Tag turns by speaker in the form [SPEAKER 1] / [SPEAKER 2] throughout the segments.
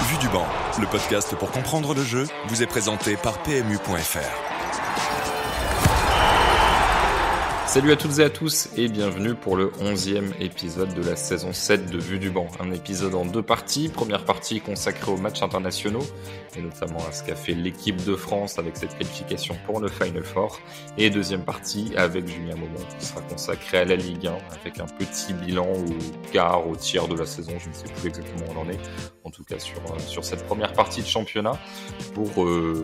[SPEAKER 1] Vue du banc, le podcast pour comprendre le jeu, vous est présenté par PMU.fr.
[SPEAKER 2] Salut à toutes et à tous et bienvenue pour le 11e épisode de la saison 7 de Vue du banc. Un épisode en deux parties. Première partie consacrée aux matchs internationaux et notamment à ce qu'a fait l'équipe de France avec cette qualification pour le Final Four. Et deuxième partie avec Julien Maumont qui sera consacré à la Ligue 1 avec un petit bilan au quart, au tiers de la saison. Je ne sais plus exactement où on en est. En tout cas sur cette première partie de championnat. Pour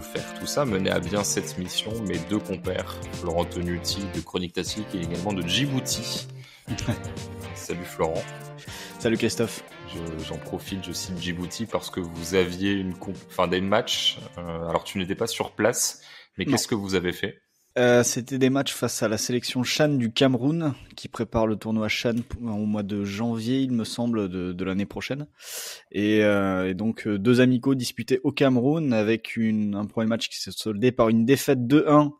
[SPEAKER 2] faire tout ça, mener à bien cette mission, mes deux compères, Florent Tenuti de Chronique Tactique et également de Djibouti. Salut Florent.
[SPEAKER 3] Salut Christophe.
[SPEAKER 2] J'en profite, je cite Djibouti parce que vous aviez des matchs, alors tu n'étais pas sur place, mais qu'est-ce que vous avez fait ?
[SPEAKER 3] C'était des matchs face à la sélection Chan du Cameroun qui prépare le tournoi Chan au mois de janvier, il me semble, de l'année prochaine. Et donc deux amicaux disputés au Cameroun avec un premier match qui s'est soldé par une défaite 2-1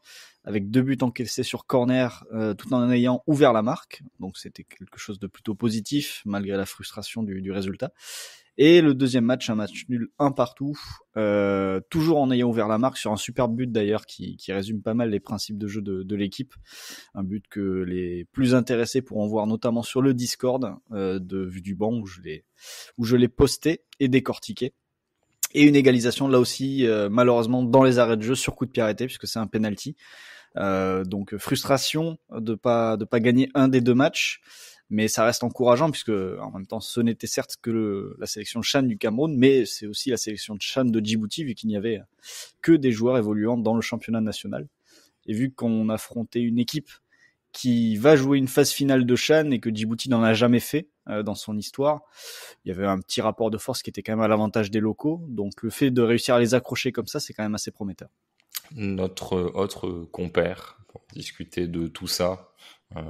[SPEAKER 3] avec 2 buts encaissés sur corner tout en ayant ouvert la marque. Donc c'était quelque chose de plutôt positif malgré la frustration du résultat. Et le deuxième match, un match nul 1-1, toujours en ayant ouvert la marque sur un super but d'ailleurs qui résume pas mal les principes de jeu de l'équipe. Un but que les plus intéressés pourront voir notamment sur le Discord de Vue du banc où je l'ai posté et décortiqué. Et une égalisation là aussi malheureusement dans les arrêts de jeu sur coup de pied arrêté puisque c'est un penalty. Donc frustration de pas gagner un des deux matchs. Mais ça reste encourageant puisque en même temps ce n'était certes que la sélection Chan du Cameroun, mais c'est aussi la sélection Chan de Djibouti vu qu'il n'y avait que des joueurs évoluant dans le championnat national. Et vu qu'on affrontait une équipe qui va jouer une phase finale de Chan et que Djibouti n'en a jamais fait dans son histoire, il y avait un petit rapport de force qui était quand même à l'avantage des locaux. Donc le fait de réussir à les accrocher comme ça, c'est quand même assez prometteur.
[SPEAKER 2] Notre autre compère pour discuter de tout ça,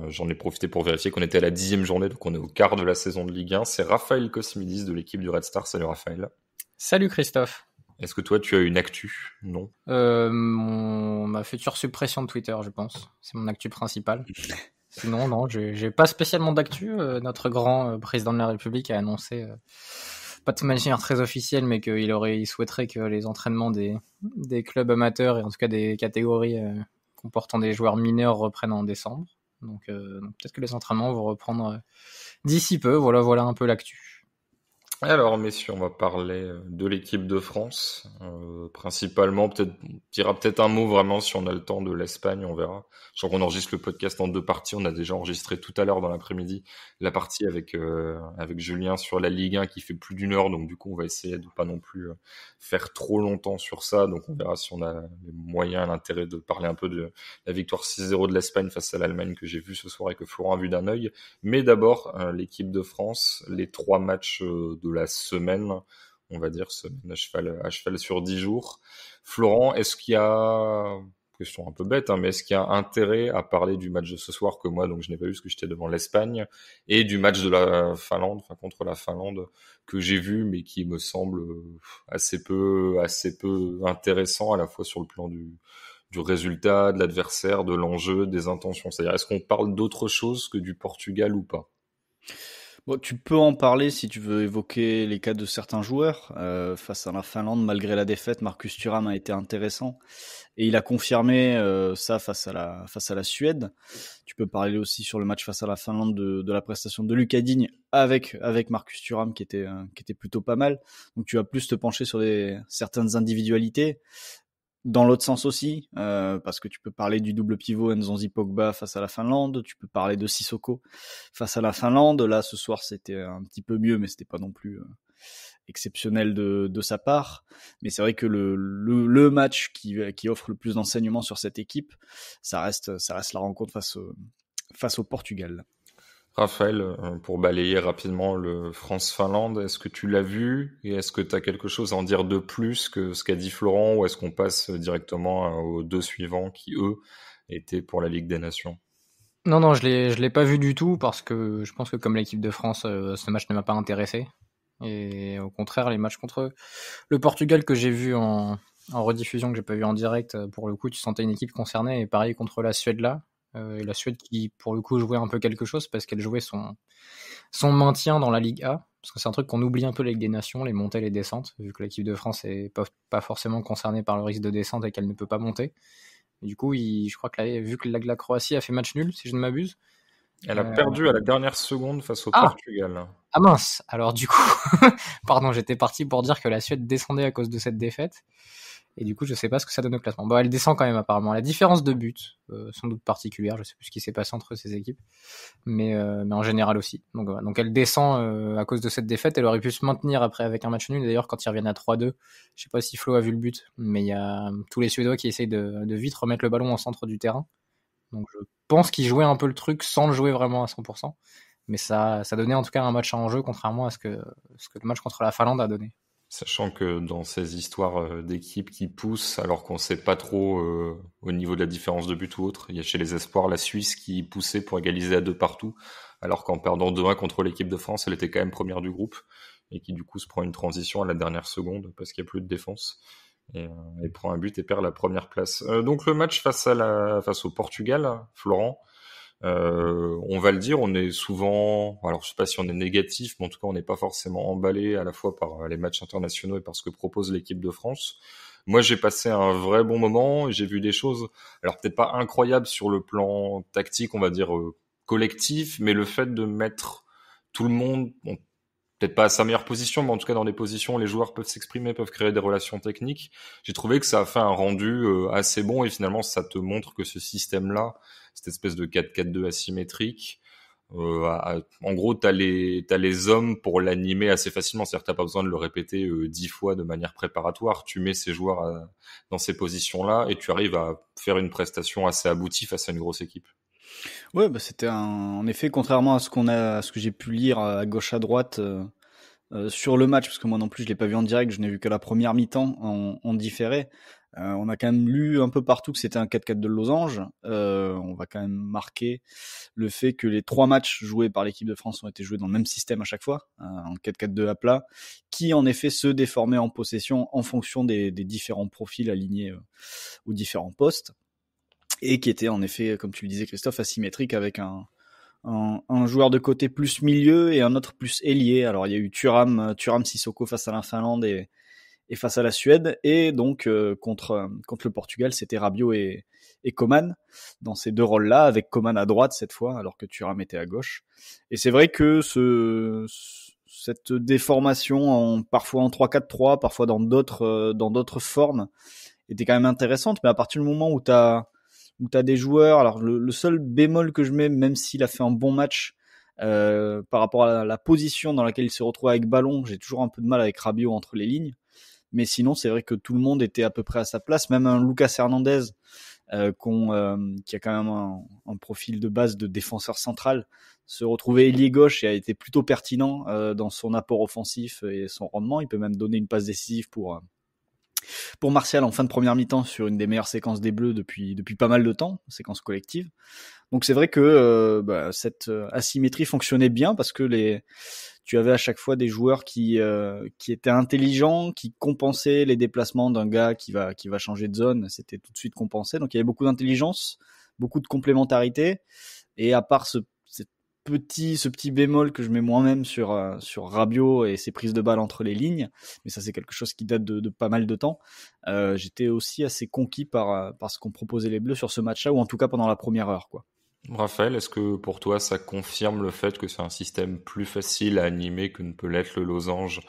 [SPEAKER 2] j'en ai profité pour vérifier qu'on était à la 10e journée, donc on est au quart de la saison de Ligue 1. C'est Raphaël Cosmidis de l'équipe du Red Star. Salut Raphaël.
[SPEAKER 4] Salut Christophe.
[SPEAKER 2] Est-ce que toi tu as une actu ? Non.
[SPEAKER 4] Ma future suppression de Twitter, je pense. C'est mon actu principale. Sinon, non, j'ai pas spécialement d'actu. Notre grand président de la République a annoncé, pas de manière très officielle, mais il souhaiterait que les entraînements des clubs amateurs et en tout cas des catégories comportant des joueurs mineurs reprennent en décembre. Donc peut-être que les entraînements vont reprendre d'ici peu. Voilà un peu l'actu.
[SPEAKER 2] Alors messieurs, on va parler de l'équipe de France, principalement, on dira peut-être un mot vraiment si on a le temps de l'Espagne, on verra. Je crois qu'on enregistre le podcast en deux parties, on a déjà enregistré tout à l'heure dans l'après-midi la partie avec Julien sur la Ligue 1 qui fait plus d'une heure, donc du coup on va essayer de pas non plus faire trop longtemps sur ça, donc on verra si on a les moyens, l'intérêt de parler un peu de la victoire 6-0 de l'Espagne face à l'Allemagne que j'ai vue ce soir et que Florent a vu d'un œil. Mais d'abord, l'équipe de France, les 3 matchs de la semaine, on va dire, semaine à cheval sur 10 jours. Florent, est-ce qu'il y a, question un peu bête, mais est-ce qu'il y a intérêt à parler du match de ce soir que moi, donc je n'ai pas vu parce que j'étais devant l'Espagne, et du match de la Finlande, contre la Finlande, que j'ai vu, mais qui me semble assez peu intéressant à la fois sur le plan du résultat, de l'adversaire, de l'enjeu, des intentions. C'est-à-dire, est-ce qu'on parle d'autre chose que du Portugal ou pas ?
[SPEAKER 3] Bon, tu peux en parler si tu veux évoquer les cas de certains joueurs. Face à la Finlande, malgré la défaite, Marcus Thuram a été intéressant et il a confirmé ça face à la Suède. Tu peux parler aussi sur le match face à la Finlande de la prestation de Lucas Digne avec Marcus Thuram qui était plutôt pas mal. Donc tu vas plus te pencher sur certaines individualités. Dans l'autre sens aussi, parce que tu peux parler du double pivot Nzonzi Pogba face à la Finlande, tu peux parler de Sissoko face à la Finlande. Là, ce soir, c'était un petit peu mieux, mais c'était pas non plus exceptionnel de sa part. Mais c'est vrai que le match qui offre le plus d'enseignements sur cette équipe, ça reste la rencontre face au Portugal.
[SPEAKER 2] Raphaël, pour balayer rapidement le France-Finlande, est-ce que tu l'as vu et est-ce que tu as quelque chose à en dire de plus que ce qu'a dit Florent ou est-ce qu'on passe directement aux deux suivants qui, eux, étaient pour la Ligue des Nations ?
[SPEAKER 4] Non, je l'ai pas vu du tout parce que je pense que comme l'équipe de France, ce match ne m'a pas intéressé. Et au contraire, les matchs contre le Portugal que j'ai vu en rediffusion, que j'ai pas vu en direct, pour le coup, tu sentais une équipe concernée. Et pareil contre la Suède là. Et la Suède qui, pour le coup, jouait un peu quelque chose parce qu'elle jouait son maintien dans la Ligue A. parce que c'est un truc qu'on oublie un peu la Ligue des Nations, les montées, les descentes, vu que l'équipe de France est pas forcément concernée par le risque de descente et qu'elle ne peut pas monter. Et du coup, je crois que vu que la Croatie a fait match nul, si je ne m'abuse.
[SPEAKER 2] Elle a perdu à la dernière seconde face au Portugal.
[SPEAKER 4] Ah mince. Alors du coup, pardon, j'étais parti pour dire que la Suède descendait à cause de cette défaite. Et du coup, je sais pas ce que ça donne au classement. Bon, elle descend quand même apparemment. La différence de but, sans doute particulière. Je sais plus ce qui s'est passé entre ces équipes, mais en général aussi. Donc, voilà. Donc elle descend à cause de cette défaite. Elle aurait pu se maintenir après avec un match nul. D'ailleurs, quand ils reviennent à 3-2, je sais pas si Flo a vu le but, mais il y a tous les Suédois qui essayent de vite remettre le ballon au centre du terrain. Donc je pense qu'ils jouaient un peu le truc sans le jouer vraiment à 100%. Mais ça donnait en tout cas un match en jeu, contrairement à ce que le match contre la Finlande a donné.
[SPEAKER 2] Sachant que dans ces histoires d'équipes qui poussent, alors qu'on sait pas trop au niveau de la différence de but ou autre, il y a chez les espoirs la Suisse qui poussait pour égaliser à 2 partout, alors qu'en perdant 2-1 contre l'équipe de France, elle était quand même première du groupe, et qui du coup se prend une transition à la dernière seconde, parce qu'il n'y a plus de défense, et prend un but et perd la première place. Donc le match face au Portugal, Florent, on va le dire, on est souvent, alors je sais pas si on est négatif, mais en tout cas on n'est pas forcément emballé à la fois par les matchs internationaux et par ce que propose l'équipe de France. Moi j'ai passé un vrai bon moment, j'ai vu des choses, alors peut-être pas incroyables sur le plan tactique, on va dire collectif, mais le fait de mettre tout le monde, bon, peut-être pas à sa meilleure position, mais en tout cas dans des positions où les joueurs peuvent s'exprimer, peuvent créer des relations techniques. J'ai trouvé que ça a fait un rendu assez bon, et finalement ça te montre que ce système-là, cette espèce de 4-4-2 asymétrique, en gros t'as les hommes pour l'animer assez facilement, c'est-à-dire que t'as pas besoin de le répéter 10 fois de manière préparatoire, tu mets ces joueurs dans ces positions-là et tu arrives à faire une prestation assez aboutie face à une grosse équipe.
[SPEAKER 3] Ouais, bah c'était en effet, contrairement à ce que j'ai pu lire à gauche à droite sur le match, parce que moi non plus je l'ai pas vu en direct, je n'ai vu que la première mi-temps en différé. On a quand même lu un peu partout que c'était un 4-4 de losange. On va quand même marquer le fait que les 3 matchs joués par l'équipe de France ont été joués dans le même système à chaque fois, en 4-4-2 à plat, qui en effet se déformait en possession en fonction des différents profils alignés aux différents postes, et qui était en effet, comme tu le disais Christophe, asymétrique avec un joueur de côté plus milieu et un autre plus ailier. Alors il y a eu Thuram Sissoko face à la Finlande et face à la Suède, et donc contre le Portugal, c'était Rabiot et Coman dans ces 2 rôles-là, avec Coman à droite cette fois, alors que Thuram était à gauche. Et c'est vrai que cette déformation parfois en 3-4-3, parfois dans d'autres formes, était quand même intéressante, mais à partir du moment où t'as des joueurs, alors le seul bémol que je mets, même s'il a fait un bon match, par rapport à la position dans laquelle il se retrouve avec ballon, j'ai toujours un peu de mal avec Rabiot entre les lignes. Mais sinon, c'est vrai que tout le monde était à peu près à sa place. Même un Lucas Hernandez, qui a quand même un profil de base de défenseur central, se retrouvait ailier gauche et a été plutôt pertinent dans son apport offensif et son rendement. Il peut même donner une passe décisive pour Martial en fin de première mi-temps sur une des meilleures séquences des Bleus depuis pas mal de temps, séquence collective. Donc c'est vrai que cette asymétrie fonctionnait bien, parce que tu avais à chaque fois des joueurs qui étaient intelligents, qui compensaient les déplacements d'un gars qui va changer de zone. C'était tout de suite compensé. Donc il y avait beaucoup d'intelligence, beaucoup de complémentarité. Et à part ce petit bémol que je mets moi-même sur Rabiot et ses prises de balles entre les lignes, mais ça c'est quelque chose qui date de pas mal de temps, j'étais aussi assez conquis par ce qu'ont proposé les Bleus sur ce match-là, ou en tout cas pendant la première heure, quoi.
[SPEAKER 2] Raphaël, est-ce que pour toi ça confirme le fait que c'est un système plus facile à animer que ne peut l'être le losange,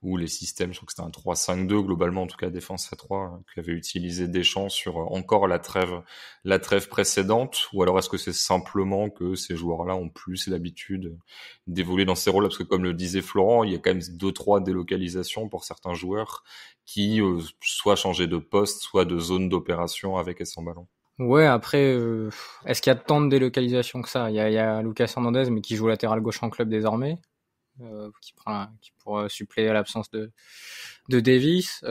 [SPEAKER 2] ou les systèmes, je crois que c'était un 3-5-2 globalement, en tout cas défense à 3, qu'avait utilisé Deschamps sur encore la trêve précédente, ou alors est-ce que c'est simplement que ces joueurs-là ont plus l'habitude d'évoluer dans ces rôles-là, parce que comme le disait Florent, il y a quand même 2-3 délocalisations pour certains joueurs qui soit changer de poste, soit de zone d'opération avec et sans ballon.
[SPEAKER 4] Ouais, après, est-ce qu'il y a tant de délocalisation que ça ? Il y a Lucas Hernandez, mais qui joue latéral gauche en club désormais, qui pourra suppléer à l'absence de Davis.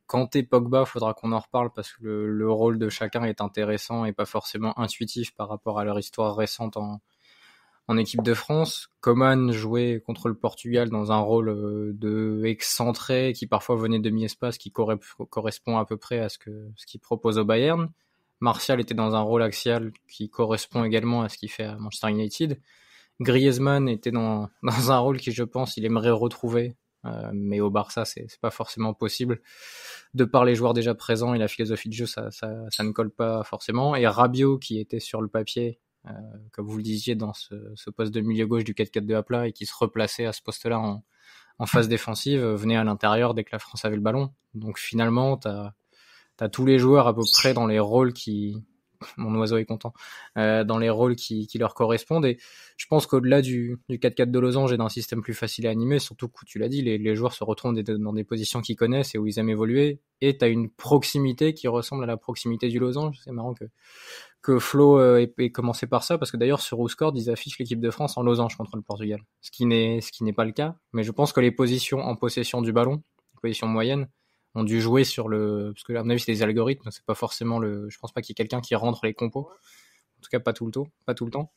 [SPEAKER 4] Kanté, Pogba, faudra qu'on en reparle, parce que le rôle de chacun est intéressant et pas forcément intuitif par rapport à leur histoire récente en équipe de France. Coman jouait contre le Portugal dans un rôle de excentré qui parfois venait de mi-espace, qui correspond à peu près à ce qu'il propose au Bayern. Martial était dans un rôle axial qui correspond également à ce qu'il fait à Manchester United. Griezmann était dans un rôle qui, je pense, il aimerait retrouver, mais au Barça, c'est pas forcément possible. De par les joueurs déjà présents et la philosophie de jeu, ça ne colle pas forcément. Et Rabiot, qui était sur le papier, comme vous le disiez, dans ce poste de milieu gauche du 4-4-2 à plat et qui se replaçait à ce poste-là en phase défensive, venait à l'intérieur dès que la France avait le ballon. Donc finalement, t'as tous les joueurs à peu près dans les rôles mon oiseau est content, dans les rôles qui leur correspondent. Et je pense qu'au-delà du 4-4 de losange et d'un système plus facile à animer, surtout que tu l'as dit, les joueurs se retrouvent dans des positions qu'ils connaissent et où ils aiment évoluer, et t'as une proximité qui ressemble à la proximité du losange. C'est marrant que Flo ait commencé par ça, parce que d'ailleurs sur WhoScored, ils affichent l'équipe de France en losange contre le Portugal, ce qui n'est pas le cas. Mais je pense que les positions en possession du ballon, les positions moyennes, ont dû jouer parce que à mon avis c'est des algorithmes, c'est pas forcément je pense pas qu'il y ait quelqu'un qui rentre les compos, en tout cas pas tout le temps,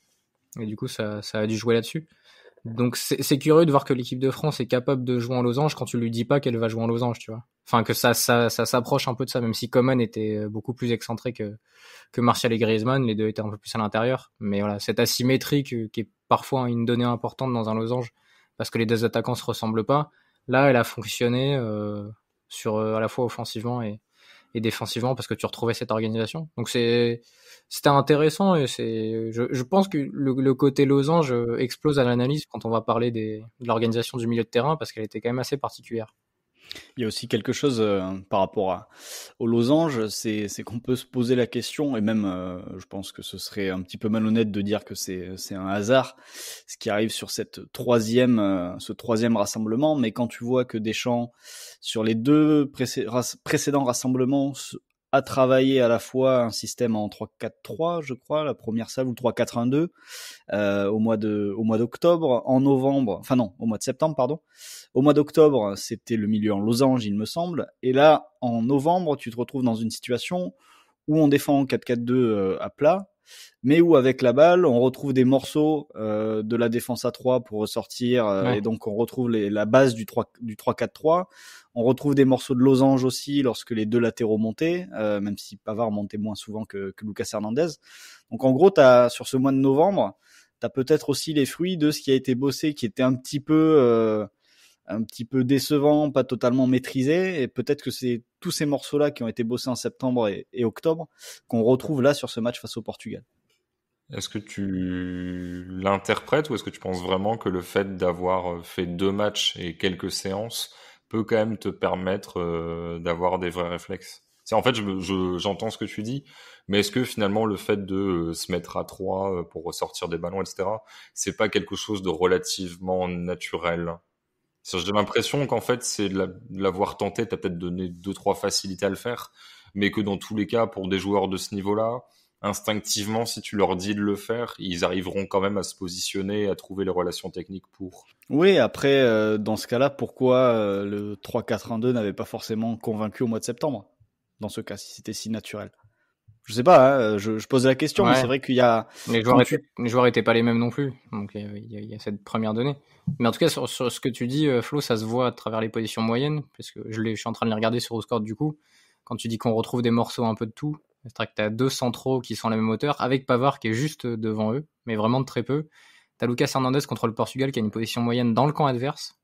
[SPEAKER 4] et du coup ça a dû jouer là-dessus. Donc c'est curieux de voir que l'équipe de France est capable de jouer en losange quand tu lui dis pas qu'elle va jouer en losange, tu vois. Enfin que ça s'approche un peu de ça, même si Coman était beaucoup plus excentré que Martial et Griezmann, les deux étaient un peu plus à l'intérieur, mais voilà, cette asymétrie qui est parfois une donnée importante dans un losange, parce que les deux attaquants se ressemblent pas, là elle a fonctionné à la fois offensivement et défensivement, parce que tu retrouvais cette organisation. Donc c'était intéressant, et je pense que le côté losange explose à l'analyse quand on va parler de l'organisation du milieu de terrain, parce qu'elle était quand même assez particulière.
[SPEAKER 3] Il y a aussi quelque chose par rapport au losange, c'est qu'on peut se poser la question, et même je pense que ce serait un petit peu malhonnête de dire que c'est un hasard ce qui arrive sur ce troisième rassemblement, mais quand tu vois que Deschamps, sur les deux précédents rassemblements, a travaillé à la fois un système en 3-4-3, je crois, la première salve, ou 3-4-1-2, au mois d'octobre, au mois de septembre, pardon. Au mois d'octobre, c'était le milieu en losange, il me semble. Et là, en novembre, tu te retrouves dans une situation où on défend en 4-4-2 à plat, mais où avec la balle, on retrouve des morceaux de la défense à 3 pour ressortir,
[SPEAKER 4] Ouais.
[SPEAKER 3] et donc on retrouve la base du 3-4-3. On retrouve des morceaux de losange aussi lorsque les deux latéraux montaient, même si Pavard montait moins souvent que Lucas Hernandez. Donc en gros, sur ce mois de novembre, t'as peut-être aussi les fruits de ce qui a été bossé, qui était un petit peu décevant, pas totalement maîtrisé, et peut-être que c'est tous ces morceaux-là qui ont été bossés en septembre et octobre qu'on retrouve là sur ce match face au Portugal.
[SPEAKER 2] Est-ce que tu l'interprètes, ou est-ce que tu penses vraiment que le fait d'avoir fait 2 matchs et quelques séances peut quand même te permettre d'avoir des vrais réflexes? En fait, j'entends ce que tu dis, mais est-ce que finalement le fait de se mettre à 3 pour ressortir des ballons, etc., c'est pas quelque chose de relativement naturel? J'ai l'impression qu'en fait, c'est de l'avoir tenté, t'as peut-être donné 2-3 facilités à le faire, mais que dans tous les cas, pour des joueurs de ce niveau-là, instinctivement, si tu leur dis de le faire, ils arriveront quand même à se positionner, à trouver les relations techniques pour.
[SPEAKER 3] Oui, après, dans ce cas-là, pourquoi le 3-4-1-2 n'avait pas forcément convaincu au mois de septembre, dans ce cas, si c'était si naturel? Je sais pas, je pose la question,
[SPEAKER 4] Ouais.
[SPEAKER 3] mais c'est vrai qu'il y a...
[SPEAKER 4] Les joueurs étaient pas les mêmes non plus, donc il y a cette première donnée. Mais en tout cas, sur ce que tu dis, Flo, ça se voit à travers les positions moyennes, parce que je suis en train de les regarder sur WhoScored du coup. Quand tu dis qu'on retrouve des morceaux un peu de tout, c'est-à-dire que t'as 2 centraux qui sont à la même hauteur, avec Pavard qui est juste devant eux, mais vraiment de très peu. T'as Lucas Hernandez contre le Portugal qui a une position moyenne dans le camp adverse.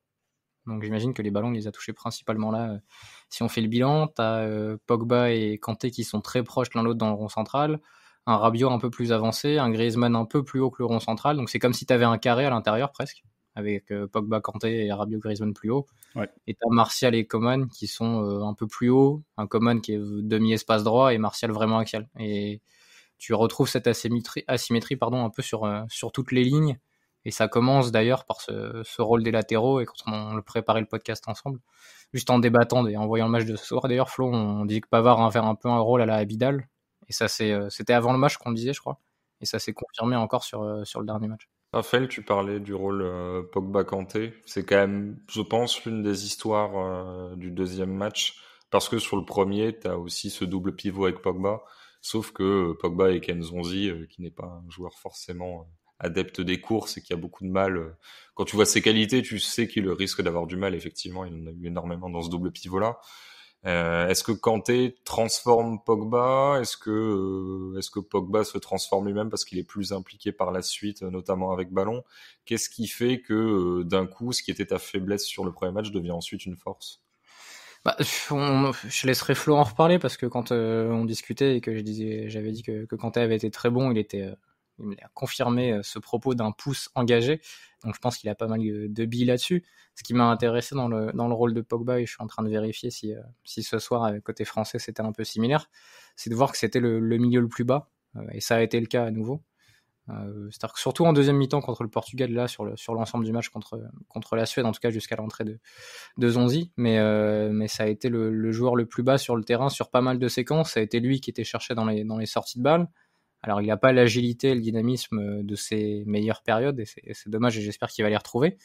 [SPEAKER 4] Donc j'imagine que les ballons, il les a touchés principalement là. Si on fait le bilan, t'as Pogba et Kanté qui sont très proches l'un l'autre dans le rond central, un Rabiot un peu plus avancé, un Griezmann un peu plus haut que le rond central. Donc c'est comme si t'avais un carré à l'intérieur presque, avec Pogba, Kanté et Rabiot, Griezmann plus haut. Ouais. Et t'as Martial et Coman qui sont un peu plus haut, un Coman qui est demi-espace droit et Martial vraiment axial. Et tu retrouves cette asymétrie un peu sur toutes les lignes. Et ça commence d'ailleurs par ce rôle des latéraux, et quand on préparait le podcast ensemble, juste en débattant et en voyant le match de ce soir, d'ailleurs, Flo, on dit que Pavard va faire un peu un rôle à la Abidal, et ça c'était avant le match qu'on le disait, je crois, et ça s'est confirmé encore sur le dernier match.
[SPEAKER 2] Raphaël, tu parlais du rôle Pogba-Kanté, c'est quand même, je pense, l'une des histoires du deuxième match, parce que sur le premier, t'as aussi ce double pivot avec Pogba, sauf que Pogba est Kenzonzi, qui n'est pas un joueur forcément adepte des courses et qui a beaucoup de mal. Quand tu vois ses qualités, tu sais qu'il risque d'avoir du mal, effectivement, il en a eu énormément dans ce double pivot-là. Est-ce que Kanté transforme Pogba? Est-ce que Pogba se transforme lui-même parce qu'il est plus impliqué par la suite, notamment avec ballon? Qu'est-ce qui fait que d'un coup, ce qui était ta faiblesse sur le premier match devient ensuite une force?
[SPEAKER 4] Je laisserai Flo en reparler parce que quand on discutait et que j'avais dit que Kanté avait été très bon, il a confirmé ce propos d'un pouce engagé. Donc je pense qu'il a pas mal de billes là-dessus. Ce qui m'a intéressé dans le rôle de Pogba, et je suis en train de vérifier si ce soir, côté français, c'était un peu similaire, c'est de voir que c'était le milieu le plus bas. Et ça a été le cas à nouveau. C'est-à-dire que surtout en deuxième mi-temps contre le Portugal, là, sur l'ensemble du match contre la Suède, en tout cas jusqu'à l'entrée de Zonzi, mais ça a été le joueur le plus bas sur le terrain sur pas mal de séquences. Ça a été lui qui était cherché dans les sorties de balles. Alors il n'a pas l'agilité et le dynamisme de ses meilleures périodes, et c'est dommage, et j'espère qu'il va les retrouver,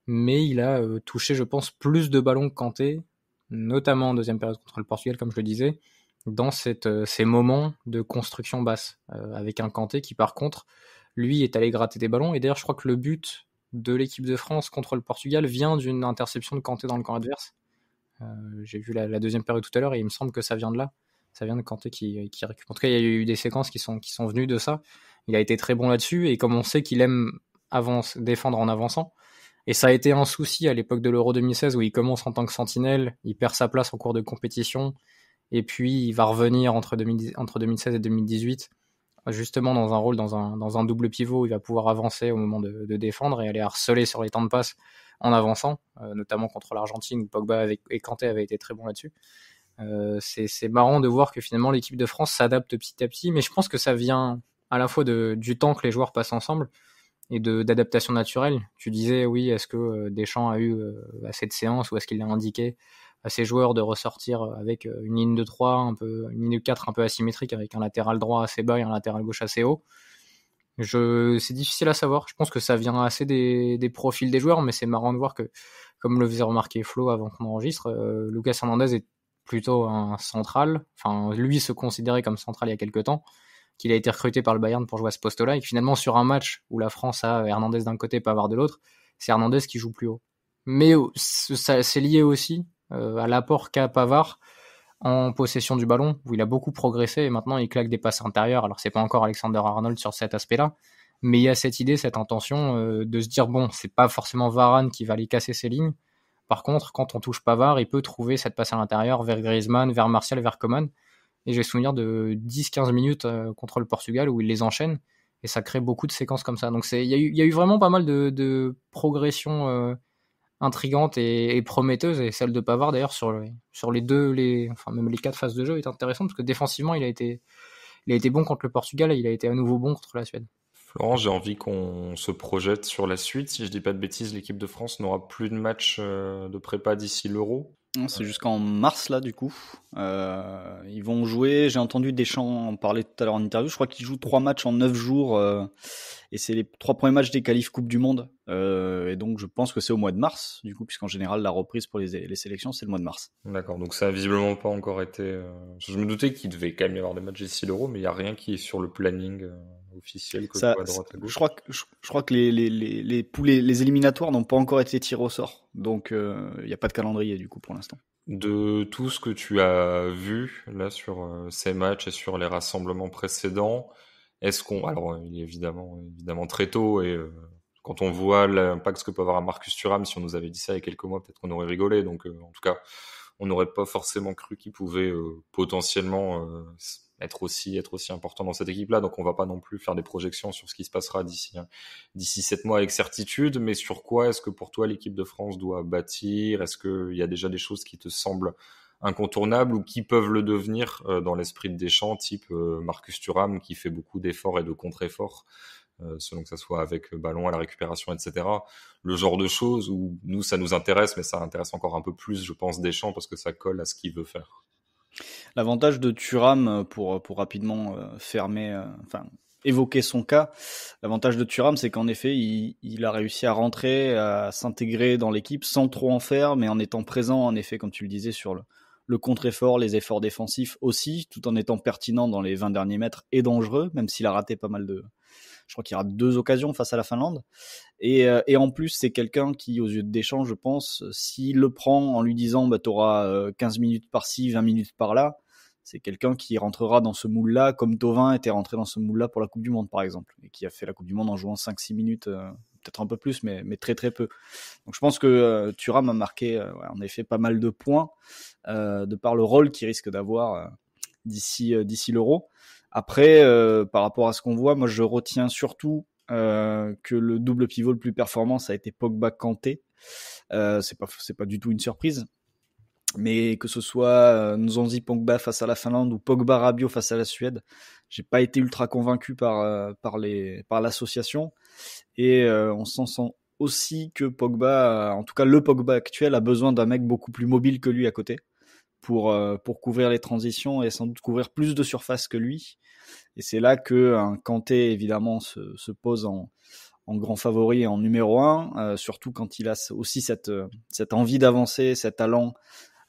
[SPEAKER 4] mais il a touché, je pense, plus de ballons que Kanté, notamment en deuxième période contre le Portugal, comme je le disais, dans ces moments de construction basse, avec un Kanté qui, par contre, lui, est allé gratter des ballons. Et d'ailleurs, je crois que le but de l'équipe de France contre le Portugal vient d'une interception de Kanté dans le camp adverse. J'ai vu la deuxième période tout à l'heure, et il me semble que ça vient de là. Ça vient de Kanté qui récupère. En tout cas, il y a eu des séquences qui sont venues de ça. Il a été très bon là-dessus, et comme on sait qu'il aime défendre en avançant, et ça a été un souci à l'époque de l'Euro 2016 où il commence en tant que sentinelle, il perd sa place en cours de compétition, et puis il va revenir entre 2016 et 2018, justement dans un rôle, dans un double pivot où il va pouvoir avancer au moment de défendre et aller harceler sur les temps de passe en avançant, notamment contre l'Argentine où Pogba et Kanté avaient été très bons là-dessus. C'est marrant de voir que finalement l'équipe de France s'adapte petit à petit, mais je pense que ça vient à la fois du temps que les joueurs passent ensemble et d'adaptation naturelle. Tu disais, oui, est-ce que Deschamps a eu assez de séances, ou est-ce qu'il l'a indiqué à ses joueurs de ressortir avec une ligne de 3, une ligne de 4 un peu asymétrique, avec un latéral droit assez bas et un latéral gauche assez haut? C'est difficile à savoir. Je pense que ça vient assez des profils des joueurs, mais c'est marrant de voir que, comme le faisait remarquer Flo avant qu'on enregistre, Lucas Hernandez est plutôt un central. Enfin, lui se considérait comme central il y a quelques temps, qu'il a été recruté par le Bayern pour jouer à ce poste-là, et que finalement, sur un match où la France a Hernandez d'un côté et Pavard de l'autre, c'est Hernandez qui joue plus haut. Mais c'est lié aussi à l'apport qu'a Pavard en possession du ballon, où il a beaucoup progressé, et maintenant il claque des passes intérieures. Alors c'est pas encore Alexander-Arnold sur cet aspect-là, mais il y a cette idée, cette intention de se dire, bon, c'est pas forcément Varane qui va aller casser ses lignes. Par contre, quand on touche Pavard, il peut trouver cette passe à l'intérieur vers Griezmann, vers Martial, vers Coman. Et j'ai souvenir de 10-15 minutes contre le Portugal où il les enchaîne, et ça crée beaucoup de séquences comme ça. Donc il y a eu vraiment pas mal de progressions intrigantes et prometteuses, et celle de Pavard d'ailleurs sur les enfin même les 4 phases de jeu est intéressante, parce que défensivement il a été bon contre le Portugal, et il a été à nouveau bon contre la Suède.
[SPEAKER 2] Florent, j'ai envie qu'on se projette sur la suite. Si je dis pas de bêtises, l'équipe de France n'aura plus de match de prépa d'ici l'Euro.
[SPEAKER 3] Non, c'est jusqu'en mars là du coup. Ils vont jouer, j'ai entendu Deschamps en parler tout à l'heure en interview, je crois qu'ils jouent 3 matchs en 9 jours, et c'est les 3 premiers matchs des qualifs Coupe du Monde, et donc je pense que c'est au mois de mars du coup, puisqu'en général la reprise pour les sélections c'est le mois de mars.
[SPEAKER 2] D'accord, donc ça a visiblement pas encore été... Je me doutais qu'il devait quand même y avoir des matchs d'ici l'Euro, mais il n'y a rien qui est sur le planning officiel que
[SPEAKER 3] Ça,
[SPEAKER 2] à droite à gauche.
[SPEAKER 3] je crois que les poules, les éliminatoires n'ont pas encore été tirés au sort, donc il n'y a pas de calendrier du coup pour l'instant.
[SPEAKER 2] De tout ce que tu as vu là sur ces matchs et sur les rassemblements précédents, est-ce qu'on... Alors il est évidemment très tôt, et quand on voit l'impact que peut avoir un Marcus Thuram, si on nous avait dit ça il y a quelques mois, peut-être qu'on aurait rigolé. Donc en tout cas, on n'aurait pas forcément cru qu'il pouvait potentiellement être aussi important dans cette équipe-là. Donc on va pas non plus faire des projections sur ce qui se passera d'ici 7 mois avec certitude. Mais sur quoi est-ce que pour toi l'équipe de France doit bâtir? Est-ce qu'il y a déjà des choses qui te semblent incontournables ou qui peuvent le devenir dans l'esprit de Deschamps, type Marcus Thuram qui fait beaucoup d'efforts et de contre-efforts, selon que ça soit avec ballon à la récupération, etc. Le genre de choses où nous, ça nous intéresse, mais ça intéresse encore un peu plus, je pense, Deschamps, parce que ça colle à ce qu'il veut faire.
[SPEAKER 3] L'avantage de Thuram, pour rapidement évoquer son cas, l'avantage de Thuram, c'est qu'en effet, il a réussi à rentrer, à s'intégrer dans l'équipe sans trop en faire, mais en étant présent, en effet, comme tu le disais, sur le contre-effort, les efforts défensifs aussi, tout en étant pertinent dans les 20 derniers mètres et dangereux, même s'il a raté pas mal Je crois qu'il y aura 2 occasions face à la Finlande. Et en plus, c'est quelqu'un qui, aux yeux de Deschamps, je pense, s'il le prend en lui disant t'auras 15 minutes par-ci, 20 minutes par-là, c'est quelqu'un qui rentrera dans ce moule-là, comme Thauvin était rentré dans ce moule-là pour la Coupe du Monde, par exemple, et qui a fait la Coupe du Monde en jouant 5-6 minutes, peut-être un peu plus, mais très très peu. Donc je pense que Thuram a marqué en effet pas mal de points, de par le rôle qu'il risque d'avoir d'ici l'Euro. Après, par rapport à ce qu'on voit, moi je retiens surtout que le double pivot le plus performant, ça a été Pogba-Kanté. C'est pas du tout une surprise. Mais que ce soit Nzonzi Pogba face à la Finlande ou Pogba Rabiot face à la Suède, j'ai pas été ultra convaincu par l'association. Et on sent aussi que Pogba, en tout cas le Pogba actuel, a besoin d'un mec beaucoup plus mobile que lui à côté pour couvrir les transitions et sans doute couvrir plus de surface que lui. Et c'est là que un Kanté évidemment se pose en grand favori et en numéro 1, surtout quand il a aussi cette envie d'avancer, cet talent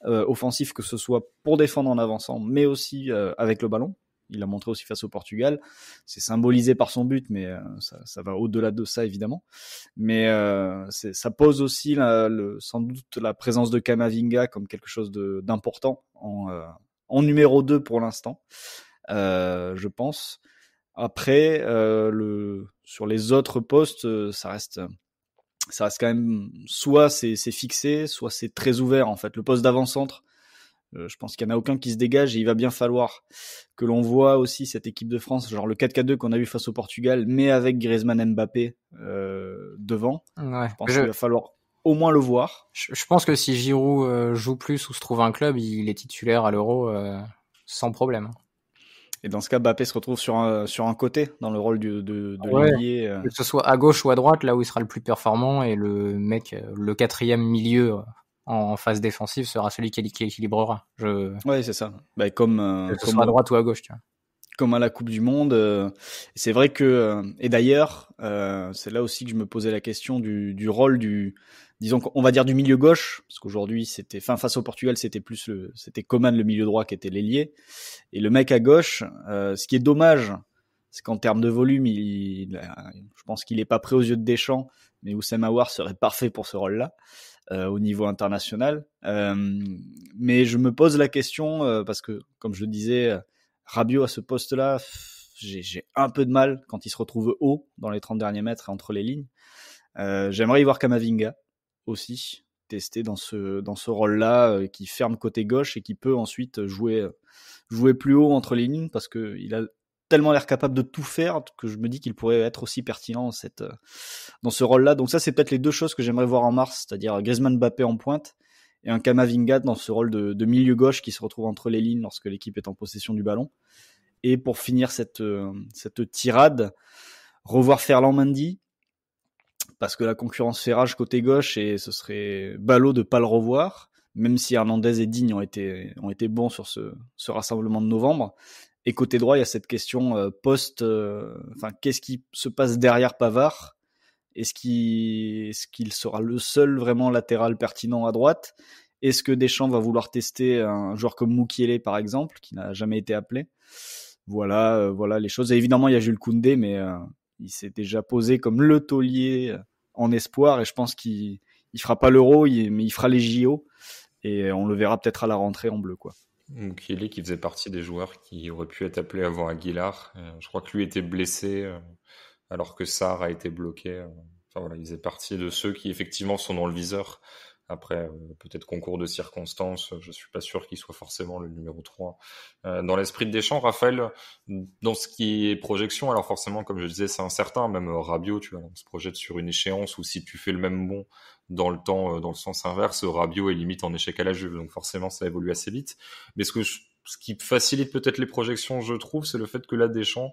[SPEAKER 3] offensif, que ce soit pour défendre en avançant, mais aussi avec le ballon. Il l'a montré aussi face au Portugal. C'est symbolisé par son but, mais ça va au-delà de ça, évidemment. Mais ça pose aussi sans doute la présence de Camavinga comme quelque chose d'important en numéro 2 pour l'instant, je pense. Après, sur les autres postes, ça reste quand même, soit c'est fixé, soit c'est très ouvert en fait. Le poste d'avant-centre, je pense qu'il n'y en a aucun qui se dégage et il va bien falloir que l'on voit aussi cette équipe de France, genre le 4-4-2 qu'on a vu face au Portugal, mais avec Griezmann, Mbappé devant.
[SPEAKER 4] Ouais.
[SPEAKER 3] Je pense qu'il va falloir au moins le voir.
[SPEAKER 4] Je pense que si Giroud joue plus ou se trouve un club, il est titulaire à l'Euro sans problème.
[SPEAKER 3] Et dans ce cas, Mbappé se retrouve sur un côté, dans le rôle de l'ailier.
[SPEAKER 4] Que ce soit à gauche ou à droite, là où il sera le plus performant, et le mec, le 4e milieu en phase défensive sera celui qui équilibrera.
[SPEAKER 3] Ouais, c'est ça. Que
[SPEAKER 4] ce soit à droite ou à gauche, tu vois.
[SPEAKER 3] Comme à la Coupe du Monde. C'est vrai que, et d'ailleurs, c'est là aussi que je me posais la question du rôle disons qu'on va dire du milieu gauche, parce qu'aujourd'hui face au Portugal, c'était Coman le milieu droit qui était l'ailier, et le mec à gauche, ce qui est dommage, c'est qu'en termes de volume, je pense qu'il est pas prêt aux yeux de Deschamps, mais Houssem Aouar serait parfait pour ce rôle-là, au niveau international. Mais je me pose la question, parce que, comme je le disais, Rabiot à ce poste-là, j'ai un peu de mal quand il se retrouve haut dans les 30 derniers mètres et entre les lignes. J'aimerais y voir Camavinga aussi testé dans ce rôle-là, qui ferme côté gauche et qui peut ensuite jouer plus haut entre les lignes, parce que il a tellement l'air capable de tout faire que je me dis qu'il pourrait être aussi pertinent dans ce rôle-là. Donc ça, c'est peut-être les 2 choses que j'aimerais voir en mars, c'est-à-dire Griezmann, Mbappé en pointe et un Camavinga dans ce rôle de milieu gauche qui se retrouve entre les lignes lorsque l'équipe est en possession du ballon. Et pour finir cette tirade, revoir Ferland Mendy, parce que la concurrence fait rage côté gauche et ce serait ballot de pas le revoir, même si Hernandez et Digne ont été bons sur ce rassemblement de novembre. Et côté droit, il y a cette question qu'est-ce qui se passe derrière Pavard ? Est-ce qu'il sera le seul vraiment latéral pertinent à droite ? Est-ce que Deschamps va vouloir tester un joueur comme Mukiele, par exemple, qui n'a jamais été appelé ? Voilà les choses. Et évidemment, il y a Jules Koundé, mais il s'est déjà posé comme le taulier en espoir, et je pense qu'il fera pas l'Euro, mais il fera les JO, et on le verra peut-être à la rentrée en bleu, quoi.
[SPEAKER 2] Mukiele qui faisait partie des joueurs qui auraient pu être appelés avant Aguilar. Je crois que lui était blessé alors que Sarr a été bloqué. Enfin voilà, il faisait partie de ceux qui effectivement sont dans le viseur. Après, peut-être concours de circonstances, je suis pas sûr qu'il soit forcément le numéro 3. Dans l'esprit de Deschamps, Raphaël, dans ce qui est projection, alors forcément, comme je disais, c'est incertain. Même Rabiot, tu vois, on se projette sur une échéance où si tu fais le même bond dans le temps, dans le sens inverse, Rabiot est limite en échec à la Juve. Donc forcément, ça évolue assez vite. Mais ce qui facilite peut-être les projections, je trouve, c'est le fait que là, Deschamps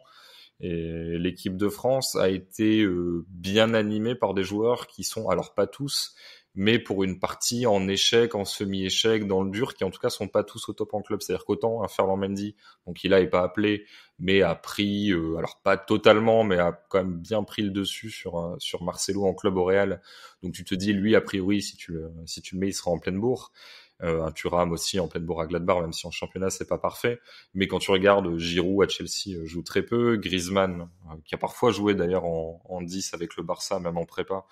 [SPEAKER 2] et l'équipe de France a été bien animée par des joueurs qui sont, alors pas tous, mais pour une partie en échec, en semi-échec, dans le dur, qui en tout cas sont pas tous au top en club. C'est-à-dire qu'autant un Ferland Mendy, donc il est pas appelé, mais a pris, alors pas totalement, mais a quand même bien pris le dessus sur Marcelo en club au Real. Donc tu te dis, lui, a priori, si tu le mets, il sera en pleine bourre. un Thuram aussi en pleine Borussia-Gladbach, même si en championnat c'est pas parfait. Mais quand tu regardes, Giroud à Chelsea joue très peu, Griezmann qui a parfois joué d'ailleurs en 10 avec le Barça, même en prépa,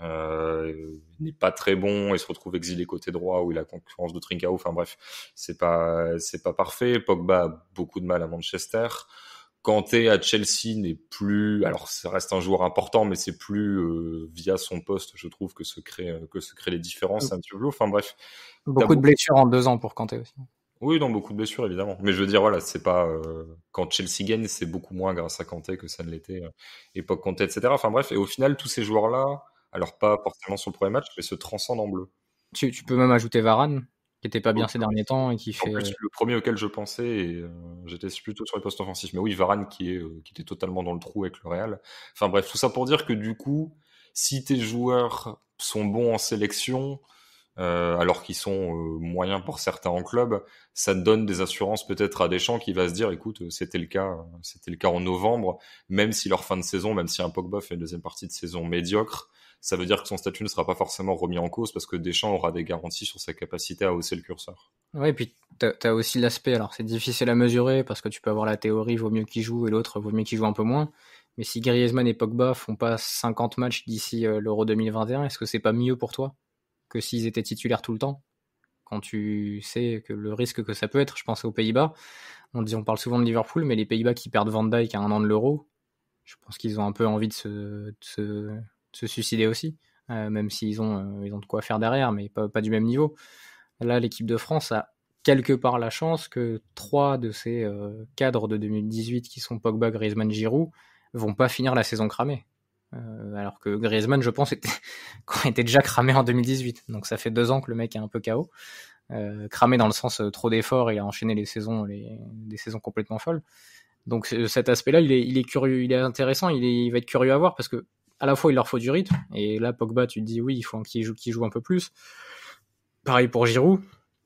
[SPEAKER 2] n'est pas très bon et se retrouve exilé côté droit où il a concurrence de Trincao. Enfin bref, c'est pas parfait. Pogba a beaucoup de mal à Manchester. Kanté à Chelsea n'est plus, alors ça reste un joueur important, mais c'est plus via son poste, je trouve, que se créent les différences un petit peu. Enfin bref,
[SPEAKER 4] Beaucoup de blessures en 2 ans pour Kanté aussi.
[SPEAKER 2] oui, non, beaucoup de blessures évidemment. Mais je veux dire, voilà, c'est pas quand Chelsea gagne, c'est beaucoup moins grâce à Kanté que ça ne l'était époque Kanté, etc. Enfin bref, et au final, tous ces joueurs-là, alors pas forcément sur le premier match, mais se transcendent en bleu.
[SPEAKER 4] Tu peux même ajouter Varane, qui était pas bien ces derniers temps et qui
[SPEAKER 2] En
[SPEAKER 4] fait.
[SPEAKER 2] plus, le premier auquel je pensais, et j'étais plutôt sur les postes offensifs. Mais oui, Varane qui était totalement dans le trou avec le Real. Enfin bref, tout ça pour dire que du coup, si tes joueurs sont bons en sélection, alors qu'ils sont moyens pour certains en club, ça donne des assurances peut-être à Deschamps qui va se dire, écoute, c'était le cas en novembre, même si leur fin de saison, même si un Pogba fait une deuxième partie de saison médiocre, ça veut dire que son statut ne sera pas forcément remis en cause parce que Deschamps aura des garanties sur sa capacité à hausser le curseur.
[SPEAKER 4] Ouais, et puis t'as aussi l'aspect, alors c'est difficile à mesurer parce que tu peux avoir la théorie vaut mieux qu'il joue et l'autre vaut mieux qu'il joue un peu moins, mais si Griezmann et Pogba font pas 50 matchs d'ici l'Euro 2021, est-ce que c'est pas mieux pour toi que s'ils étaient titulaires tout le temps, quand tu sais que le risque que ça peut être? Je pense aux Pays-Bas, on parle souvent de Liverpool, mais les Pays-Bas qui perdent Van Dijk à 1 an de l'Euro, je pense qu'ils ont un peu envie de se suicider aussi, même s'ils ont de quoi faire derrière, mais pas du même niveau. Là, l'équipe de France a quelque part la chance que 3 de ces cadres de 2018 qui sont Pogba, Griezmann, Giroud vont pas finir la saison cramée. Alors que Griezmann, je pense, était déjà cramé en 2018. Donc ça fait 2 ans que le mec est un peu KO. Cramé dans le sens trop d'efforts, il a enchaîné des saisons complètement folles. Donc cet aspect-là, il est curieux, il est intéressant, il va être curieux à voir parce que à la fois il leur faut du rythme, et là Pogba, tu te dis oui, il faut qu'il joue un peu plus. Pareil pour Giroud,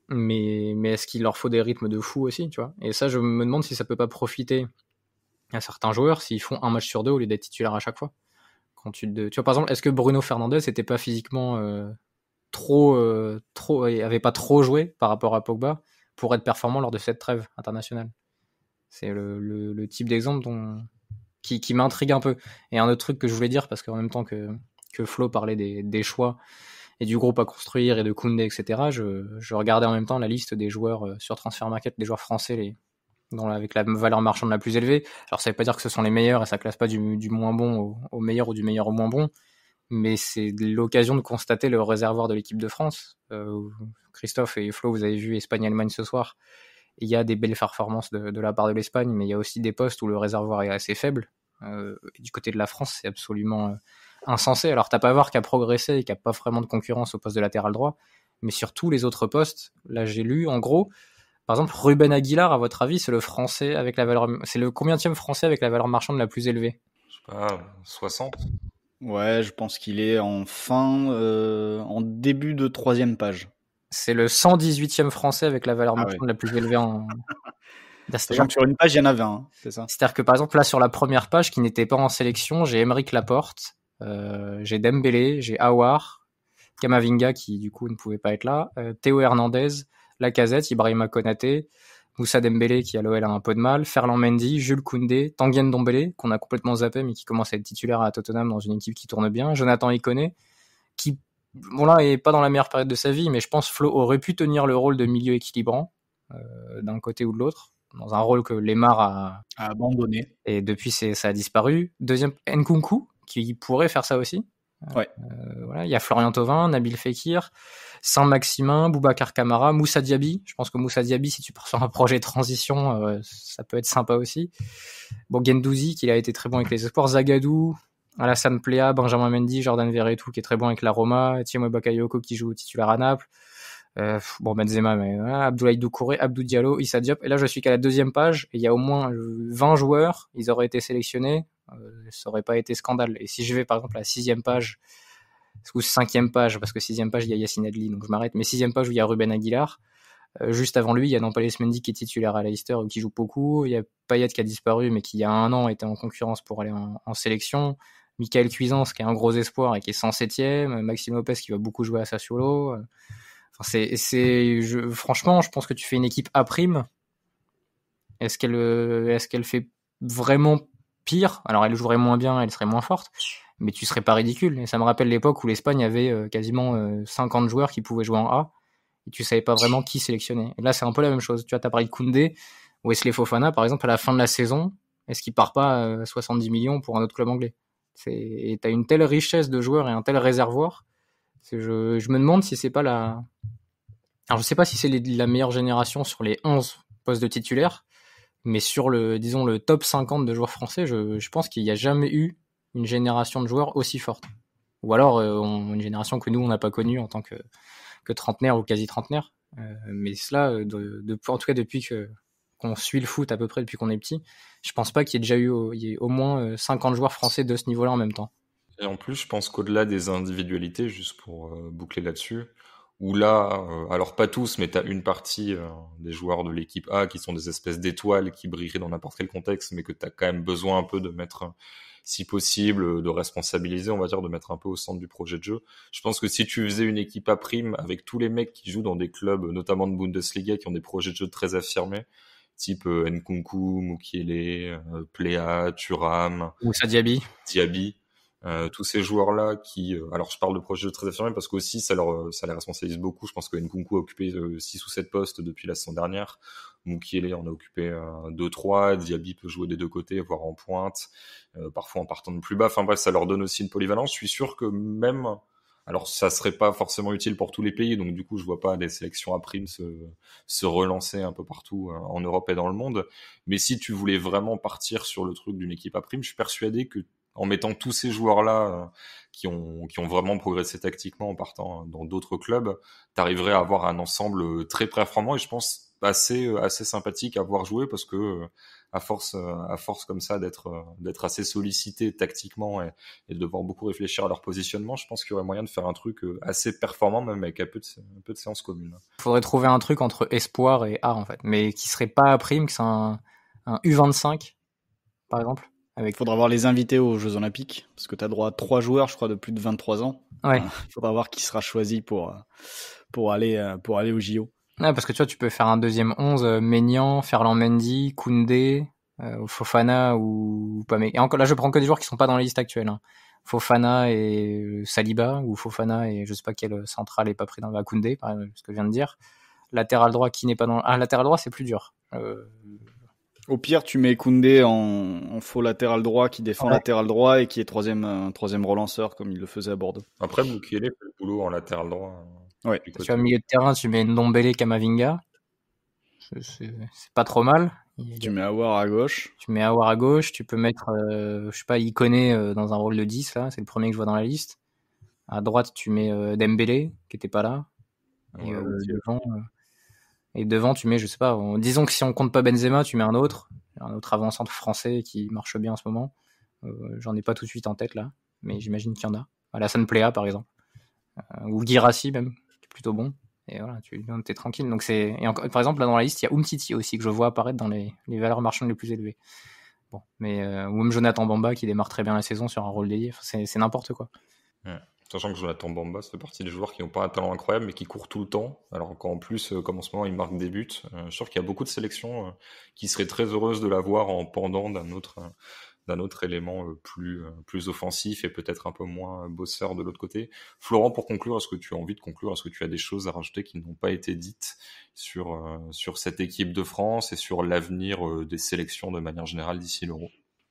[SPEAKER 4] mais est-ce qu'il leur faut des rythmes de fou aussi, tu vois? Et ça, je me demande si ça peut pas profiter à certains joueurs s'ils font un match sur 2 au lieu d'être titulaire à chaque fois. Tu vois, par exemple, est-ce que Bruno Fernandes était pas physiquement avait pas trop joué par rapport à Pogba pour être performant lors de cette trêve internationale? C'est le type d'exemple qui m'intrigue un peu. Et un autre truc que je voulais dire, parce qu'en même temps que Flo parlait des choix et du groupe à construire et de Koundé, etc., je regardais en même temps la liste des joueurs sur Transfermarkt, des joueurs français avec la valeur marchande la plus élevée. Alors ça veut pas dire que ce sont les meilleurs et ça classe pas du moins bon au meilleur ou du meilleur au moins bon, mais c'est l'occasion de constater le réservoir de l'équipe de France. Christophe et Flo, vous avez vu Espagne-Allemagne ce soir. Il y a des belles performances de la part de l'Espagne, mais il y a aussi des postes où le réservoir est assez faible. Et du côté de la France, c'est absolument insensé. Alors t'as Pavard qui a progressé et qui a pas vraiment de concurrence au poste de latéral droit, mais sur tous les autres postes, là j'ai lu en gros, par exemple Ruben Aguilar, à votre avis, c'est le combienième français avec la valeur marchande la plus élevée?
[SPEAKER 2] Je sais pas, 60.
[SPEAKER 3] Ouais, je pense qu'il est en début de 3e page.
[SPEAKER 4] C'est le 118e français avec la valeur marchande la plus élevée en...
[SPEAKER 3] Sachant que sur une page, il y en avait un, c'est ça?
[SPEAKER 4] C'est-à-dire que par exemple, là sur la première page, qui n'était pas en sélection, j'ai Aymeric Laporte, j'ai Dembélé, j'ai Aouar, Camavinga qui du coup ne pouvait pas être là, Théo Hernandez, Lacazette, Ibrahima Konaté, Moussa Dembélé qui à l'OL a un peu de mal, Ferland Mendy, Jules Koundé, Tanguy Ndombele qu'on a complètement zappé mais qui commence à être titulaire à Tottenham dans une équipe qui tourne bien, Jonathan Ikoné qui bon là est pas dans la meilleure période de sa vie, mais je pense Flo aurait pu tenir le rôle de milieu équilibrant d'un côté ou de l'autre, dans un rôle que Lemar a
[SPEAKER 3] abandonné.
[SPEAKER 4] Et depuis, ça a disparu. Deuxième, Nkunku, qui pourrait faire ça aussi.
[SPEAKER 3] Ouais.
[SPEAKER 4] Voilà, il y a Florian Thauvin, Nabil Fekir, Saint-Maximin, Boubacar Kamara, Moussa Diaby. Je pense que Moussa Diaby, si tu pars sur un projet de transition, ça peut être sympa aussi. Bon, Guendouzi, qui a été très bon avec les espoirs. Zagadou, Alassane Plea, Benjamin Mendy, Jordan Verretou, qui est très bon avec la Roma. Thiemo Bakayoko, qui joue titulaire à Naples. Benzema, mais voilà, Abdoulaye Doucouré, Abdou Diallo, Issa Diop. Et là, je suis qu'à la 2e page, et il y a au moins 20 joueurs, ils auraient été sélectionnés, ça aurait pas été scandale. Et si je vais par exemple à la 6e page, ou 5e page, parce que 6e page, il y a Yacine Adli, donc je m'arrête, mais 6e page où il y a Ruben Aguilar, juste avant lui, il y a Nampalys Mendy qui est titulaire à Leicester, qui joue beaucoup, il y a Payet qui a disparu, mais qui il y a 1 an était en concurrence pour aller en sélection, Michael Cuisance qui est un gros espoir et qui est 107e, Maxime Lopez qui va beaucoup jouer à Sassuolo. Franchement, je pense que tu fais une équipe A'. Est-ce qu'elle fait vraiment pire? Alors, elle jouerait moins bien, elle serait moins forte, mais tu serais pas ridicule. Et ça me rappelle l'époque où l'Espagne avait quasiment 50 joueurs qui pouvaient jouer en A, et tu savais pas vraiment qui sélectionner. Et là, c'est un peu la même chose. Tu vois, t'as parlé de Koundé, Wesley Fofana, par exemple, à la fin de la saison, est-ce qu'il part pas à 70 millions pour un autre club anglais? Et t'as une telle richesse de joueurs et un tel réservoir. Je me demande si c'est pas la... Alors, je sais pas si c'est la meilleure génération sur les 11 postes de titulaires, mais sur disons, le top 50 de joueurs français, je pense qu'il n'y a jamais eu une génération de joueurs aussi forte. Ou alors, une génération que nous, on n'a pas connue en tant que trentenaire ou quasi trentenaire. Mais cela, en tout cas, depuis qu'on suit le foot à peu près depuis qu'on est petit, je pense pas qu'il y ait déjà eu au moins 50 joueurs français de ce niveau-là en même temps.
[SPEAKER 2] Et en plus, je pense qu'au-delà des individualités, juste pour boucler là-dessus, où là, alors pas tous, mais t'as une partie des joueurs de l'équipe A qui sont des espèces d'étoiles qui brilleraient dans n'importe quel contexte, mais que t'as quand même besoin un peu de mettre, si possible, de responsabiliser, on va dire, de mettre un peu au centre du projet de jeu. Je pense que si tu faisais une équipe A' avec tous les mecs qui jouent dans des clubs, notamment de Bundesliga, qui ont des projets de jeu très affirmés, type Nkunku, Mukiele, Plea, Thuram,
[SPEAKER 4] Ou Diaby.
[SPEAKER 2] tous ces joueurs-là qui, alors je parle de projets très affirmés parce qu'aussi ça les responsabilise beaucoup. Je pense que Nkunku a occupé 6 ou 7 postes depuis la saison dernière. Mukiele en a occupé 2-3. Diaby peut jouer des deux côtés, voire en pointe, parfois en partant de plus bas. Enfin bref, ça leur donne aussi une polyvalence. Je suis sûr que même, alors ça serait pas forcément utile pour tous les pays, donc du coup je vois pas des sélections à prime se relancer un peu partout en Europe et dans le monde. Mais si tu voulais vraiment partir sur le truc d'une équipe à prime, je suis persuadé que en mettant tous ces joueurs-là qui ont vraiment progressé tactiquement en partant dans d'autres clubs, t'arriverais à avoir un ensemble très performant et je pense assez sympathique à voir jouer parce que à force comme ça d'être assez sollicité tactiquement et de devoir beaucoup réfléchir à leur positionnement, je pense qu'il y aurait moyen de faire un truc assez performant même avec un peu de séances communes.
[SPEAKER 4] Il faudrait trouver un truc entre espoir et A en fait, mais qui serait pas à prime, que c'est un U25 par exemple.
[SPEAKER 3] Il faudra voir les invités aux Jeux Olympiques, parce que tu as droit à 3 joueurs, je crois, de plus de 23 ans.
[SPEAKER 4] Ouais.
[SPEAKER 3] Il faudra voir qui sera choisi pour aller au JO.
[SPEAKER 4] Ouais, parce que tu vois, tu peux faire un deuxième 11, Maignan, Ferland Mendy, Koundé, Fofana ou pas. Et encore là, je prends que des joueurs qui sont pas dans la liste actuelle. Hein. Fofana et Saliba, ou Fofana et je sais pas quel central est pas pris dans la Koundé, par exemple, ce que je viens de dire. Latéral droit qui n'est pas dans... Ah, latéral droit, c'est plus dur.
[SPEAKER 3] Au pire, tu mets Koundé en faux latéral droit qui défend latéral droit et qui est troisième relanceur comme il le faisait à Bordeaux.
[SPEAKER 2] Après, Mukiele fait le boulot en latéral droit.
[SPEAKER 3] Ouais.
[SPEAKER 4] Tu as milieu de terrain, tu mets Ndombele, Kamavinga. C'est pas trop mal.
[SPEAKER 3] Tu mets Aouar à gauche.
[SPEAKER 4] Tu peux mettre, je sais pas, Ikoné dans un rôle de 10, là. C'est le premier que je vois dans la liste. À droite, tu mets Dembélé, qui était pas là. Et devant, tu mets, je sais pas, disons que si on compte pas Benzema, tu mets un autre avant-centre français qui marche bien en ce moment. J'en ai pas tout de suite en tête là, mais j'imagine qu'il y en a. Alassane Plea par exemple, ou Guirassy même, qui est plutôt bon. Et voilà, t'es tranquille. Donc par exemple là dans la liste, il y a Umtiti aussi que je vois apparaître dans les valeurs marchandes les plus élevées. Bon, mais ou même Jonathan Bamba qui démarre très bien la saison sur un rôle dédié. Enfin, c'est n'importe quoi.
[SPEAKER 2] Ouais. Sachant que Jonathan Bamba, ça fait partie des joueurs qui n'ont pas un talent incroyable, mais qui courent tout le temps. Alors qu'en plus, comme en ce moment, il marque des buts, je suis sûr qu'il y a beaucoup de sélections qui seraient très heureuses de l'avoir en pendant d'un autre élément plus offensif et peut-être un peu moins bosseur de l'autre côté. Florent, pour conclure, est-ce que tu as envie de conclure? Est-ce que tu as des choses à rajouter qui n'ont pas été dites sur cette équipe de France et sur l'avenir des sélections de manière générale d'ici l'Euro?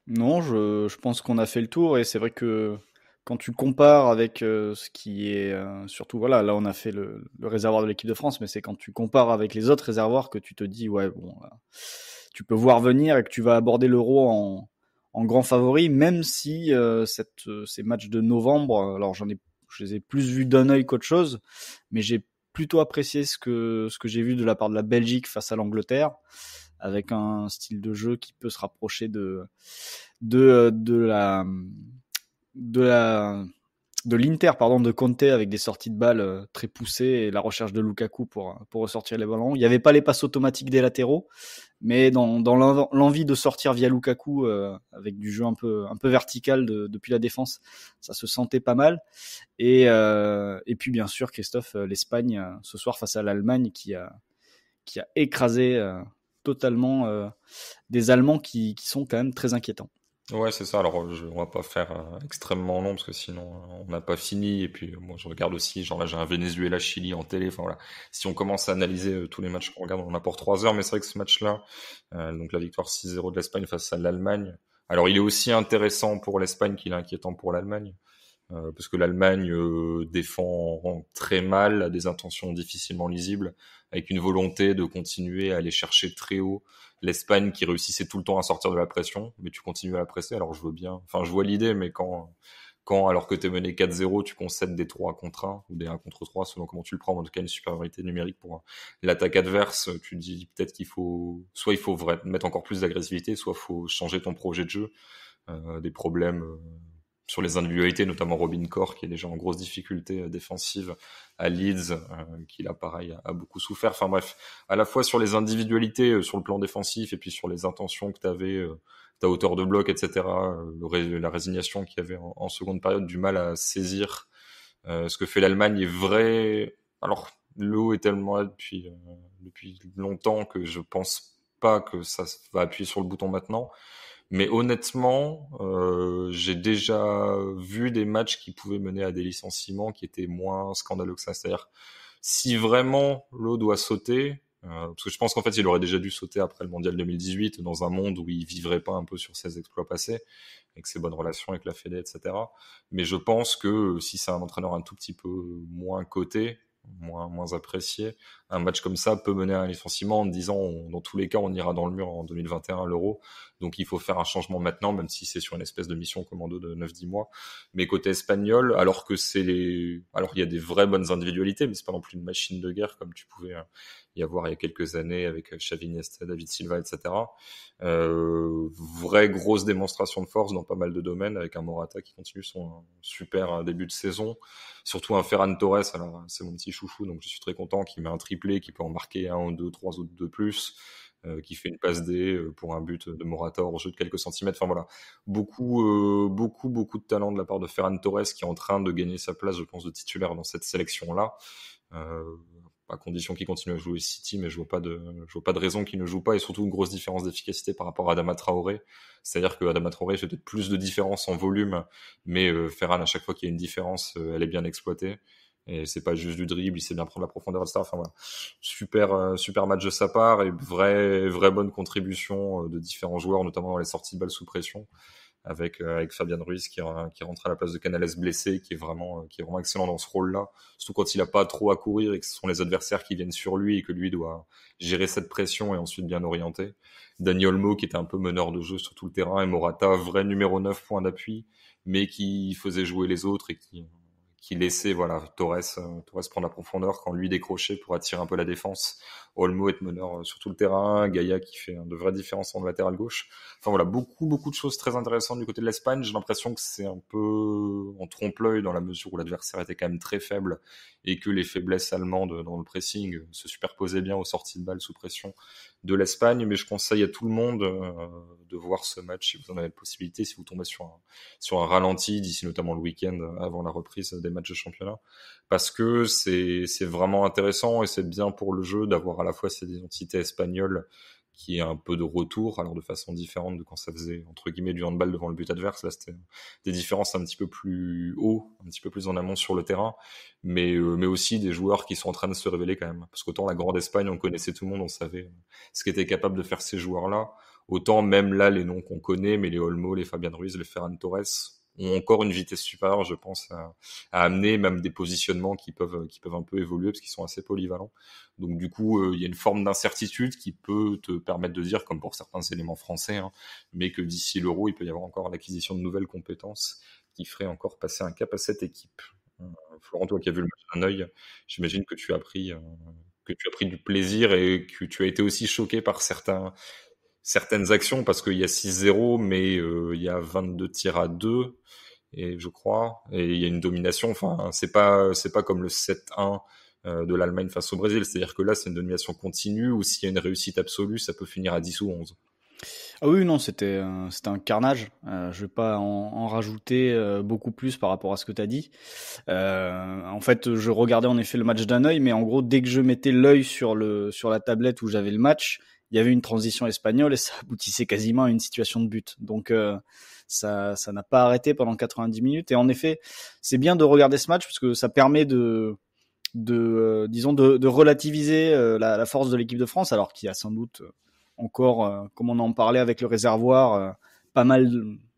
[SPEAKER 3] Non, je pense qu'on a fait le tour et c'est vrai que quand tu compares avec ce qui est surtout voilà, là on a fait le réservoir de l'équipe de France, mais c'est quand tu compares avec les autres réservoirs que tu te dis ouais bon, tu peux voir venir et que tu vas aborder l'Euro en grand favori, même si ces matchs de novembre, alors je les ai plus vus d'un œil qu'autre chose, mais j'ai plutôt apprécié ce que j'ai vu de la part de la Belgique face à l'Angleterre, avec un style de jeu qui peut se rapprocher de la de l'Inter, pardon, de Conte avec des sorties de balles très poussées et la recherche de Lukaku pour ressortir les ballons. Il n'y avait pas les passes automatiques des latéraux, mais dans l'envie de sortir via Lukaku avec du jeu un peu vertical depuis la défense, ça se sentait pas mal. Et puis bien sûr, Christophe, l'Espagne ce soir face à l'Allemagne qui a écrasé totalement des Allemands qui sont quand même très inquiétants.
[SPEAKER 2] Ouais, c'est ça. Alors, on va pas faire extrêmement long parce que sinon on n'a pas fini. Et puis moi, je regarde aussi. Genre là, j'ai un Venezuela-Chili en télé. Enfin voilà. Si on commence à analyser tous les matchs qu'on regarde, on en a pour 3 heures. Mais c'est vrai que ce match-là, donc la victoire 6-0 de l'Espagne face à l'Allemagne. Alors, il est aussi intéressant pour l'Espagne qu'il est inquiétant pour l'Allemagne. Parce que l'Allemagne défend très mal, a des intentions difficilement lisibles, avec une volonté de continuer à aller chercher très haut. L'Espagne qui réussissait tout le temps à sortir de la pression, mais tu continues à la presser, alors je veux bien. Enfin, je vois l'idée, mais quand alors que t'es mené 4-0, tu concèdes des 3 contre 1, ou des 1 contre 3, selon comment tu le prends, en tout cas une supériorité numérique pour l'attaque adverse, tu te dis peut-être qu'il faut, soit il faut mettre encore plus d'agressivité, soit il faut changer ton projet de jeu, des problèmes sur les individualités, notamment Robin Koch, qui est déjà en grosse difficulté défensive à Leeds, qui là, pareil, a beaucoup souffert. Enfin bref, à la fois sur les individualités, sur le plan défensif, et puis sur les intentions que tu avais, ta hauteur de bloc, etc., la résignation qu'il y avait en seconde période, du mal à saisir ce que fait l'Allemagne est vrai. Alors, le haut est tellement là depuis longtemps que je pense pas que ça va appuyer sur le bouton maintenant. Mais honnêtement, j'ai déjà vu des matchs qui pouvaient mener à des licenciements qui étaient moins scandaleux que ça. C'est-à-dire, si vraiment l'eau doit sauter, parce que je pense qu'en fait, il aurait déjà dû sauter après le Mondial 2018, dans un monde où il vivrait pas un peu sur ses exploits passés, avec ses bonnes relations avec la Fédé, etc. Mais je pense que si c'est un entraîneur un tout petit peu moins coté, moins apprécié, un match comme ça peut mener à un licenciement en disant dans tous les cas on ira dans le mur en 2021 à l'Euro, donc il faut faire un changement maintenant, même si c'est sur une espèce de mission commando de 9-10 mois. Mais côté espagnol, alors il y a des vraies bonnes individualités, mais c'est pas non plus une machine de guerre comme tu pouvais y avoir il y a quelques années avec Xavi Iniesta, David Silva, etc. Vraie grosse démonstration de force dans pas mal de domaines, avec un Morata qui continue son super début de saison, surtout un Ferran Torres. Alors c'est mon petit chouchou, donc je suis très content qu'il met un triplé, qu'il peut en marquer 1 ou 2, 3 autres de plus, qui fait une passe D pour un but de Morata hors jeu de quelques centimètres. Enfin voilà, beaucoup de talent de la part de Ferran Torres, qui est en train de gagner sa place, je pense, de titulaire dans cette sélection-là. À condition qu'il continue à jouer City, mais je vois pas de raison qu'il ne joue pas, et surtout une grosse différence d'efficacité par rapport à Adama Traoré. C'est-à-dire que Adama Traoré fait peut-être plus de différence en volume, mais Ferran, à chaque fois qu'il y a une différence, elle est bien exploitée. Et c'est pas juste du dribble, il sait bien prendre la profondeur, etc. Enfin voilà, super match de sa part, et vraie bonne contribution de différents joueurs, notamment dans les sorties de balles sous pression, avec Fabian Ruiz qui rentre à la place de Canales blessé, qui est vraiment excellent dans ce rôle-là, surtout quand il a pas trop à courir et que ce sont les adversaires qui viennent sur lui et que lui doit gérer cette pression et ensuite bien orienter. Dani Olmo qui était un peu meneur de jeu sur tout le terrain, et Morata, vrai numéro 9, point d'appui, mais qui faisait jouer les autres et qui laissait Torres prendre la profondeur quand lui décrochait pour attirer un peu la défense. Olmo est meneur sur tout le terrain, Gaïa qui fait de vraies différences en latéral gauche. Enfin voilà, beaucoup de choses très intéressantes du côté de l'Espagne. J'ai l'impression que c'est un peu en trompe-l'œil dans la mesure où l'adversaire était quand même très faible et que les faiblesses allemandes dans le pressing se superposaient bien aux sorties de balles sous pression de l'Espagne. Mais je conseille à tout le monde de voir ce match si vous en avez la possibilité, si vous tombez sur un ralenti d'ici notamment le week-end avant la reprise des matchs de championnat, parce que c'est vraiment intéressant et c'est bien pour le jeu d'avoir à la fois cette identité espagnole qui est un peu de retour, alors de façon différente de quand ça faisait entre guillemets du handball devant le but adverse. Là c'était des différences un petit peu plus haut, un petit peu plus en amont sur le terrain, mais aussi des joueurs qui sont en train de se révéler quand même, parce qu'autant la grande Espagne on connaissait tout le monde, on savait ce qu'étaient capables de faire ces joueurs-là, autant même là les noms qu'on connaît, mais les Olmo, les Fabian Ruiz, les Ferran Torres ont encore une vitesse supérieure, je pense, à amener même des positionnements qui peuvent un peu évoluer parce qu'ils sont assez polyvalents. Donc du coup, il y a une forme d'incertitude qui peut te permettre de dire, comme pour certains éléments français, hein, mais que d'ici l'Euro, il peut y avoir encore l'acquisition de nouvelles compétences qui feraient encore passer un cap à cette équipe. Florent, toi qui as vu le match d'un œil, j'imagine que tu as pris du plaisir et que tu as été aussi choqué par certaines actions, parce qu'il y a 6-0, mais il y a 22 tirs à 2. et je crois, et il y a une domination. Enfin, c'est pas comme le 7-1 de l'Allemagne face au Brésil. C'est-à-dire que là, c'est une domination continue, ou s'il y a une réussite absolue, ça peut finir à 10 ou 11.
[SPEAKER 3] Ah oui, non, c'était un carnage. Je vais pas en rajouter beaucoup plus par rapport à ce que tu as dit. En fait, je regardais en effet le match d'un œil, mais en gros, dès que je mettais l'œil sur la tablette où j'avais le match, il y avait une transition espagnole et ça aboutissait quasiment à une situation de but. Donc ça n'a pas arrêté pendant 90 minutes. Et en effet, c'est bien de regarder ce match parce que ça permet disons de relativiser la force de l'équipe de France, alors qu'il y a sans doute encore, comme on en parlait avec le réservoir, pas mal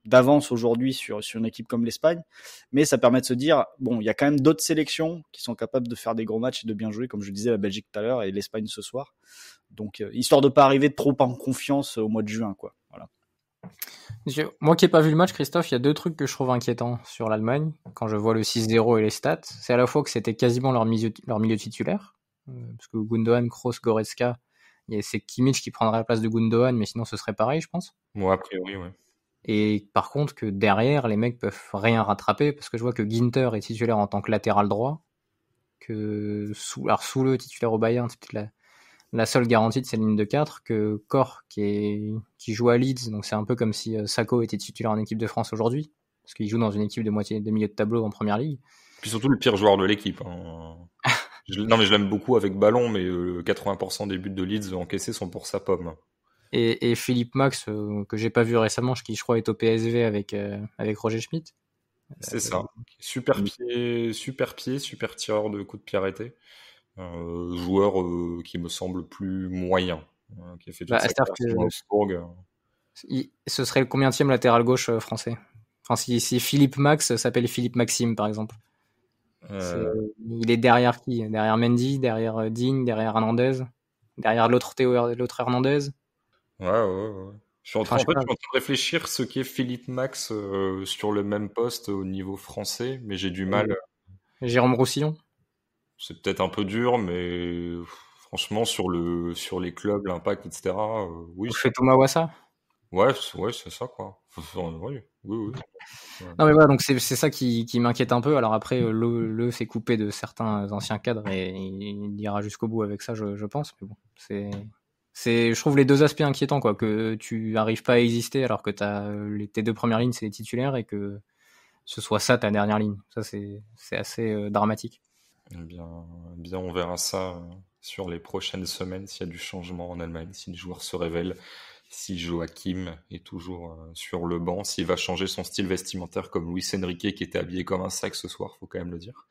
[SPEAKER 3] d'avance aujourd'hui sur une équipe comme l'Espagne, mais ça permet de se dire, bon, il y a quand même d'autres sélections qui sont capables de faire des gros matchs et de bien jouer, comme je disais, la Belgique tout à l'heure et l'Espagne ce soir. Donc, histoire de pas arriver trop en confiance au mois de juin, quoi. Voilà.
[SPEAKER 4] Moi qui n'ai pas vu le match, Christophe, il y a 2 trucs que je trouve inquiétants sur l'Allemagne, quand je vois le 6-0 et les stats. C'est à la fois que c'était quasiment leur milieu titulaire, parce que Gundogan, Kroos, Goretzka, c'est Kimmich qui prendrait la place de Gundogan, mais sinon ce serait pareil, je pense.
[SPEAKER 2] Moi, a priori, ouais.
[SPEAKER 4] Et par contre, que derrière, les mecs peuvent rien rattraper, parce que je vois que Ginter est titulaire en tant que latéral droit, que Soule titulaire au Bayern, c'est peut-être la seule garantie de cette ligne de 4, que Corr qui joue à Leeds, donc c'est un peu comme si Sakho était titulaire en équipe de France aujourd'hui, parce qu'il joue dans une équipe de milieu de tableau en première ligue.
[SPEAKER 2] Puis surtout le pire joueur de l'équipe. Hein. Non, mais je l'aime beaucoup avec ballon, mais 80% des buts de Leeds encaissés sont pour sa pomme.
[SPEAKER 4] Et Philippe Max, que j'ai pas vu récemment, qui je crois est au PSV avec Roger Schmidt.
[SPEAKER 2] C'est ça. Super pied, super tireur de coups de pied arrêtés. Joueur qui me semble plus moyen. Qui a fait toute sa carrière à Augsbourg.
[SPEAKER 4] Ce serait le combienième latéral gauche français? Enfin, si Philippe Max s'appelle Philippe Maxime, par exemple. Il est derrière qui? Derrière Mendy, derrière Digne, derrière Hernandez, derrière l'autre Hernandez.
[SPEAKER 2] Ouais. Je suis en train de réfléchir ce qu'est Philippe Max sur le même poste au niveau français, mais j'ai du mal.
[SPEAKER 4] Jérôme Roussillon.
[SPEAKER 2] C'est peut-être un peu dur, mais franchement sur les clubs, l'impact, etc. Oui.
[SPEAKER 4] On fait Thomas Wassa.
[SPEAKER 2] Ouais, c'est ça quoi. Oui.
[SPEAKER 4] Non mais voilà, donc c'est ça qui m'inquiète un peu. Alors après, le s'est coupé de certains anciens cadres et il ira jusqu'au bout avec ça, je pense. Mais bon, je trouve les 2 aspects inquiétants, quoi, que tu arrives pas à exister alors que tes 2 premières lignes c'est les titulaires et que ce soit ça ta dernière ligne. Ça c'est assez dramatique.
[SPEAKER 2] Bien, on verra ça sur les prochaines semaines s'il y a du changement en Allemagne, si le joueur se révèle. Si Joachim est toujours sur le banc, s'il va changer son style vestimentaire comme Luis Enrique qui était habillé comme un sac ce soir, faut quand même le dire.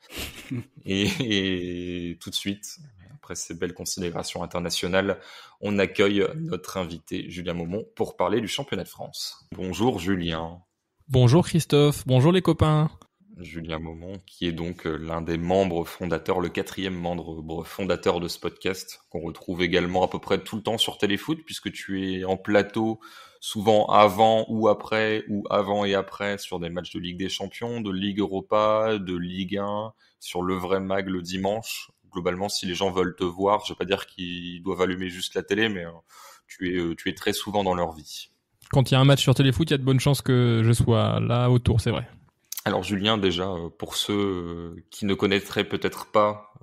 [SPEAKER 2] et tout de suite, après ces belles considérations internationales, on accueille notre invité Julien Maumont pour parler du championnat de France. Bonjour Julien.
[SPEAKER 5] Bonjour Christophe, bonjour les copains.
[SPEAKER 2] Julien Maumont, qui est donc l'un des membres fondateurs, le 4e membre fondateur de ce podcast, qu'on retrouve également à peu près tout le temps sur Téléfoot, puisque tu es en plateau souvent avant ou après, ou avant et après, sur des matchs de Ligue des Champions, de Ligue Europa, de Ligue 1, sur le vrai mag le dimanche. Globalement, si les gens veulent te voir, je vais pas dire qu'ils doivent allumer juste la télé, mais tu es très souvent dans leur vie.
[SPEAKER 5] Quand il y a un match sur Téléfoot, il y a de bonnes chances que je sois là autour, c'est vrai.
[SPEAKER 2] Alors Julien, déjà, pour ceux qui ne connaîtraient peut-être pas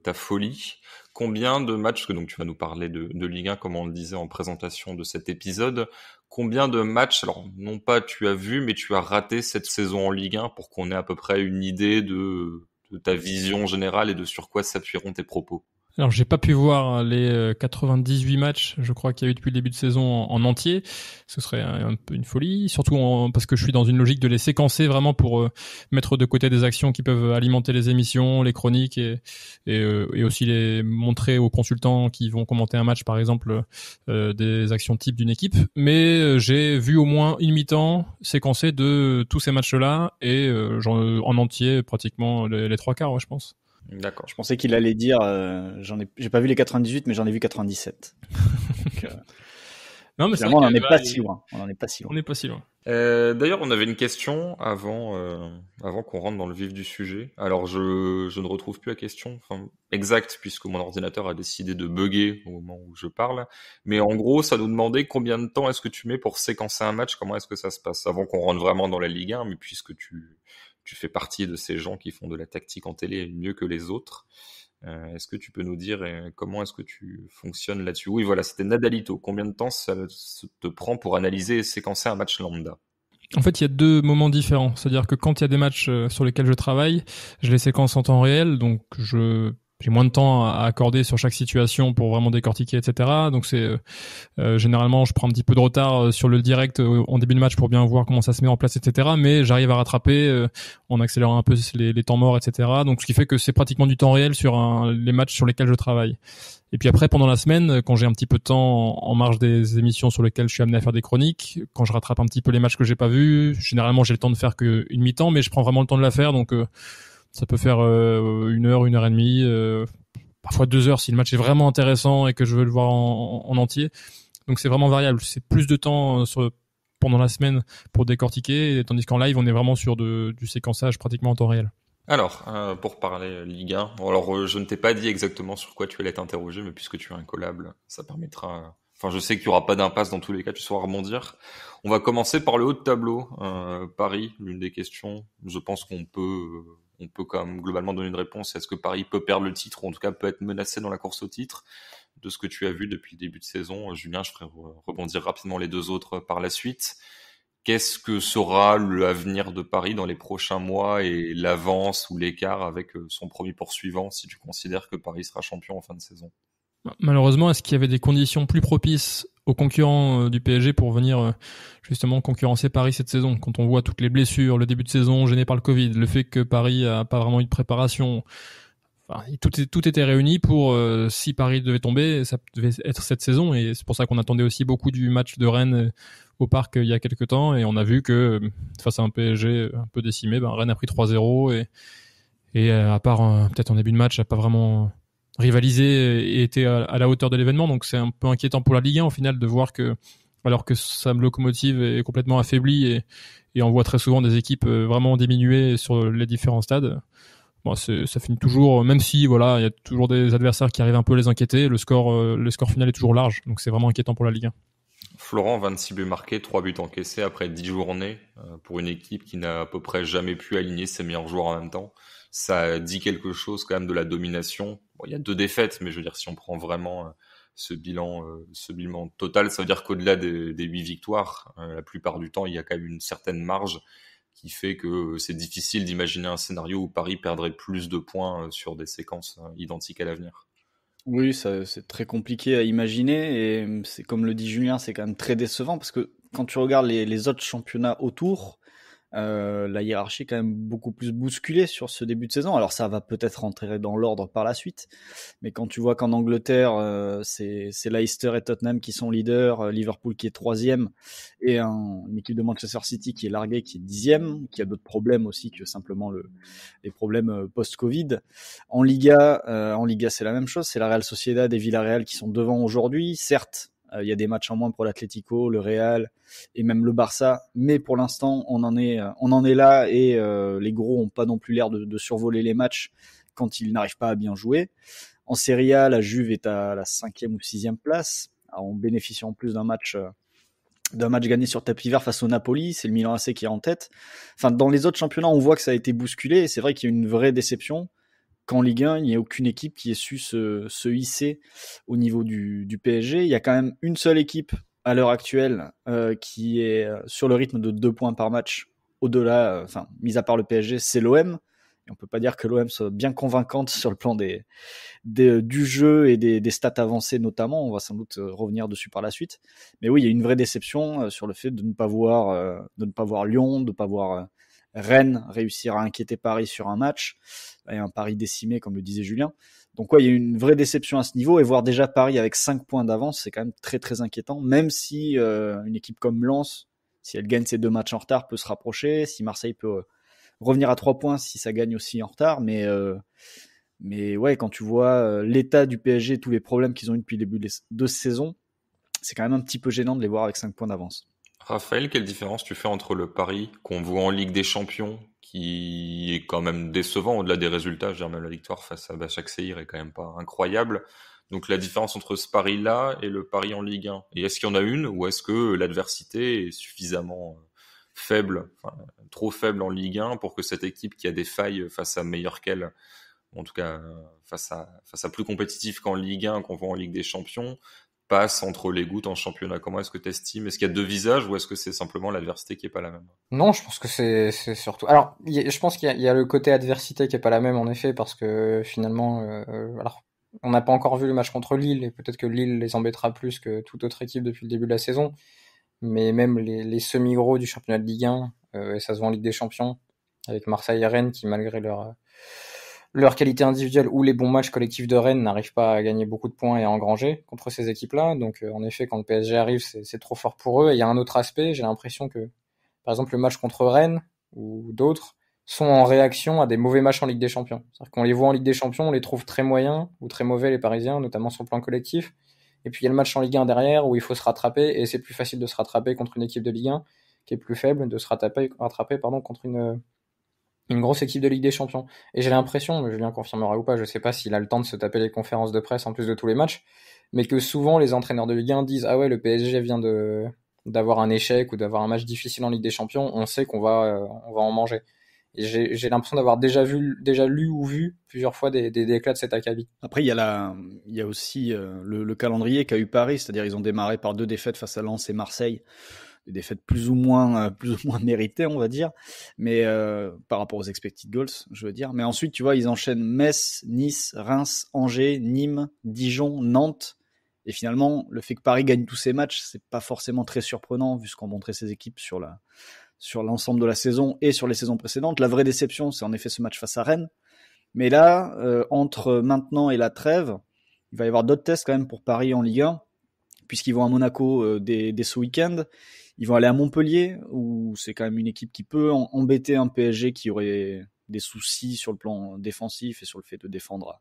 [SPEAKER 2] ta folie, combien de matchs, parce que donc tu vas nous parler de Ligue 1 comme on le disait en présentation de cet épisode, combien de matchs, alors non pas tu as vu, mais tu as raté cette saison en Ligue 1 pour qu'on ait à peu près une idée de ta vision générale et de sur quoi s'appuieront tes propos?
[SPEAKER 5] Alors j'ai pas pu voir les 98 matchs, je crois qu'il y a eu depuis le début de saison en entier. Ce serait un peu une folie, surtout parce que je suis dans une logique de les séquencer vraiment pour mettre de côté des actions qui peuvent alimenter les émissions, les chroniques et aussi les montrer aux consultants qui vont commenter un match par exemple des actions types d'une équipe. Mais j'ai vu au moins une mi-temps séquencée de tous ces matchs-là et en entier pratiquement les 3/4, ouais, je pense.
[SPEAKER 2] D'accord.
[SPEAKER 3] Je pensais qu'il allait dire j'ai pas vu les 98 mais j'en ai vu 97. Donc,
[SPEAKER 5] Non, mais
[SPEAKER 3] Finalement, on
[SPEAKER 5] c'est
[SPEAKER 3] n'en
[SPEAKER 5] vrai
[SPEAKER 3] est pas si loin. On n'en est pas si
[SPEAKER 5] on
[SPEAKER 3] loin.
[SPEAKER 5] n'est pas si loin.
[SPEAKER 2] D'ailleurs, on avait une question avant qu'on rentre dans le vif du sujet. Alors, je ne retrouve plus la question exacte, puisque mon ordinateur a décidé de bugger au moment où je parle. Mais en gros, ça nous demandait combien de temps est-ce que tu mets pour séquencer un match, comment est-ce que ça se passe, avant qu'on rentre vraiment dans la Ligue 1, mais puisque tu fais partie de ces gens qui font de la tactique en télé mieux que les autres. Est-ce que tu peux nous dire comment est-ce que tu fonctionnes là-dessus? Oui, voilà, c'était Nadalito. Combien de temps ça te prend pour analyser et séquencer un match lambda?
[SPEAKER 5] En fait, il y a deux moments différents. C'est-à-dire que quand il y a des matchs sur lesquels je travaille, je les séquence en temps réel, donc j'ai moins de temps à accorder sur chaque situation pour vraiment décortiquer, etc. Donc généralement, je prends un petit peu de retard sur le direct en début de match pour bien voir comment ça se met en place, etc. Mais j'arrive à rattraper en accélérant un peu les temps morts, etc. Donc ce qui fait que c'est pratiquement du temps réel sur les matchs sur lesquels je travaille. Et puis après, pendant la semaine, quand j'ai un petit peu de temps en marge des émissions sur lesquelles je suis amené à faire des chroniques, quand je rattrape un petit peu les matchs que j'ai pas vus, généralement j'ai le temps de faire qu'une mi-temps, mais je prends vraiment le temps de la faire, donc ça peut faire 1 heure et demie, parfois 2 heures si le match est vraiment intéressant et que je veux le voir en entier. Donc c'est vraiment variable. C'est plus de temps pendant la semaine pour décortiquer, tandis qu'en live on est vraiment sur du séquençage pratiquement en temps réel.
[SPEAKER 2] Alors, pour parler Ligue 1, alors je ne t'ai pas dit exactement sur quoi tu allais t'interroger, mais puisque tu es incollable, ça permettra... Enfin, je sais qu'il n'y aura pas d'impasse dans tous les cas, tu sauras rebondir. On va commencer par le haut de tableau. Paris, l'une des questions, je pense qu'on peut quand même globalement donner une réponse. Est-ce que Paris peut perdre le titre, ou en tout cas peut être menacé dans la course au titre? De ce que tu as vu depuis le début de saison, Julien, je ferai rebondir rapidement les deux autres par la suite. Qu'est-ce que sera l'avenir de Paris dans les prochains mois et l'avance ou l'écart avec son premier poursuivant, si tu considères que Paris sera champion en fin de saison?
[SPEAKER 5] Malheureusement, est-ce qu'il y avait des conditions plus propices aux concurrents du PSG pour venir justement concurrencer Paris cette saison? Quand on voit toutes les blessures, le début de saison gêné par le Covid, le fait que Paris a pas vraiment eu de préparation, enfin, tout était réuni pour si Paris devait tomber, ça devait être cette saison, et c'est pour ça qu'on attendait aussi beaucoup du match de Rennes au Parc il y a quelques temps, et on a vu que face à un PSG un peu décimé, Rennes a pris 3-0 et à part peut-être en début de match, a pas vraiment rivalisé et était à la hauteur de l'événement. Donc c'est un peu inquiétant pour la Ligue 1 au final de voir que, alors que sa locomotive est complètement affaiblie et on voit très souvent des équipes vraiment diminuées sur les différents stades. Bon, ça finit toujours, même si voilà, il y a toujours des adversaires qui arrivent un peu à les inquiéter, le score final est toujours large, donc c'est vraiment inquiétant pour la Ligue 1.
[SPEAKER 2] Florent, 26 buts marqués, 3 buts encaissés après 10 journées pour une équipe qui n'a à peu près jamais pu aligner ses meilleurs joueurs en même temps. Ça dit quelque chose quand même de la domination. Bon, il y a 2 défaites, mais je veux dire, si on prend vraiment ce bilan total, ça veut dire qu'au-delà des 8 victoires, la plupart du temps, il y a quand même une certaine marge qui fait que c'est difficile d'imaginer un scénario où Paris perdrait plus de points sur des séquences identiques à l'avenir.
[SPEAKER 3] Oui, ça, c'est très compliqué à imaginer et c'est comme le dit Julien, c'est quand même très décevant parce que quand tu regardes les autres championnats autour, la hiérarchie est quand même beaucoup plus bousculée sur ce début de saison. Alors ça va peut-être rentrer dans l'ordre par la suite, mais quand tu vois qu'en Angleterre, c'est Leicester et Tottenham qui sont leaders, Liverpool qui est 3e, et une équipe de Manchester City qui est larguée, qui est 10e, qui a d'autres problèmes aussi que simplement les problèmes post-Covid. En Liga, c'est la même chose, c'est la Real Sociedad et Villarreal qui sont devant aujourd'hui. Certes, il y a des matchs en moins pour l'Atlético, le Real et même le Barça, mais pour l'instant on en est là et les gros ont pas non plus l'air de survoler les matchs quand ils n'arrivent pas à bien jouer. En Serie A, la Juve est à la 5e ou 6e place, en bénéficiant en plus d'un match gagné sur tapis vert face au Napoli. C'est le Milan AC qui est en tête. Enfin, dans les autres championnats, on voit que ça a été bousculé et c'est vrai qu'il y a une vraie déception qu'en Ligue 1, il n'y a aucune équipe qui ait su se hisser au niveau du PSG. Il y a quand même une seule équipe à l'heure actuelle qui est sur le rythme de 2 points par match. Au-delà, mis à part le PSG, c'est l'OM. Et on peut pas dire que l'OM soit bien convaincante sur le plan du jeu et des stats avancées notamment. On va sans doute revenir dessus par la suite. Mais oui, il y a une vraie déception sur le fait de ne pas voir Lyon, de ne pas voir Rennes réussir à inquiéter Paris sur un match, et un Paris décimé comme le disait Julien. Donc ouais, il y a une vraie déception à ce niveau, et voir déjà Paris avec 5 points d'avance, c'est quand même très très inquiétant, même si une équipe comme Lens, si elle gagne ses 2 matchs en retard, peut se rapprocher, si Marseille peut revenir à 3 points si ça gagne aussi en retard, mais ouais, quand tu vois l'état du PSG, tous les problèmes qu'ils ont eu depuis le début de saison, c'est quand même un petit peu gênant de les voir avec 5 points d'avance.
[SPEAKER 2] Raphaël, quelle différence tu fais entre le Paris qu'on voit en Ligue des Champions, qui est quand même décevant au-delà des résultats, je veux dire, même la victoire face à Başakşehir est quand même pas incroyable. Donc la différence entre ce Paris-là et le Paris en Ligue 1. Et est-ce qu'il y en a une, ou est-ce que l'adversité est suffisamment faible, enfin, trop faible en Ligue 1 pour que cette équipe qui a des failles face à meilleure qu'elle, en tout cas face à plus compétitif qu'en Ligue 1, qu'on voit en Ligue des Champions, passe entre les gouttes en championnat? Comment est-ce que tu estimes? Est-ce qu'il y a deux visages ou est-ce que c'est simplement l'adversité qui est pas la même?
[SPEAKER 4] Non, je pense que c'est surtout. Alors, je pense qu'il y a le côté adversité qui est pas la même en effet, parce que finalement, alors on n'a pas encore vu le match contre Lille et peut-être que Lille les embêtera plus que toute autre équipe depuis le début de la saison. Mais même les semi-gros du championnat de Ligue 1, et ça se voit en Ligue des Champions avec Marseille et Rennes qui, malgré leur qualité individuelle ou les bons matchs collectifs de Rennes, n'arrivent pas à gagner beaucoup de points et à engranger contre ces équipes-là. Donc en effet, quand le PSG arrive, c'est trop fort pour eux. Et il y a un autre aspect, j'ai l'impression que, par exemple, le match contre Rennes ou d'autres sont en réaction à des mauvais matchs en Ligue des Champions. C'est-à-dire qu'on les voit en Ligue des Champions, on les trouve très moyens ou très mauvais, les Parisiens, notamment sur le plan collectif. Et puis il y a le match en Ligue 1 derrière où il faut se rattraper, et c'est plus facile de se rattraper contre une équipe de Ligue 1 qui est plus faible, de se rattraper contre une grosse équipe de Ligue des Champions. Et j'ai l'impression, mais Julien confirmera ou pas, je sais pas s'il a le temps de se taper les conférences de presse en plus de tous les matchs, mais que souvent les entraîneurs de Ligue 1 disent « Ah ouais, le PSG vient d'avoir un échec ou d'avoir un match difficile en Ligue des Champions, on sait qu'on va en manger. » Et j'ai l'impression d'avoir déjà lu ou vu plusieurs fois des éclats de cet acabit.
[SPEAKER 3] Après, il y a aussi le calendrier qu'a eu Paris, c'est-à-dire ils ont démarré par 2 défaites face à Lens et Marseille, des défaites plus ou moins méritées, on va dire, mais par rapport aux expected goals, je veux dire. Mais ensuite, tu vois, ils enchaînent Metz, Nice, Reims, Angers, Nîmes, Dijon, Nantes. Et finalement, le fait que Paris gagne tous ces matchs, c'est pas forcément très surprenant vu ce qu'ont montré ces équipes sur l'ensemble de la saison et sur les saisons précédentes. La vraie déception, c'est en effet ce match face à Rennes. Mais là, entre maintenant et la trêve, il va y avoir d'autres tests quand même pour Paris en Ligue 1, puisqu'ils vont à Monaco dès ce week-end. Ils vont aller à Montpellier, où c'est quand même une équipe qui peut embêter un PSG qui aurait des soucis sur le plan défensif et sur le fait de défendre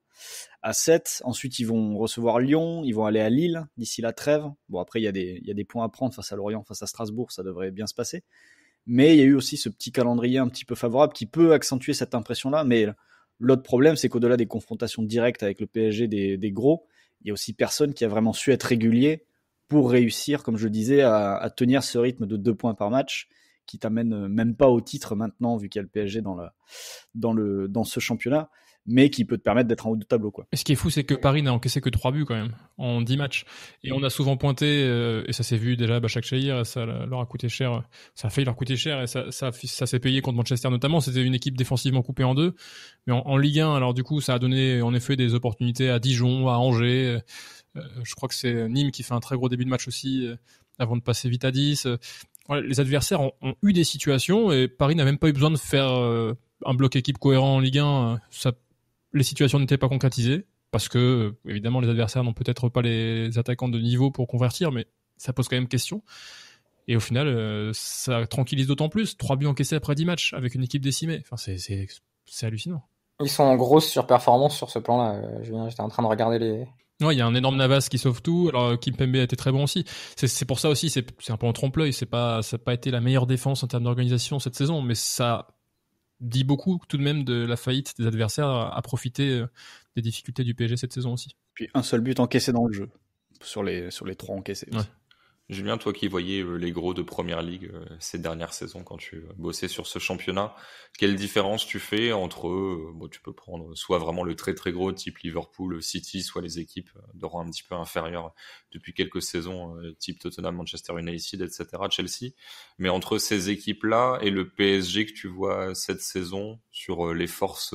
[SPEAKER 3] à 7. Ensuite, ils vont recevoir Lyon, ils vont aller à Lille d'ici la trêve. Bon, après, il y a des points à prendre face à Lorient, face à Strasbourg, ça devrait bien se passer. Mais il y a eu aussi ce petit calendrier un petit peu favorable qui peut accentuer cette impression-là. Mais l'autre problème, c'est qu'au-delà des confrontations directes avec le PSG des gros, il y a aussi personne qui a vraiment su être régulier pour réussir, comme je le disais, à tenir ce rythme de 2 points par match qui t'amène même pas au titre maintenant, vu qu'il y a le PSG dans ce championnat, mais qui peut te permettre d'être en haut de tableau, quoi.
[SPEAKER 5] Et ce qui est fou, c'est que Paris n'a encaissé que 3 buts quand même en 10 matchs. Et on a souvent pointé, et ça s'est vu déjà à Başakşehir, ça leur a coûté cher, ça a failli leur coûter cher, et ça s'est payé contre Manchester notamment. C'était une équipe défensivement coupée en deux. Mais en Ligue 1, alors du coup, ça a donné en effet des opportunités à Dijon, à Angers. Je crois que c'est Nîmes qui fait un très gros début de match aussi, avant de passer vite à 10. Les adversaires ont eu des situations, et Paris n'a même pas eu besoin de faire un bloc équipe cohérent en Ligue 1. Les situations n'étaient pas concrétisées, parce que évidemment les adversaires n'ont peut-être pas les attaquants de niveau pour convertir, mais ça pose quand même question. Et au final, ça tranquillise d'autant plus. 3 buts encaissés après 10 matchs avec une équipe décimée. Enfin, c'est hallucinant.
[SPEAKER 4] Ils sont en grosse surperformance sur ce plan-là. J'étais en train de regarder les...
[SPEAKER 5] Ouais, il y a un énorme Navas qui sauve tout. Alors Kimpembe a été très bon aussi. C'est pour ça aussi, c'est un peu en trompe-l'œil. Ça n'a pas été la meilleure défense en termes d'organisation cette saison, mais ça dit beaucoup tout de même de la faillite des adversaires à profiter des difficultés du PSG cette saison aussi.
[SPEAKER 3] Puis un seul but encaissé dans le jeu sur les 3 encaissés aussi.
[SPEAKER 5] Ouais.
[SPEAKER 2] Julien, toi qui voyais les gros de Première Ligue ces dernières saisons quand tu bossais sur ce championnat, quelle différence tu fais entre, tu peux prendre soit vraiment le très très gros type Liverpool, City, soit les équipes de rang un petit peu inférieur depuis quelques saisons, type Tottenham, Manchester United, etc., Chelsea, mais entre ces équipes-là et le PSG que tu vois cette saison sur les forces,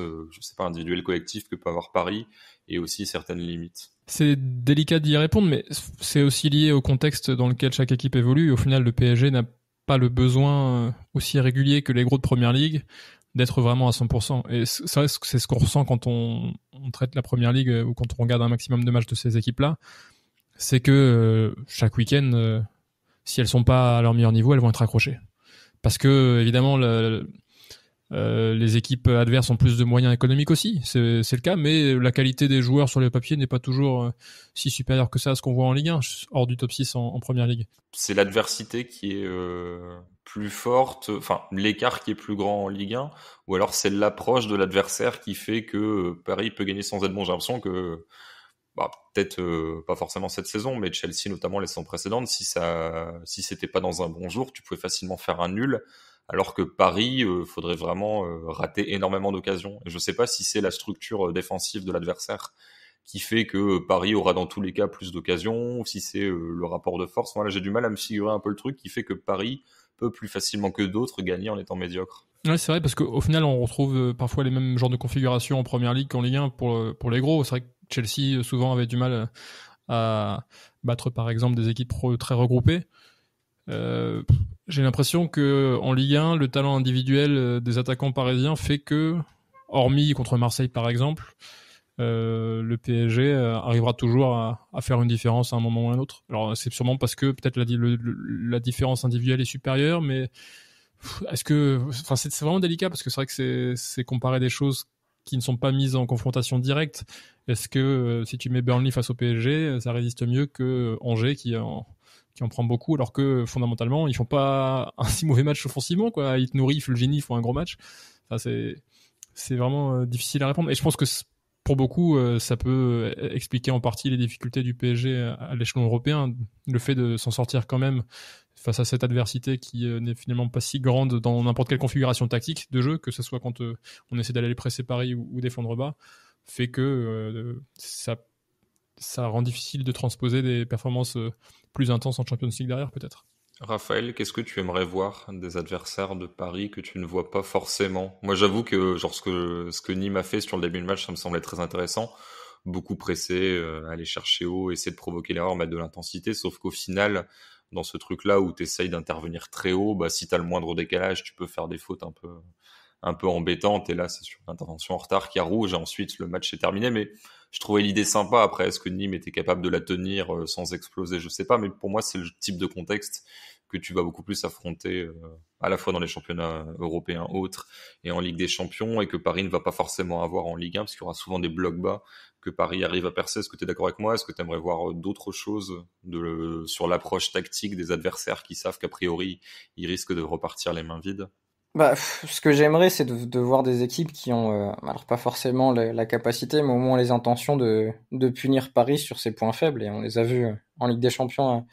[SPEAKER 2] individuelles, collectives que peut avoir Paris et aussi certaines limites.
[SPEAKER 5] C'est délicat d'y répondre, mais c'est aussi lié au contexte dans lequel chaque équipe évolue. Au final, le PSG n'a pas le besoin aussi régulier que les gros de Première Ligue d'être vraiment à 100%. Et c'est ce qu'on ressent quand on traite la Première Ligue ou quand on regarde un maximum de matchs de ces équipes-là. C'est que chaque week-end, si elles sont pas à leur meilleur niveau, elles vont être accrochées. Parce que, évidemment, Les équipes adverses ont plus de moyens économiques aussi, c'est le cas, mais la qualité des joueurs sur le papier n'est pas toujours si supérieure que ça à ce qu'on voit en Ligue 1, hors du top 6 en Première Ligue.
[SPEAKER 2] C'est l'adversité qui est plus forte, enfin l'écart qui est plus grand en Ligue 1, ou alors c'est l'approche de l'adversaire qui fait que Paris peut gagner sans être bon. J'ai l'impression que peut-être pas forcément cette saison, mais Chelsea notamment les saisons précédentes, si c'était pas dans un bon jour, tu pouvais facilement faire un nul. Alors que Paris, faudrait vraiment rater énormément d'occasions. Et je sais pas si c'est la structure défensive de l'adversaire qui fait que Paris aura dans tous les cas plus d'occasions, ou si c'est le rapport de force. Voilà, j'ai du mal à me figurer un peu le truc qui fait que Paris peut plus facilement que d'autres gagner en étant médiocre.
[SPEAKER 5] Ouais, c'est vrai, parce qu'au final, on retrouve parfois les mêmes genres de configurations en Première Ligue qu'en Ligue 1 pour les gros. C'est vrai que Chelsea souvent avait du mal à battre par exemple des équipes très regroupées. J'ai l'impression que en Ligue 1, le talent individuel des attaquants parisiens fait que, hormis contre Marseille par exemple, le PSG arrivera toujours à faire une différence à un moment ou à un autre. Alors c'est sûrement parce que peut-être la différence individuelle est supérieure, mais est-ce que, enfin c'est vraiment délicat parce que c'est vrai que c'est comparer des choses qui ne sont pas mises en confrontation directe. Est-ce que si tu mets Burnley face au PSG, ça résiste mieux que Angers qui en prend beaucoup, alors que fondamentalement ils font pas un si mauvais match offensivement, quoi. Ils te nourrissent, Fulgini font un gros match. Enfin, c'est vraiment difficile à répondre. Et je pense que pour beaucoup, ça peut expliquer en partie les difficultés du PSG à l'échelon européen, le fait de s'en sortir quand même face à cette adversité qui n'est finalement pas si grande dans n'importe quelle configuration tactique de jeu, que ce soit quand on essaie d'aller presser Paris ou défendre bas, fait que ça rend difficile de transposer des performances plus intenses en Champions League derrière, peut-être.
[SPEAKER 2] Raphaël, qu'est-ce que tu aimerais voir des adversaires de Paris que tu ne vois pas forcément? Moi, j'avoue que genre ce que Nîmes a fait sur le début de match, ça me semblait très intéressant. Beaucoup pressé, aller chercher haut, essayer de provoquer l'erreur, mettre de l'intensité, sauf qu'au final, dans ce truc-là où tu essayes d'intervenir très haut, si t'as le moindre décalage, tu peux faire des fautes un peu embêtantes, et là, c'est sur l'intervention en retard qui a rouge, et ensuite, le match est terminé, mais je trouvais l'idée sympa. Après, est-ce que Nîmes était capable de la tenir sans exploser? Je sais pas, mais pour moi, c'est le type de contexte que tu vas beaucoup plus affronter à la fois dans les championnats européens autres et en Ligue des Champions, et que Paris ne va pas forcément avoir en Ligue 1, parce qu'il y aura souvent des blocs bas que Paris arrive à percer. Est-ce que tu es d'accord avec moi? Est-ce que tu aimerais voir d'autres choses sur l'approche tactique des adversaires qui savent qu'a priori, ils risquent de repartir les mains vides?
[SPEAKER 4] Ce que j'aimerais, c'est de voir des équipes qui ont, alors pas forcément la capacité, mais au moins les intentions de punir Paris sur ses points faibles. Et on les a vus en Ligue des Champions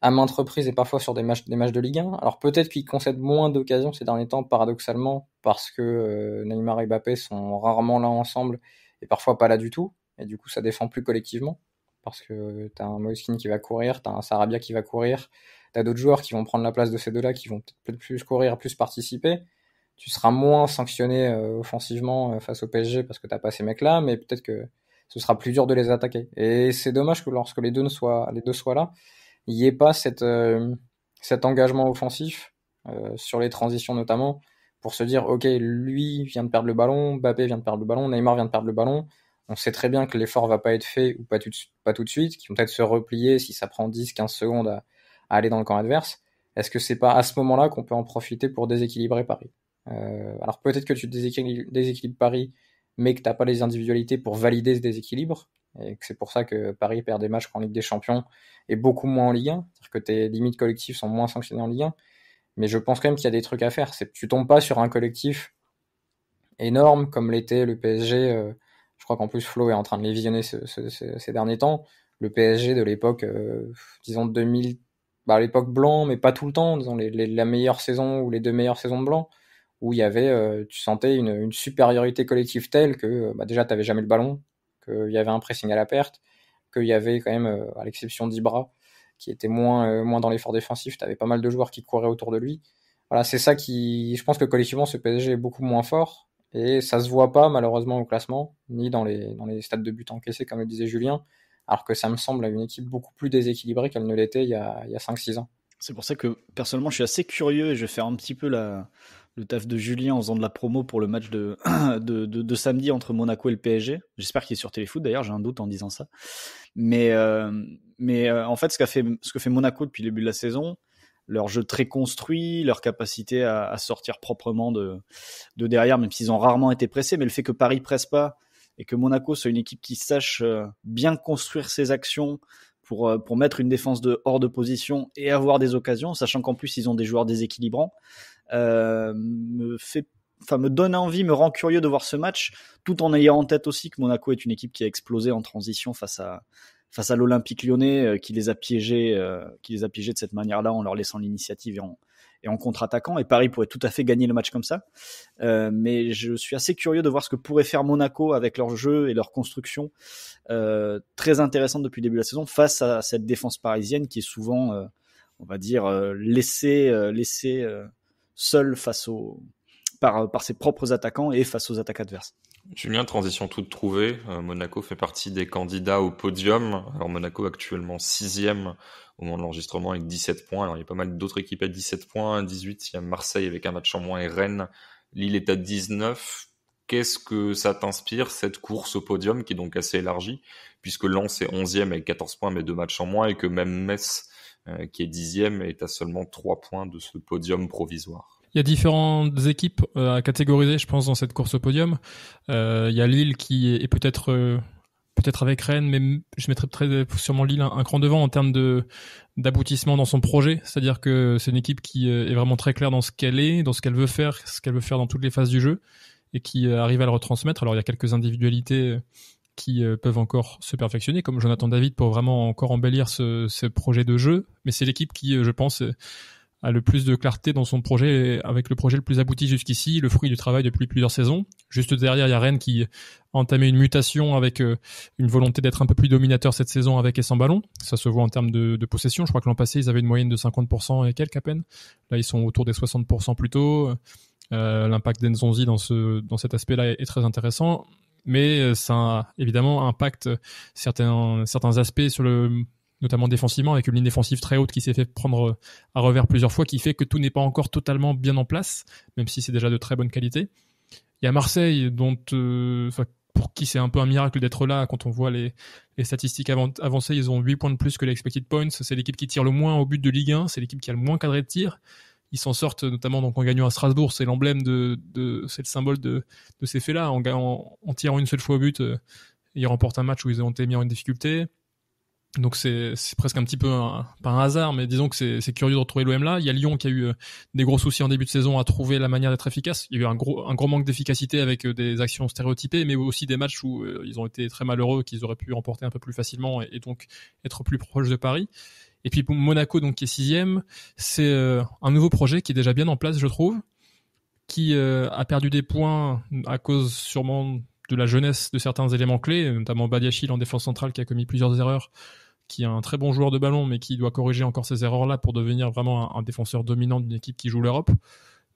[SPEAKER 4] à maintes reprises et parfois sur des matchs de Ligue 1. Alors peut-être qu'ils concèdent moins d'occasions ces derniers temps, paradoxalement, parce que Neymar et Mbappé sont rarement là ensemble et parfois pas là du tout. Et du coup, ça défend plus collectivement, parce que t'as un Moiskin qui va courir, t'as un Sarabia qui va courir, t'as d'autres joueurs qui vont prendre la place de ces deux-là, qui vont peut-être plus courir, plus participer. Tu seras moins sanctionné offensivement face au PSG parce que t'as pas ces mecs-là, mais peut-être que ce sera plus dur de les attaquer. Et c'est dommage que lorsque les deux soient là, il n'y ait pas cet engagement offensif sur les transitions notamment, pour se dire ok, lui vient de perdre le ballon, Mbappé vient de perdre le ballon, Neymar vient de perdre le ballon. On sait très bien que l'effort va pas être fait ou pas tout de suite, qu'ils vont peut-être se replier si ça prend 10-15 secondes à aller dans le camp adverse. Est-ce que c'est pas à ce moment-là qu'on peut en profiter pour déséquilibrer Paris? Alors peut-être que tu déséquilibres Paris, mais que t'as pas les individualités pour valider ce déséquilibre, et que c'est pour ça que Paris perd des matchs en Ligue des Champions et beaucoup moins en Ligue 1, c'est-à-dire que tes limites collectives sont moins sanctionnées en Ligue 1. Mais je pense quand même qu'il y a des trucs à faire. Tu tombes pas sur un collectif énorme comme l'était le PSG. Je crois qu'en plus Flo est en train de les visionner ces derniers temps. Le PSG de l'époque, disons 2000, à l'époque Blanc, mais pas tout le temps, disons la meilleure saison ou les deux meilleures saisons de Blanc, où il y avait, tu sentais une supériorité collective telle que déjà t'avais jamais le ballon, qu'il y avait un pressing à la perte, qu'il y avait quand même, à l'exception d'Ibra, qui était moins dans l'effort défensif, t'avais pas mal de joueurs qui couraient autour de lui. Voilà, c'est ça qui, je pense que collectivement ce PSG est beaucoup moins fort, et ça se voit pas malheureusement au classement, ni dans les stades de buts encaissés comme le disait Julien, alors que ça me semble une équipe beaucoup plus déséquilibrée qu'elle ne l'était il y a 5-6 ans.
[SPEAKER 3] C'est pour ça que personnellement je suis assez curieux et je vais faire un petit peu le taf de Julien en faisant de la promo pour le match de samedi entre Monaco et le PSG. J'espère qu'il est sur Téléfoot d'ailleurs, j'ai un doute en disant ça. Mais en fait ce que fait Monaco depuis le début de la saison, leur jeu très construit, leur capacité à sortir proprement de derrière, même s'ils ont rarement été pressés. Mais le fait que Paris presse pas et que Monaco soit une équipe qui sache bien construire ses actions pour mettre une défense hors de position et avoir des occasions, sachant qu'en plus ils ont des joueurs déséquilibrants, me donne envie, me rend curieux de voir ce match, tout en ayant en tête aussi que Monaco est une équipe qui a explosé en transition face à l'Olympique Lyonnais, qui les a piégés de cette manière-là en leur laissant l'initiative et en contre-attaquant. Et Paris pourrait tout à fait gagner le match comme ça. Mais je suis assez curieux de voir ce que pourrait faire Monaco avec leur jeu et leur construction très intéressante depuis le début de la saison face à cette défense parisienne qui est souvent, on va dire, laissée seule par ses propres attaquants et face aux attaques adverses.
[SPEAKER 2] Julien, transition toute trouvée. Monaco fait partie des candidats au podium. Alors Monaco actuellement 6e au moment de l'enregistrement avec 17 points. Alors il y a pas mal d'autres équipes à 17 points, 18. Il y a Marseille avec un match en moins et Rennes. Lille est à 19. Qu'est-ce que ça t'inspire, cette course au podium qui est donc assez élargie, puisque Lens est 11e avec 14 points mais 2 matchs en moins et que même Metz, qui est 10e, est à seulement 3 points de ce podium provisoire.
[SPEAKER 5] Il y a différentes équipes à catégoriser, je pense, dans cette course au podium. Il y a Lille qui est peut-être avec Rennes, mais je mettrais très sûrement Lille un cran devant en termes d'aboutissement dans son projet. C'est-à-dire que c'est une équipe qui est vraiment très claire dans ce qu'elle est, dans ce qu'elle veut faire dans toutes les phases du jeu, et qui arrive à le retransmettre. Alors il y a quelques individualités qui peuvent encore se perfectionner, comme Jonathan David, pour vraiment encore embellir ce projet de jeu. Mais c'est l'équipe qui, je pense, a le plus de clarté dans son projet, avec le projet le plus abouti jusqu'ici, le fruit du travail depuis plusieurs saisons. Juste derrière, il y a Rennes qui a entamé une mutation avec une volonté d'être un peu plus dominateur cette saison avec et sans ballon. Ça se voit en termes de possession. Je crois que l'an passé, ils avaient une moyenne de 50% et quelques à peine. Là, ils sont autour des 60% plutôt. L'impact d'Enzonzi dans cet aspect-là est très intéressant. Mais ça, évidemment, impacte certains aspects sur notamment défensivement, avec une ligne défensive très haute qui s'est fait prendre à revers plusieurs fois, qui fait que tout n'est pas encore totalement bien en place, même si c'est déjà de très bonne qualité. Il y a Marseille, pour qui c'est un peu un miracle d'être là, quand on voit les statistiques avancées, ils ont 8 points de plus que les expected points, c'est l'équipe qui tire le moins au but de Ligue 1, c'est l'équipe qui a le moins cadré de tir. Ils s'en sortent notamment donc en gagnant à Strasbourg, c'est l'emblème c'est le symbole de ces faits-là, en tirant une seule fois au but, ils remportent un match où ils ont été mis en difficulté. Donc c'est presque un petit peu pas un hasard, mais disons que c'est curieux de retrouver l'OM là. Il y a Lyon qui a eu des gros soucis en début de saison à trouver la manière d'être efficace. Il y a eu un gros manque d'efficacité avec des actions stéréotypées, mais aussi des matchs où ils ont été très malheureux, qu'ils auraient pu remporter un peu plus facilement et donc être plus proche de Paris. Et puis pour Monaco, donc qui est 6e, c'est un nouveau projet qui est déjà bien en place, je trouve, qui a perdu des points à cause sûrement de la jeunesse de certains éléments clés, notamment Badiachil en défense centrale qui a commis plusieurs erreurs, qui est un très bon joueur de ballon, mais qui doit corriger encore ces erreurs-là pour devenir vraiment un défenseur dominant d'une équipe qui joue l'Europe.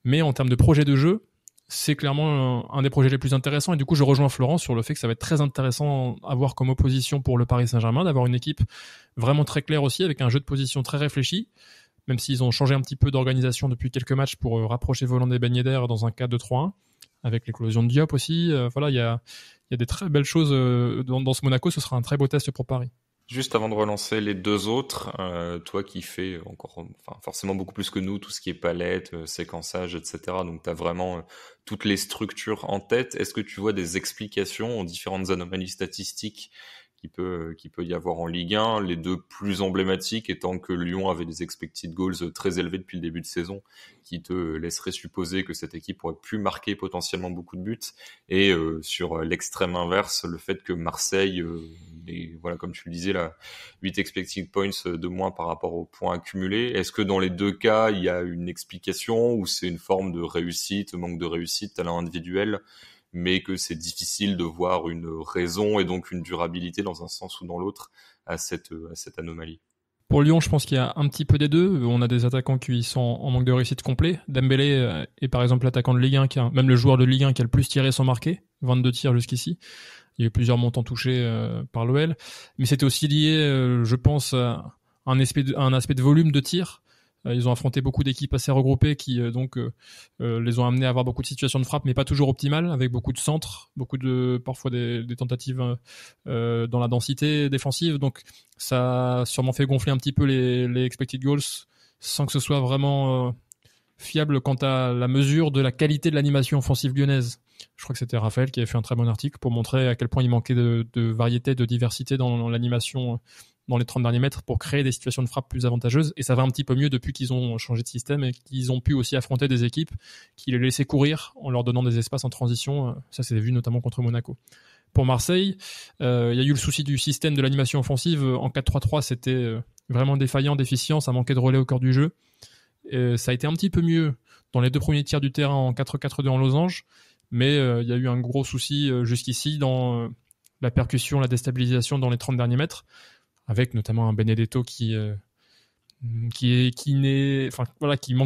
[SPEAKER 5] Mais en termes de projet de jeu, c'est clairement un des projets les plus intéressants. Et du coup, je rejoins Florent sur le fait que ça va être très intéressant à voir comme opposition pour le Paris Saint-Germain, d'avoir une équipe vraiment très claire aussi, avec un jeu de position très réfléchi, même s'ils ont changé un petit peu d'organisation depuis quelques matchs pour rapprocher Voland et Ben Yedder dans un 4-2-3-1, avec l'éclosion de Diop aussi. Voilà, il y a des très belles choses dans ce Monaco. Ce sera un très beau test pour Paris.
[SPEAKER 2] Juste avant de relancer les deux autres, toi qui fais forcément beaucoup plus que nous, tout ce qui est palette, séquençage, etc. Donc tu as vraiment toutes les structures en tête. Est-ce que tu vois des explications aux différentes anomalies statistiques qui peut y avoir en Ligue 1, les deux plus emblématiques étant que Lyon avait des expected goals très élevés depuis le début de saison, qui te laisserait supposer que cette équipe aurait pu marquer potentiellement beaucoup de buts, et sur l'extrême inverse, le fait que Marseille, comme tu le disais, 8 expected points de moins par rapport aux points accumulés. Est-ce que dans les deux cas, il y a une explication, ou c'est une forme de réussite, manque de réussite, talent individuel, mais que c'est difficile de voir une raison et donc une durabilité dans un sens ou dans l'autre à cette anomalie?
[SPEAKER 5] Pour Lyon, je pense qu'il y a un petit peu des deux. On a des attaquants qui sont en manque de réussite complet. Dembélé est par exemple l'attaquant de Ligue 1, même le joueur de Ligue 1 qui a le plus tiré sans marquer, 22 tirs jusqu'ici. Il y a eu plusieurs montants touchés par l'OL. Mais c'était aussi lié, je pense, à un aspect de volume de tir. Ils ont affronté beaucoup d'équipes assez regroupées qui les ont amenés à avoir beaucoup de situations de frappe, mais pas toujours optimales, avec beaucoup de centres, parfois des tentatives dans la densité défensive. Donc ça a sûrement fait gonfler un petit peu les expected goals sans que ce soit vraiment fiable quant à la mesure de la qualité de l'animation offensive lyonnaise. Je crois que c'était Raphaël qui avait fait un très bon article pour montrer à quel point il manquait de variété, de diversité dans l'animation dans les 30 derniers mètres pour créer des situations de frappe plus avantageuses. Et ça va un petit peu mieux depuis qu'ils ont changé de système et qu'ils ont pu aussi affronter des équipes qui les laissaient courir en leur donnant des espaces en transition. Ça s'est vu notamment contre Monaco. Pour Marseille, il y a eu le souci du système de l'animation offensive. En 4-3-3, c'était vraiment défaillant, déficient. Ça manquait de relais au cœur du jeu. Ça a été un petit peu mieux dans les 2 premiers tiers du terrain en 4-4-2 en losange. Mais il y a eu un gros souci jusqu'ici dans la percussion, la déstabilisation dans les 30 derniers mètres, avec notamment un Benedetto qui manque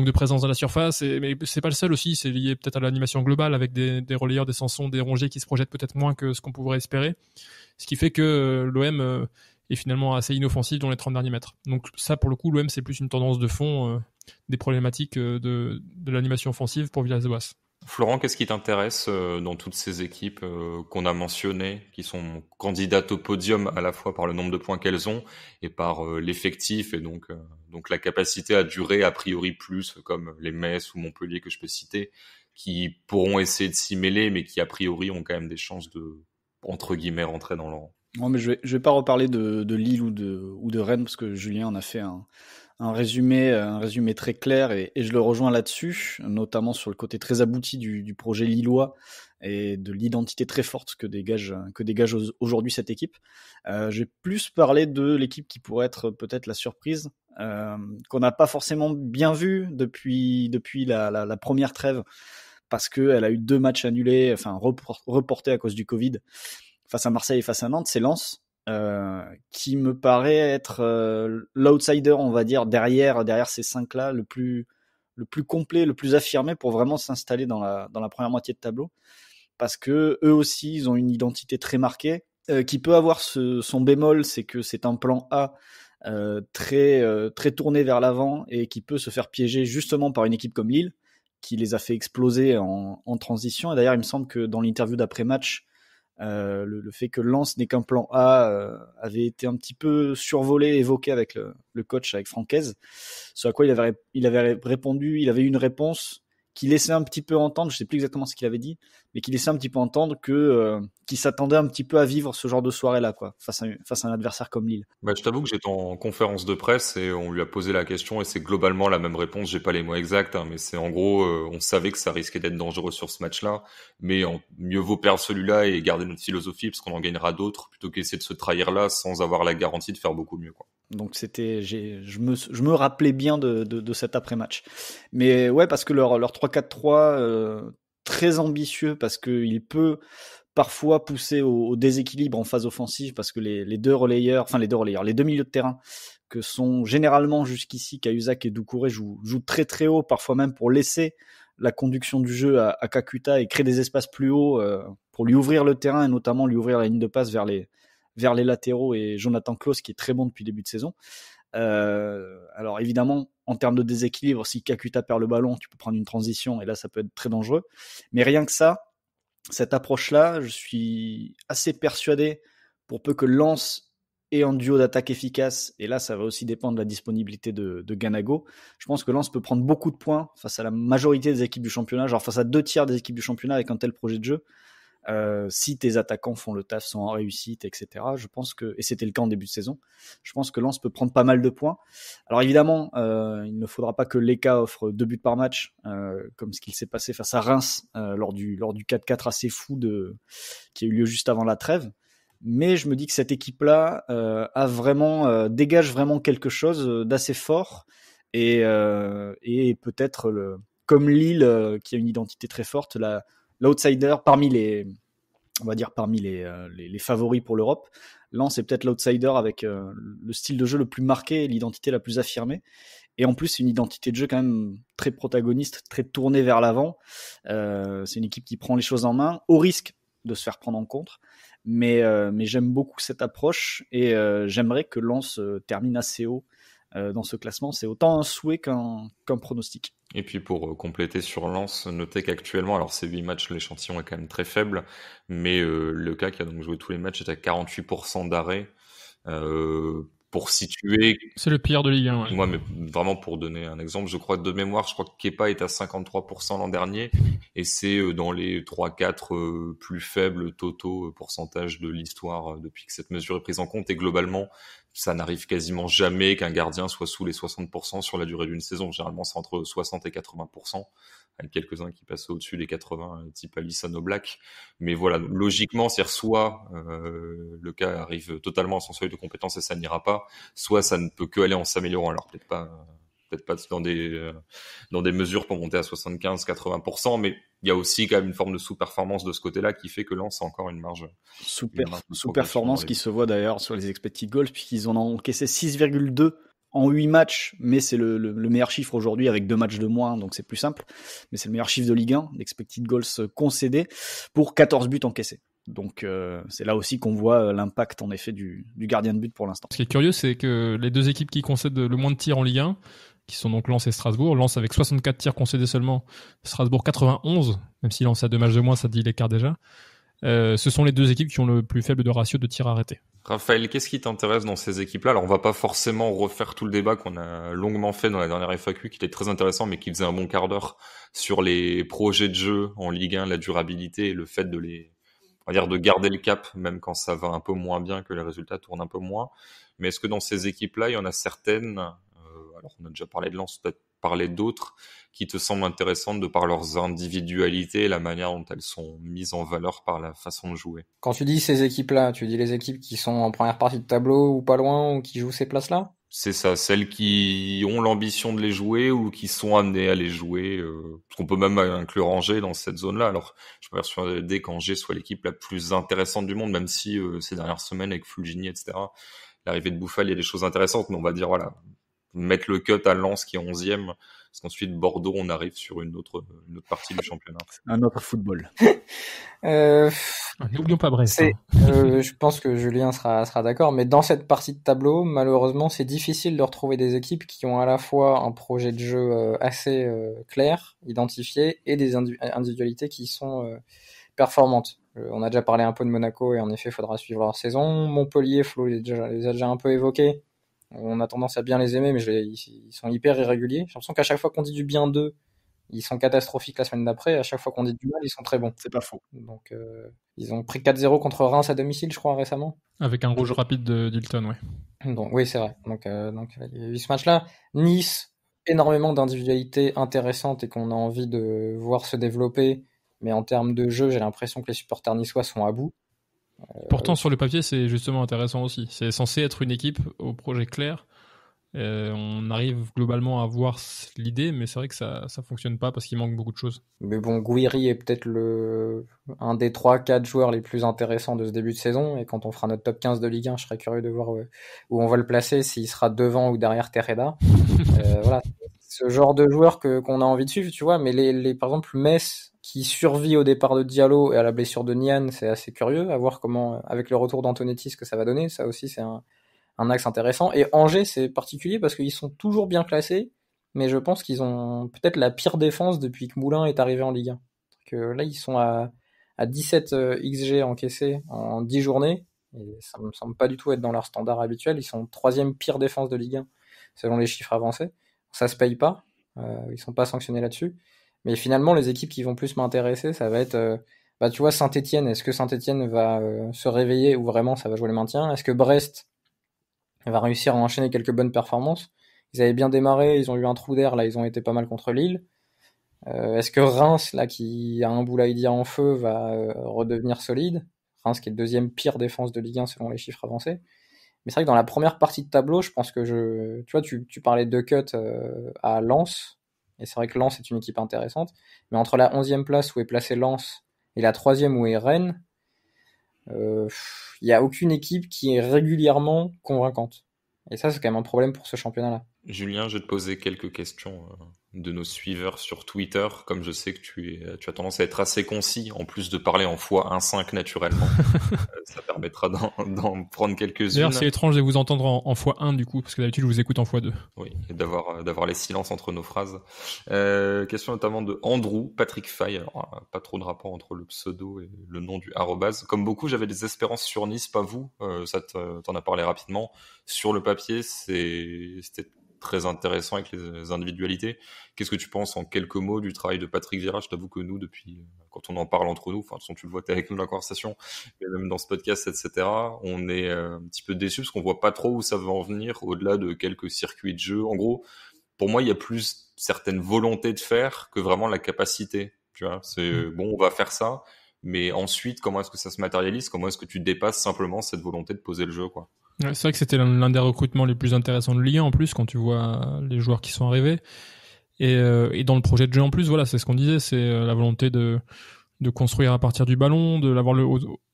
[SPEAKER 5] de présence dans la surface. Mais c'est pas le seul aussi, c'est lié peut-être à l'animation globale avec des relayeurs, des Sanson, des Rongier qui se projettent peut-être moins que ce qu'on pourrait espérer. Ce qui fait que l'OM est finalement assez inoffensif dans les 30 derniers mètres. Donc ça, pour le coup, l'OM, c'est plus une tendance de fond des problématiques de l'animation offensive pour Villas-Boas.
[SPEAKER 2] Florent, qu'est-ce qui t'intéresse dans toutes ces équipes qu'on a mentionnées, qui sont candidates au podium à la fois par le nombre de points qu'elles ont et par l'effectif et donc la capacité à durer a priori plus, comme les Metz ou Montpellier que je peux citer, qui pourront essayer de s'y mêler mais qui a priori ont quand même des chances de, entre guillemets, rentrer dans le rang.
[SPEAKER 3] Non, mais je vais pas reparler de Lille ou de Rennes parce que Julien en a fait un résumé très clair et je le rejoins là-dessus, notamment sur le côté très abouti du projet lillois et de l'identité très forte que dégage aujourd'hui cette équipe. J'ai plus parlé de l'équipe qui pourrait être peut-être la surprise, qu'on n'a pas forcément bien vu depuis la première trêve, parce qu'elle a eu 2 matchs annulés, enfin reportés à cause du Covid, face à Marseille et face à Nantes. C'est Lens. Qui me paraît être l'outsider, on va dire, derrière ces 5-là, le plus complet, le plus affirmé pour vraiment s'installer dans la première moitié de tableau, parce que eux aussi ils ont une identité très marquée, qui peut avoir son bémol, c'est que c'est un plan A très tourné vers l'avant et qui peut se faire piéger justement par une équipe comme Lille qui les a fait exploser en transition. Et d'ailleurs il me semble que dans l'interview d'après-match, le fait que Lens n'est qu'un plan A avait été un petit peu survolé, évoqué avec le coach, avec Francaise, ce à quoi il avait répondu, il avait eu une réponse qui laissait un petit peu entendre, je sais plus exactement ce qu'il avait dit, mais qui laissait un petit peu entendre qu'il s'attendait un petit peu à vivre ce genre de soirée-là, quoi, face à un adversaire comme Lille.
[SPEAKER 2] Bah, je t'avoue que j'étais en conférence de presse et on lui a posé la question et c'est globalement la même réponse. J'ai pas les mots exacts, mais c'est en gros, on savait que ça risquait d'être dangereux sur ce match-là, mais mieux vaut perdre celui-là et garder notre philosophie parce qu'on en gagnera d'autres plutôt qu'essayer de se trahir là sans avoir la garantie de faire beaucoup mieux, quoi.
[SPEAKER 3] Donc je me rappelais bien de cet après-match. Mais ouais, parce que leur 3-4-3 très ambitieux, parce que il peut parfois pousser au déséquilibre en phase offensive, parce que les deux milieux de terrain que sont généralement jusqu'ici Cahuzac et Doucouré jouent très très haut, parfois même pour laisser la conduction du jeu à Kakuta et créer des espaces plus hauts pour lui ouvrir le terrain et notamment lui ouvrir la ligne de passe vers les latéraux et Jonathan Klaus qui est très bon depuis le début de saison. Alors évidemment, en termes de déséquilibre, si Kakuta perd le ballon, tu peux prendre une transition et là ça peut être très dangereux. Mais rien que ça, cette approche-là, je suis assez persuadé, pour peu que Lens ait un duo d'attaque efficace, et là ça va aussi dépendre de la disponibilité de Ganago, je pense que Lens peut prendre beaucoup de points face à la majorité des équipes du championnat, genre face à 2/3 des équipes du championnat avec un tel projet de jeu. Si tes attaquants font le taf, sont en réussite, etc. Je pense que, et c'était le cas en début de saison, je pense que Lens peut prendre pas mal de points. Alors évidemment, il ne faudra pas que l'ECA offre 2 buts par match, comme ce qu'il s'est passé face à Reims lors du 4-4 assez fou qui a eu lieu juste avant la trêve. Mais je me dis que cette équipe-là dégage vraiment quelque chose d'assez fort et peut-être comme Lille qui a une identité très forte, l'outsider parmi les favoris pour l'Europe. Lens est peut-être l'outsider avec le style de jeu le plus marqué et l'identité la plus affirmée. Et en plus, c'est une identité de jeu quand même très protagoniste, très tournée vers l'avant. C'est une équipe qui prend les choses en main, au risque de se faire prendre en contre. Mais j'aime beaucoup cette approche et j'aimerais que Lens termine assez haut dans ce classement. C'est autant un souhait qu'un pronostic.
[SPEAKER 2] Et puis pour compléter sur Lens, notez qu'actuellement, alors ces 8 matchs, l'échantillon est quand même très faible, mais le cas qui a donc joué tous les matchs est à 48% d'arrêt. Pour situer,
[SPEAKER 5] C'est le pire de Ligue 1. Ouais.
[SPEAKER 2] moi, mais vraiment pour donner un exemple, je crois de mémoire, je crois que Kepa est à 53% l'an dernier, et c'est dans les 3-4 plus faibles totaux pourcentages de l'histoire depuis que cette mesure est prise en compte. Et globalement, ça n'arrive quasiment jamais qu'un gardien soit sous les 60% sur la durée d'une saison. Généralement, c'est entre 60 et 80%, avec quelques-uns qui passent au-dessus des 80, type Alisson Oblak. Mais voilà, logiquement, c'est soit le cas arrive totalement à son seuil de compétence et ça n'ira pas, soit ça ne peut que aller en s'améliorant. Alors peut-être pas dans des mesures pour monter à 75-80%, mais il y a aussi quand même une forme de sous-performance de ce côté-là qui fait que Lens a encore une marge
[SPEAKER 3] Sous-performance qui se voit d'ailleurs sur les expected goals, puisqu'ils en ont encaissé 6,2 en 8 matchs, mais c'est le meilleur chiffre aujourd'hui avec 2 matchs de moins, donc c'est plus simple. Mais c'est le meilleur chiffre de Ligue 1, l'expected goals concédés, pour 14 buts encaissés. Donc c'est là aussi qu'on voit l'impact en effet du gardien de but pour l'instant.
[SPEAKER 5] Ce qui est curieux, c'est que les deux équipes qui concèdent le moins de tirs en Ligue 1, qui sont donc Lens et Strasbourg, Lens avec 64 tirs concédés seulement, Strasbourg 91, même si Lens a 2 matchs de moins, ça dit l'écart déjà. Ce sont les deux équipes qui ont le plus faible de ratio de tirs arrêtés.
[SPEAKER 2] Raphaël, qu'est-ce qui t'intéresse dans ces équipes-là? Alors, on va pas forcément refaire tout le débat qu'on a longuement fait dans la dernière FAQ, qui était très intéressant, mais qui faisait un bon quart d'heure sur les projets de jeu en Ligue 1, la durabilité et le fait on va dire de garder le cap, même quand ça va un peu moins bien, que les résultats tournent un peu moins. Mais est-ce que dans ces équipes-là, il y en a certaines, alors on a déjà parlé de Lens, peut-être parler d'autres, qui te semblent intéressantes de par leurs individualités et la manière dont elles sont mises en valeur par la façon de jouer?
[SPEAKER 4] Quand tu dis ces équipes-là, tu dis les équipes qui sont en première partie de tableau ou pas loin ou qui jouent ces places-là?
[SPEAKER 2] C'est ça, celles qui ont l'ambition de les jouer ou qui sont amenées à les jouer. Parce qu'on peut même inclure Angers dans cette zone-là. Alors, je suis pas persuadé qu'Angers soit l'équipe la plus intéressante du monde, même si ces dernières semaines avec Fulgini, etc., l'arrivée de Bouffal, il y a des choses intéressantes. Mais on va dire, voilà, mettre le cut à Lens qui est 11e, parce qu'ensuite Bordeaux, on arrive sur une autre partie du championnat.
[SPEAKER 3] Un autre football.
[SPEAKER 5] N'oublions pas Brest.
[SPEAKER 4] Je pense que Julien sera d'accord, mais dans cette partie de tableau, malheureusement, c'est difficile de retrouver des équipes qui ont à la fois un projet de jeu assez clair, identifié, et des individualités qui sont performantes. On a déjà parlé un peu de Monaco, et en effet, il faudra suivre leur saison. Montpellier, Flo les a déjà un peu évoqués. On a tendance à bien les aimer, mais ils sont hyper irréguliers. J'ai l'impression qu'à chaque fois qu'on dit du bien d'eux, ils sont catastrophiques la semaine d'après. À chaque fois qu'on dit du mal, ils sont très bons.
[SPEAKER 3] C'est pas faux.
[SPEAKER 4] Donc, ils ont pris 4-0 contre Reims à domicile, je crois, récemment.
[SPEAKER 5] Avec un rouge rapide d'Hilton, ouais.
[SPEAKER 4] Donc, oui, c'est vrai. Donc, il y a eu ce match-là. Nice, énormément d'individualités intéressantes et qu'on a envie de voir se développer. Mais en termes de jeu, j'ai l'impression que les supporters niçois sont à bout.
[SPEAKER 5] Pourtant, sur le papier, c'est justement intéressant aussi. C'est censé être une équipe au projet clair. On arrive globalement à voir l'idée, mais c'est vrai que ça fonctionne pas parce qu'il manque beaucoup de choses.
[SPEAKER 4] Mais bon, Gouiri est peut-être un des 3-4 joueurs les plus intéressants de ce début de saison, et quand on fera notre top 15 de Ligue 1, je serais curieux de voir où on va le placer, s'il sera devant ou derrière Terreda. Voilà, ce genre de joueur qu'on a envie de suivre, tu vois, mais par exemple, Metz, qui survit au départ de Diallo et à la blessure de Nian, c'est assez curieux à voir comment, avec le retour d'Antonetti, ce que ça va donner. Ça aussi, c'est un axe intéressant. Et Angers, c'est particulier parce qu'ils sont toujours bien classés, mais je pense qu'ils ont peut-être la pire défense depuis que Moulin est arrivé en Ligue 1. Donc, là, ils sont à 17 XG encaissés en 10 journées, et ça me semble pas du tout être dans leur standard habituel. Ils sont 3e pire défense de Ligue 1, selon les chiffres avancés. Ça se paye pas, ils sont pas sanctionnés là-dessus. Mais finalement, les équipes qui vont plus m'intéresser, ça va être, tu vois, Saint-Etienne. Est-ce que Saint-Etienne va se réveiller ou vraiment ça va jouer le maintien? Est-ce que Brest va réussir à enchaîner quelques bonnes performances? Ils avaient bien démarré, ils ont eu un trou d'air, là ils ont été pas mal contre Lille. Est-ce que Reims, là qui a un Boulaïdia en feu, va redevenir solide? Reims qui est 2e pire défense de Ligue 1 selon les chiffres avancés. Mais c'est vrai que dans la première partie de tableau, je pense que tu vois, tu parlais de cut à Lens. Et c'est vrai que Lens est une équipe intéressante. Mais entre la 11e place où est placé Lens et la 3e où est Rennes, il n'y a aucune équipe qui est régulièrement convaincante. Et ça, c'est quand même un problème pour ce championnat-là.
[SPEAKER 2] Julien, je vais te poser quelques questions de nos suiveurs sur Twitter. Comme je sais que tu as tendance à être assez concis, en plus de parler en x1.5 naturellement, ça permettra d'en prendre quelques-unes.
[SPEAKER 5] D'ailleurs, c'est étrange de vous entendre en x1 du coup, parce que d'habitude je vous écoute en x2.
[SPEAKER 2] Oui, et d'avoir les silences entre nos phrases. Question notamment de Andrew, Patrick Fay. Alors, pas trop de rapport entre le pseudo et le nom du arrobase. Comme beaucoup, j'avais des espérances sur Nice, pas vous. Ça t'en as parlé rapidement. Sur le papier, c'était très intéressant avec les individualités. Qu'est-ce que tu penses en quelques mots du travail de Patrick Vieira? Je t'avoue que nous, depuis quand on en parle entre nous, enfin, de toute façon, tu le vois, t'es avec nous dans la conversation, mais même dans ce podcast, etc., on est un petit peu déçus parce qu'on voit pas trop où ça va en venir au-delà de quelques circuits de jeu. En gros, pour moi, il y a plus certaines volontés de faire que vraiment la capacité. Tu vois, c'est bon, on va faire ça, mais ensuite, comment est-ce que ça se matérialise? Comment est-ce que tu dépasses simplement cette volonté de poser le jeu, quoi?
[SPEAKER 5] Ouais, c'est vrai que c'était l'un des recrutements les plus intéressants de Ligue 1 en plus, quand tu vois les joueurs qui sont arrivés. Et dans le projet de jeu en plus, voilà, c'est ce qu'on disait, c'est la volonté de construire à partir du ballon, de l'avoir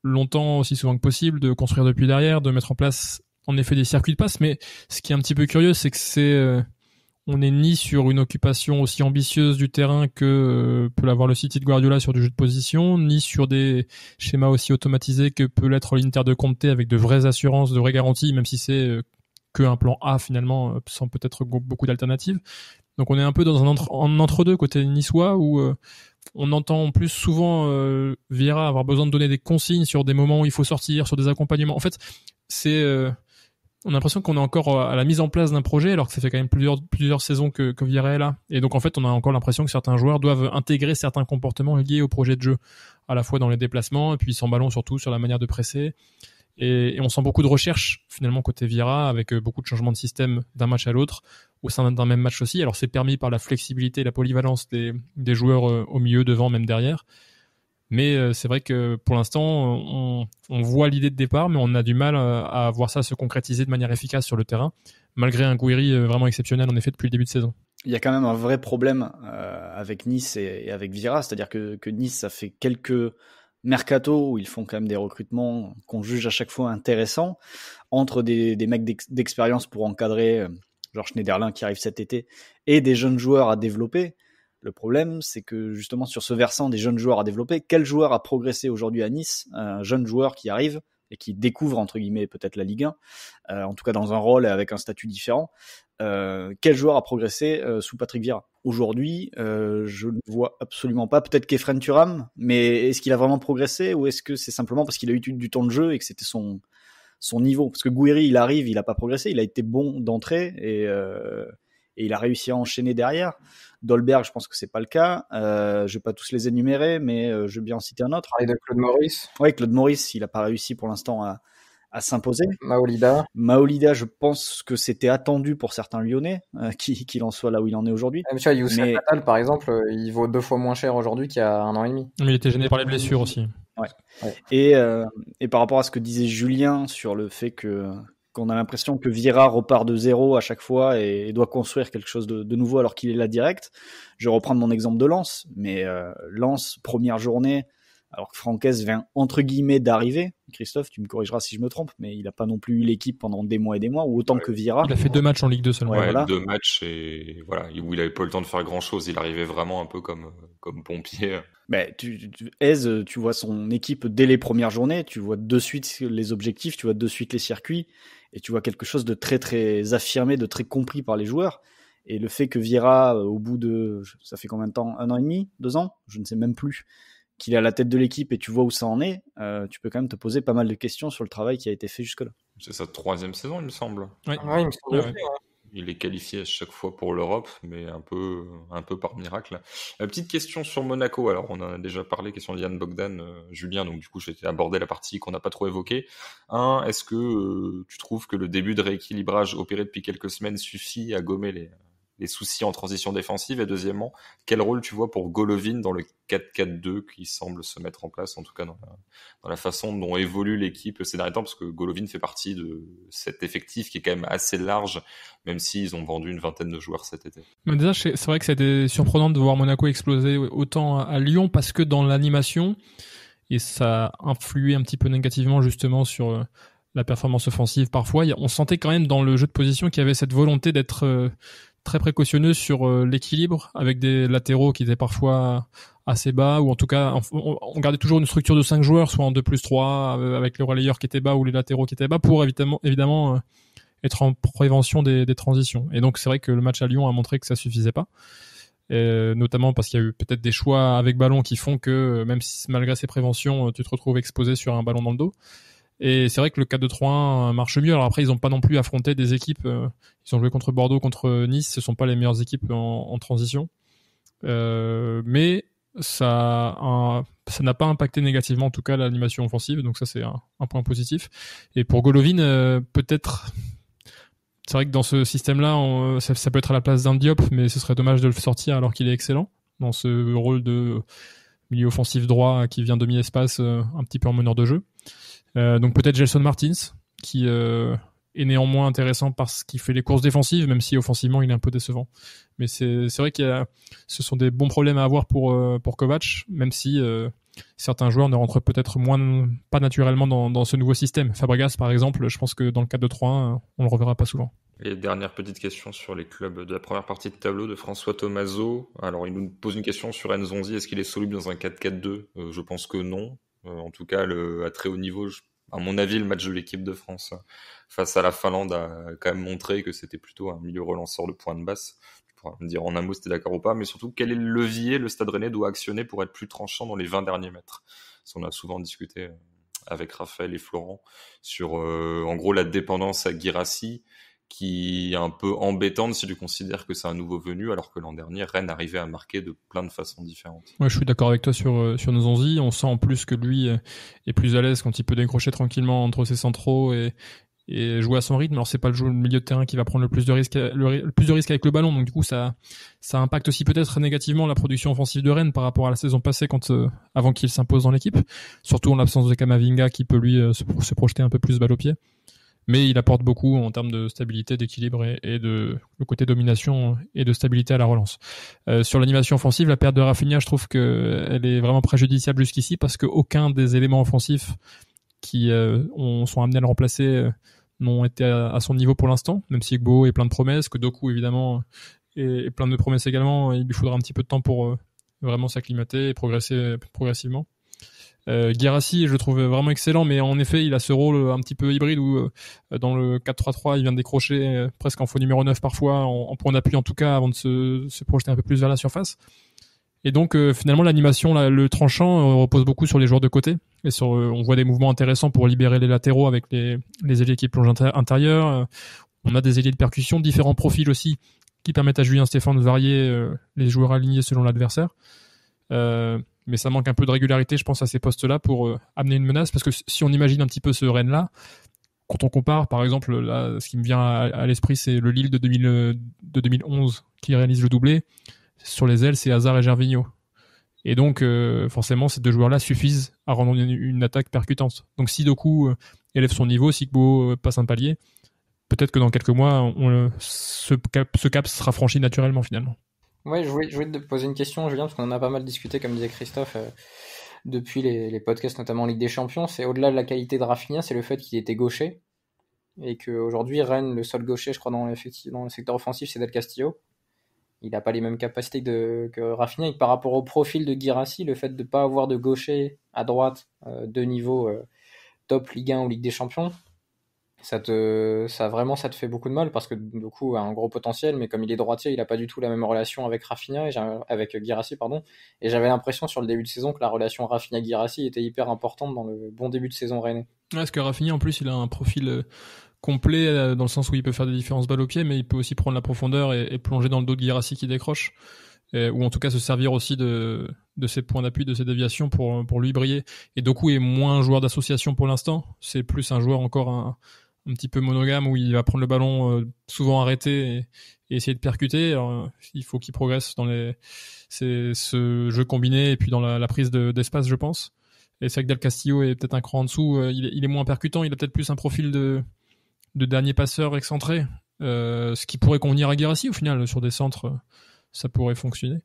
[SPEAKER 5] longtemps, aussi souvent que possible, de construire depuis derrière, de mettre en place en effet des circuits de passe. Mais ce qui est un petit peu curieux, c'est que on n'est ni sur une occupation aussi ambitieuse du terrain que peut l'avoir le City de Guardiola sur du jeu de position, ni sur des schémas aussi automatisés que peut l'être l'Inter de Conte avec de vraies assurances, de vraies garanties, même si c'est que un plan A finalement, sans peut-être beaucoup d'alternatives. Donc on est un peu dans en entre-deux côté niçois où on entend plus souvent Vieira avoir besoin de donner des consignes sur des moments où il faut sortir, sur des accompagnements. En fait, on a l'impression qu'on est encore à la mise en place d'un projet alors que ça fait quand même plusieurs saisons que Vieira est là. Et donc en fait, on a encore l'impression que certains joueurs doivent intégrer certains comportements liés au projet de jeu, à la fois dans les déplacements et puis sans ballon surtout sur la manière de presser. Et on sent beaucoup de recherche finalement côté Vieira avec beaucoup de changements de système d'un match à l'autre au sein d'un même match aussi. Alors c'est permis par la flexibilité et la polyvalence des joueurs au milieu, devant, même derrière. Mais c'est vrai que pour l'instant, on voit l'idée de départ, mais on a du mal à voir ça se concrétiser de manière efficace sur le terrain, malgré un Gouiri vraiment exceptionnel en effet depuis le début de saison.
[SPEAKER 3] Il y a quand même un vrai problème avec Nice et avec Vieira, c'est-à-dire que Nice, ça fait quelques mercato où ils font quand même des recrutements qu'on juge à chaque fois intéressants, entre des mecs d'expérience pour encadrer, genre Schneiderlin qui arrive cet été, et des jeunes joueurs à développer. Le problème, c'est que justement sur ce versant des jeunes joueurs à développer, quel joueur a progressé aujourd'hui à Nice? Un jeune joueur qui arrive et qui découvre entre guillemets peut-être la Ligue 1, en tout cas dans un rôle et avec un statut différent. Quel joueur a progressé sous Patrick Vieira? Aujourd'hui, je ne vois absolument pas. Peut-être qu'Efren Thuram, mais est-ce qu'il a vraiment progressé ou est-ce que c'est simplement parce qu'il a eu du temps de jeu et que c'était son niveau? Parce que Gouiri, il arrive, il a pas progressé, il a été bon d'entrée et il a réussi à enchaîner derrière. Dolberg, je pense que c'est pas le cas. Je vais pas tous les énumérer, mais je vais bien en citer un autre.
[SPEAKER 4] Et de Claude Maurice.
[SPEAKER 3] Ouais, Claude Maurice, il a pas réussi pour l'instant à s'imposer.
[SPEAKER 4] Maolida,
[SPEAKER 3] je pense que c'était attendu pour certains Lyonnais qu'il en soit là où il en est aujourd'hui.
[SPEAKER 4] Tu vois, Youssef Attal, par exemple, il vaut 2 fois moins cher aujourd'hui qu'il y a 1 an et demi.
[SPEAKER 5] Mais il était gêné par les blessures aussi.
[SPEAKER 3] Ouais. Et par rapport à ce que disait Julien sur le fait qu'on a l'impression que Vieira repart de zéro à chaque fois et doit construire quelque chose de nouveau alors qu'il est là direct. Je vais reprendre mon exemple de Lens, mais Lens, première journée, alors que Franquès vient entre guillemets d'arriver. Christophe, tu me corrigeras si je me trompe, mais il n'a pas non plus eu l'équipe pendant des mois et des mois, ou autant que Vieira.
[SPEAKER 5] Il a fait 2 matchs en Ligue 2 seulement.
[SPEAKER 2] Ouais,
[SPEAKER 3] voilà.
[SPEAKER 2] 2 matchs et voilà, où il avait pas eu le temps de faire grand chose. Il arrivait vraiment un peu comme pompier.
[SPEAKER 3] Mais Hez, tu vois son équipe dès les premières journées, tu vois de suite les objectifs, tu vois de suite les circuits, et tu vois quelque chose de très très affirmé, de très compris par les joueurs. Et le fait que Vieira, au bout de, ça fait combien de temps, 1 an et demi, 2 ans, je ne sais même plus, qu'il est à la tête de l'équipe et tu vois où ça en est, tu peux quand même te poser pas mal de questions sur le travail qui a été fait jusque-là.
[SPEAKER 2] C'est sa 3e saison, il me semble.
[SPEAKER 5] Oui,
[SPEAKER 4] il me semble.
[SPEAKER 5] Ouais.
[SPEAKER 2] Il est qualifié à chaque fois pour l'Europe, mais un peu par miracle. Petite question sur Monaco. Alors, on en a déjà parlé, question de Yann Bogdan, Julien, donc du coup, j'ai abordé la partie qu'on n'a pas trop évoquée. Est-ce que tu trouves que le début de rééquilibrage opéré depuis quelques semaines suffit à gommer les soucis en transition défensive? Et deuxièmement, quel rôle tu vois pour Golovin dans le 4-4-2 qui semble se mettre en place, en tout cas dans la façon dont évolue l'équipe ces derniers temps, parce que Golovin fait partie de cet effectif qui est quand même assez large, même s'ils ont vendu une 20aine de joueurs cet été.
[SPEAKER 5] Mais déjà, c'est vrai que ça a été surprenant de voir Monaco exploser autant à Lyon, parce que dans l'animation, et ça a influé un petit peu négativement justement sur la performance offensive parfois. On sentait quand même dans le jeu de position qu'il y avait cette volonté d'être très précautionneux sur l'équilibre, avec des latéraux qui étaient parfois assez bas, ou en tout cas on gardait toujours une structure de 5 joueurs, soit en 2+3 avec le relayeur qui était bas ou les latéraux qui étaient bas, pour évidemment être en prévention des transitions. Et donc c'est vrai que le match à Lyon a montré que ça suffisait pas, notamment parce qu'il y a eu peut-être des choix avec ballon qui font que même si malgré ces préventions tu te retrouves exposé sur un ballon dans le dos. Et c'est vrai que le 4-2-3-1 marche mieux. Alors après, ils n'ont pas non plus affronté des équipes. Ils ont joué contre Bordeaux, contre Nice. Ce sont pas les meilleures équipes en transition. Mais ça n'a pas impacté négativement, en tout cas, l'animation offensive. Donc ça, c'est un point positif. Et pour Golovin, peut-être... C'est vrai que dans ce système-là, ça peut être à la place d'un Diop, mais ce serait dommage de le sortir alors qu'il est excellent dans ce rôle de milieu offensif droit qui vient demi-espace, un petit peu en meneur de jeu. Donc peut-être Gelson Martins, qui est néanmoins intéressant parce qu'il fait les courses défensives, même si offensivement il est un peu décevant. Mais c'est vrai ce sont des bons problèmes à avoir pour Kovac, même si certains joueurs ne rentrent peut-être pas naturellement dans ce nouveau système. Fabregas par exemple, je pense que dans le 4-2-3-1, on le reverra pas souvent.
[SPEAKER 2] Et dernière petite question sur les clubs de la première partie de tableau de François Thomazeau. Alors il nous pose une question sur Nzonzi, est-ce qu'il est soluble dans un 4-4-2 ? Je pense que non. En tout cas, à très haut niveau, à mon avis, le match de l'équipe de France face à la Finlande a quand même montré que c'était plutôt un milieu relanceur de pointe basse. Tu pourras me dire en un mot si t'es d'accord ou pas, mais surtout, quel est le levier le Stade Rennais doit actionner pour être plus tranchant dans les 20 derniers mètres ? Parce qu'on a souvent discuté avec Raphaël et Florent sur, en gros, la dépendance à Guirassy, qui est un peu embêtante si tu considères que c'est un nouveau venu, alors que l'an dernier, Rennes arrivait à marquer de plein de façons différentes.
[SPEAKER 5] Ouais, je suis d'accord avec toi sur Nzonzi. On sent en plus que lui est plus à l'aise quand il peut décrocher tranquillement entre ses centraux et jouer à son rythme. Alors c'est pas le milieu de terrain qui va prendre le plus de risques avec le ballon, donc du coup ça impacte aussi peut-être négativement la production offensive de Rennes par rapport à la saison passée avant qu'il s'impose dans l'équipe, surtout en l'absence de Kamavinga qui peut lui se projeter un peu plus balle au pied. Mais il apporte beaucoup en termes de stabilité, d'équilibre et de le côté domination et de stabilité à la relance. Sur l'animation offensive, la perte de Rafinha, je trouve qu'elle est vraiment préjudiciable jusqu'ici parce qu'aucun des éléments offensifs qui sont amenés à le remplacer n'ont été à son niveau pour l'instant, même si Gbo est plein de promesses, que Doku évidemment est plein de promesses également. Il lui faudra un petit peu de temps pour vraiment s'acclimater et progresser progressivement. Guirassy, je le trouve vraiment excellent, mais en effet, il a ce rôle un petit peu hybride où dans le 4-3-3, il vient de décrocher presque en faux numéro 9 parfois, en point d'appui en tout cas, avant de se projeter un peu plus vers la surface. Et donc finalement, l'animation, le tranchant repose beaucoup sur les joueurs de côté. Et on voit des mouvements intéressants pour libérer les latéraux avec les ailiers qui plongent intérieur. On a des ailiers de percussion, différents profils aussi, qui permettent à Julien Stéphane de varier les joueurs alignés selon l'adversaire. Mais ça manque un peu de régularité, je pense, à ces postes-là pour amener une menace. Parce que si on imagine un petit peu ce Rennes-là, quand on compare, par exemple, là, ce qui me vient à l'esprit, c'est le Lille de 2011 qui réalise le doublé. Sur les ailes, c'est Hazard et Gervinho. Et donc, forcément, ces deux joueurs-là suffisent à rendre une attaque percutante. Donc, si Doku élève son niveau, si Gbo passe un palier, peut-être que dans quelques mois, ce cap sera franchi naturellement, finalement.
[SPEAKER 4] Ouais, je voulais te poser une question, Julien, parce qu'on en a pas mal discuté, comme disait Christophe, depuis les podcasts, notamment en Ligue des Champions. C'est au-delà de la qualité de Rafinha, c'est le fait qu'il était gaucher. Et qu'aujourd'hui, Rennes, le seul gaucher, je crois, dans le secteur offensif, c'est Del Castillo. Il n'a pas les mêmes capacités que Rafinha. Et par rapport au profil de Guirassy, le fait de ne pas avoir de gaucher à droite de niveau top Ligue 1 ou Ligue des Champions, ça te fait beaucoup de mal parce que Doku a un gros potentiel, mais comme il est droitier, il n'a pas du tout la même relation avec avec Guirassy, pardon. Et j'avais l'impression sur le début de saison que la relation Rafinha-Guirassy était hyper importante dans le bon début de saison rennais.
[SPEAKER 5] Ouais, parce que Rafinha, en plus, il a un profil complet dans le sens où il peut faire des différences balles au pied, mais il peut aussi prendre la profondeur et plonger dans le dos de Guirassy qui décroche, ou en tout cas se servir aussi de ses points d'appui, de ses déviations pour lui briller. Et Doku est moins un joueur d'association pour l'instant, c'est plus un joueur encore un petit peu monogame où il va prendre le ballon souvent arrêté et essayer de percuter. Alors, il faut qu'il progresse dans ce jeu combiné et puis dans la prise d'espace, je pense. Et c'est vrai que Del Castillo est peut-être un cran en dessous, il est moins percutant, il a peut-être plus un profil de dernier passeur excentré, ce qui pourrait convenir à Guirassy au final. Sur des centres, ça pourrait fonctionner.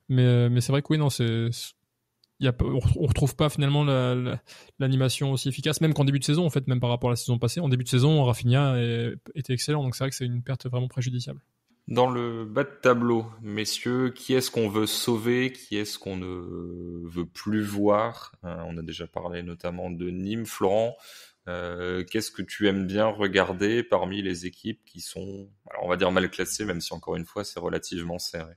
[SPEAKER 5] Mais c'est vrai que oui, non, on retrouve pas finalement l'animation aussi efficace, même qu'en début de saison, en fait, même par rapport à la saison passée. En début de saison, Rafinha était excellent, donc c'est vrai que c'est une perte vraiment préjudiciable.
[SPEAKER 2] Dans le bas de tableau, messieurs, qui est-ce qu'on veut sauver, qui est-ce qu'on ne veut plus voir? On a déjà parlé notamment de Nîmes. Florent, qu'est-ce que tu aimes bien regarder parmi les équipes qui sont, alors on va dire mal classées, même si encore une fois c'est relativement serré?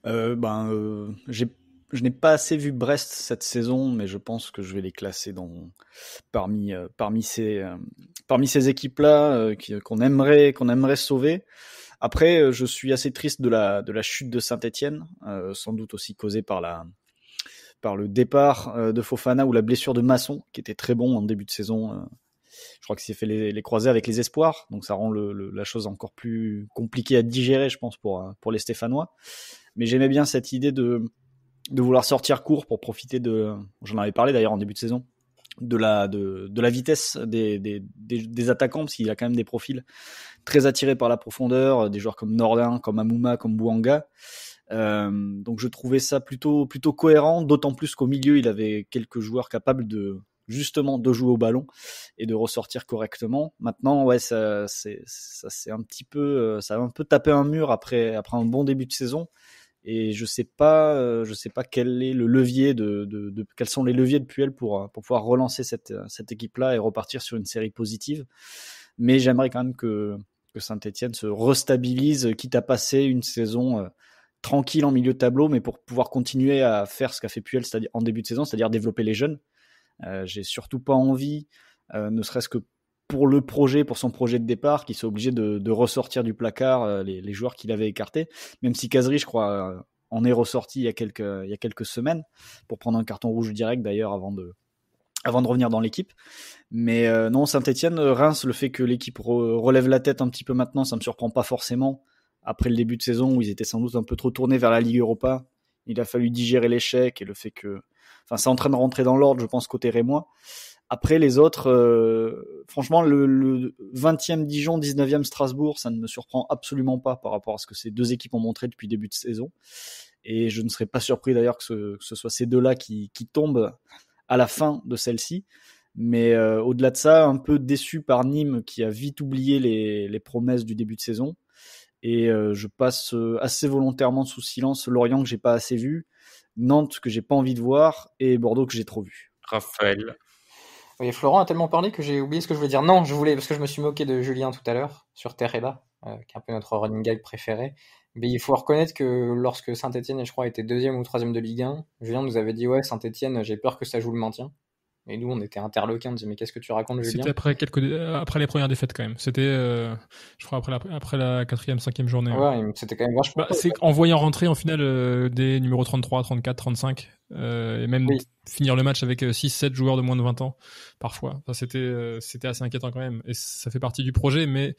[SPEAKER 3] Je n'ai pas assez vu Brest cette saison, mais je pense que je vais les classer parmi ces équipes-là qu'on aimerait sauver. Après, je suis assez triste de la chute de Saint-Etienne, sans doute aussi causée par le départ de Fofana ou la blessure de Masson, qui était très bon en début de saison. Je crois qu'il s'est fait les croisés avec les espoirs, donc ça rend la chose encore plus compliquée à digérer, je pense, pour les Stéphanois. Mais j'aimais bien cette idée de vouloir sortir court pour profiter j'en avais parlé d'ailleurs en début de saison, de la vitesse des attaquants, parce qu'il y a quand même des profils très attirés par la profondeur, des joueurs comme Nordin, comme Amouma, comme Bouanga. Donc je trouvais ça plutôt cohérent, d'autant plus qu'au milieu il avait quelques joueurs capables de jouer au ballon et de ressortir correctement. Maintenant, ouais, ça a un peu tapé un mur après un bon début de saison. Et je sais pas quel est le levier quels sont les leviers de Puel pour pouvoir relancer cette équipe-là et repartir sur une série positive. Mais j'aimerais quand même que Saint-Etienne se restabilise, quitte à passer une saison tranquille en milieu de tableau, mais pour pouvoir continuer à faire ce qu'a fait Puel en début de saison, c'est-à-dire développer les jeunes. J'ai surtout pas envie, ne serait-ce que pour son projet de départ, qu'il soit obligé de ressortir du placard les joueurs qu'il avait écartés, même si Kazri, je crois, en est ressorti il y a quelques semaines, pour prendre un carton rouge direct d'ailleurs avant de revenir dans l'équipe. Mais non, Saint-Etienne, Reims, le fait que l'équipe relève la tête un petit peu maintenant, ça me surprend pas forcément. Après le début de saison où ils étaient sans doute un peu trop tournés vers la Ligue Europa, il a fallu digérer l'échec et le fait que, c'est en train de rentrer dans l'ordre, je pense, côté rémois. Après, les autres, franchement, le 20e Dijon, 19e Strasbourg, ça ne me surprend absolument pas par rapport à ce que ces deux équipes ont montré depuis le début de saison. Et je ne serais pas surpris d'ailleurs que ce soit ces deux-là qui tombent à la fin de celle-ci. Mais au-delà de ça, un peu déçu par Nîmes qui a vite oublié les promesses du début de saison. Et je passe assez volontairement sous silence Lorient que j'ai pas assez vu, Nantes que j'ai pas envie de voir et Bordeaux que j'ai trop vu.
[SPEAKER 2] Raphaël.
[SPEAKER 4] Oui, Florent a tellement parlé que j'ai oublié ce que je voulais dire. Non, parce que je me suis moqué de Julien tout à l'heure sur Terreda, qui est un peu notre running gag préféré. Mais il faut reconnaître que lorsque Saint-Etienne, je crois, était 2e ou 3e de Ligue 1, Julien nous avait dit ouais, Saint-Etienne, j'ai peur que ça joue le maintien. Et nous, on était interloqués, on disait mais qu'est-ce que tu racontes, Julien?
[SPEAKER 5] C'était après les premières défaites quand même. C'était, je crois, après la 4e, 5e journée.
[SPEAKER 4] Ouais, c'était quand même vachement.
[SPEAKER 5] C'est en voyant rentrer en finale des numéros 33, 34, 35, et même finir le match avec 6-7 joueurs de moins de 20 ans, parfois. Enfin, c'était assez inquiétant quand même. Et ça fait partie du projet, mais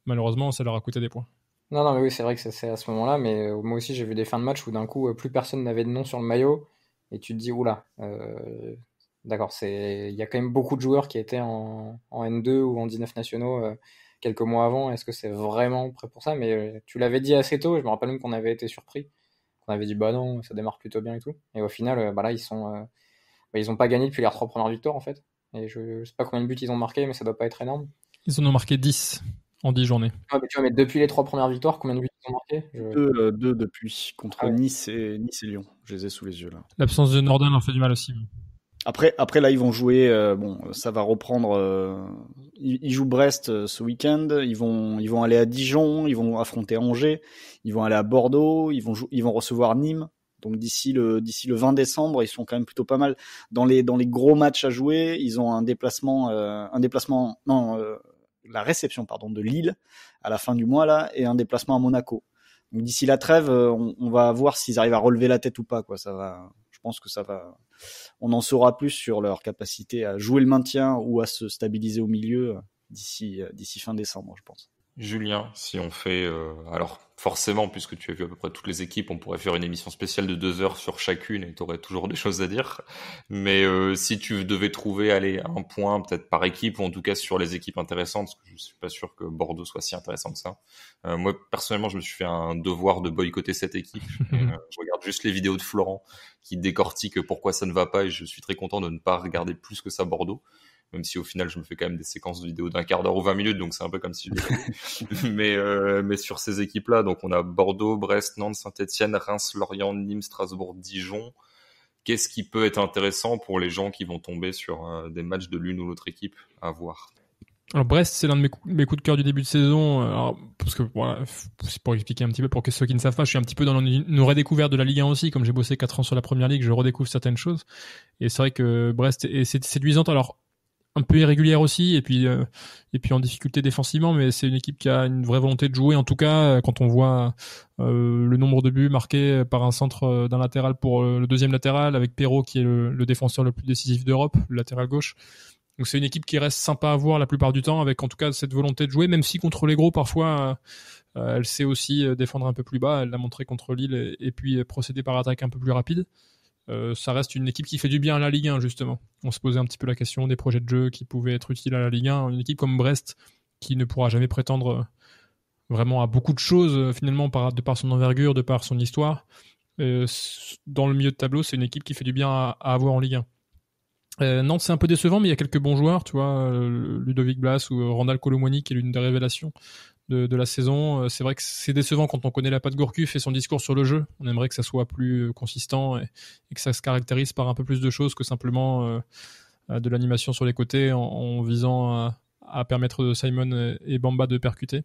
[SPEAKER 5] malheureusement, ça leur a coûté des points.
[SPEAKER 4] Non, mais oui, c'est vrai que c'est à ce moment-là, mais moi aussi, j'ai vu des fins de match où d'un coup, plus personne n'avait de nom sur le maillot, et tu te dis, oula, d'accord, il y a quand même beaucoup de joueurs qui étaient en N2 ou en 19 nationaux quelques mois avant. Est-ce que c'est vraiment prêt pour ça? Mais tu l'avais dit assez tôt, et je me rappelle même qu'on avait été surpris. On avait dit, bah non, ça démarre plutôt bien et tout. Et au final, là, ils ont pas gagné depuis les 3 premières victoires, en fait. Et je sais pas combien de buts ils ont marqué, mais ça doit pas être énorme.
[SPEAKER 5] Ils en ont marqué 10 en 10 journées.
[SPEAKER 4] Ah, mais tu vois, mais depuis les 3 premières victoires, combien de buts ils ont marqué?
[SPEAKER 3] Deux depuis, contre Nice et Lyon. Je les ai sous les yeux, là.
[SPEAKER 5] L'absence de Nordin leur fait du mal aussi.
[SPEAKER 3] Après là, ils vont jouer. Ça va reprendre. Ils jouent Brest ce week-end. Ils vont aller à Dijon. Ils vont affronter Angers. Ils vont aller à Bordeaux. Ils vont recevoir Nîmes. Donc d'ici le 20 décembre, ils sont quand même plutôt pas mal dans les gros matchs à jouer. Ils ont la réception de Lille à la fin du mois là et un déplacement à Monaco. Donc d'ici la trêve, on va voir s'ils arrivent à relever la tête ou pas, quoi. Je pense que ça va. On en saura plus sur leur capacité à jouer le maintien ou à se stabiliser au milieu d'ici fin décembre, je pense.
[SPEAKER 2] Julien, si on fait... alors forcément, puisque tu as vu à peu près toutes les équipes, on pourrait faire une émission spéciale de 2 heures sur chacune et tu aurais toujours des choses à dire. Mais si tu devais trouver un point peut-être par équipe, ou en tout cas sur les équipes intéressantes, parce que je suis pas sûr que Bordeaux soit si intéressant que ça. Moi, personnellement, je me suis fait un devoir de boycotter cette équipe. Je regarde juste les vidéos de Florent qui décortique pourquoi ça ne va pas et je suis très content de ne pas regarder plus que ça Bordeaux. Même si au final je me fais quand même des séquences de vidéos d'1 quart d'heure ou 20 minutes, donc c'est un peu comme si je l'avais mais sur ces équipes-là, donc on a Bordeaux, Brest, Nantes, Saint-Etienne, Reims, Lorient, Nîmes, Strasbourg, Dijon. Qu'est-ce qui peut être intéressant pour les gens qui vont tomber sur des matchs de l'une ou l'autre équipe à voir?
[SPEAKER 5] Alors Brest, c'est l'un de mes coups de cœur du début de saison. Alors, parce que voilà, c'est pour expliquer un petit peu pour ceux qui ne savent pas, je suis un petit peu dans une redécouverte de la Ligue 1 aussi, comme j'ai bossé 4 ans sur la Première Ligue, je redécouvre certaines choses. Et c'est vrai que Brest c'est séduisante. Alors un peu irrégulière aussi, et puis en difficulté défensivement, mais c'est une équipe qui a une vraie volonté de jouer. En tout cas, quand on voit le nombre de buts marqués par un centre d'un latéral pour le deuxième latéral, avec Perraud qui est le défenseur le plus décisif d'Europe, le latéral gauche. Donc c'est une équipe qui reste sympa à voir la plupart du temps, avec en tout cas cette volonté de jouer, même si contre les gros parfois elle sait aussi défendre un peu plus bas. Elle l'a montré contre Lille, et puis procéder par attaque un peu plus rapide. Ça reste une équipe qui fait du bien à la Ligue 1, justement. On se posait un petit peu la question des projets de jeu qui pouvaient être utiles à la Ligue 1. Une équipe comme Brest, qui ne pourra jamais prétendre vraiment à beaucoup de choses, finalement, de par son envergure, de par son histoire. Dans le milieu de tableau, c'est une équipe qui fait du bien à avoir en Ligue 1. Nantes, c'est un peu décevant, mais il y a quelques bons joueurs, tu vois, Ludovic Blas ou Randal Colomwani, qui est l'une des révélations de la saison. C'est vrai que c'est décevant quand on connaît la patte Gourcuff et son discours sur le jeu. On aimerait que ça soit plus consistant et que ça se caractérise par un peu plus de choses que simplement de l'animation sur les côtés en visant à permettre de Simon et Bamba de percuter.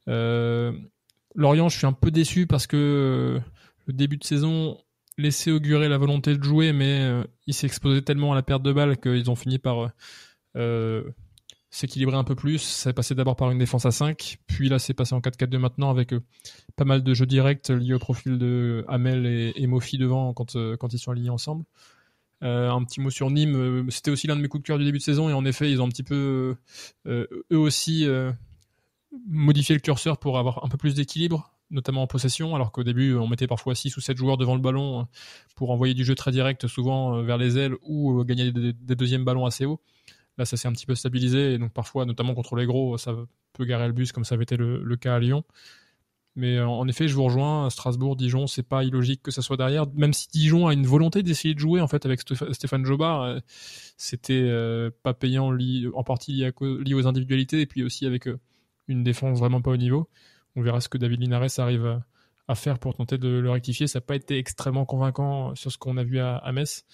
[SPEAKER 5] Lorient, je suis un peu déçu parce que le début de saison laissait augurer la volonté de jouer, mais il s'est exposé tellement à la perte de balles qu'ils ont fini par s'équilibrer un peu plus. Ça est passé d'abord par une défense à 5, puis là c'est passé en 4-4-2 maintenant, avec pas mal de jeux directs liés au profil de Hamel et Mofi devant quand ils sont alignés ensemble. Un petit mot sur Nîmes, c'était aussi l'un de mes coups de cœur du début de saison, et en effet ils ont un petit peu eux aussi modifié le curseur pour avoir un peu plus d'équilibre, notamment en possession, alors qu'au début on mettait parfois 6 ou 7 joueurs devant le ballon pour envoyer du jeu très direct, souvent vers les ailes, ou gagner des deuxièmes ballons assez hauts. Là, ça s'est un petit peu stabilisé, et donc parfois, notamment contre les gros, ça peut garer le bus, comme ça avait été le cas à Lyon. Mais en effet, je vous rejoins, Strasbourg, Dijon, c'est pas illogique que ça soit derrière, même si Dijon a une volonté d'essayer de jouer, en fait, avec Stéphane Jobard. C'était pas payant, en partie lié aux individualités, et puis aussi avec une défense vraiment pas au niveau. On verra ce que David Linares arrive à faire pour tenter de le rectifier. Ça n'a pas été extrêmement convaincant sur ce qu'on a vu à Metz.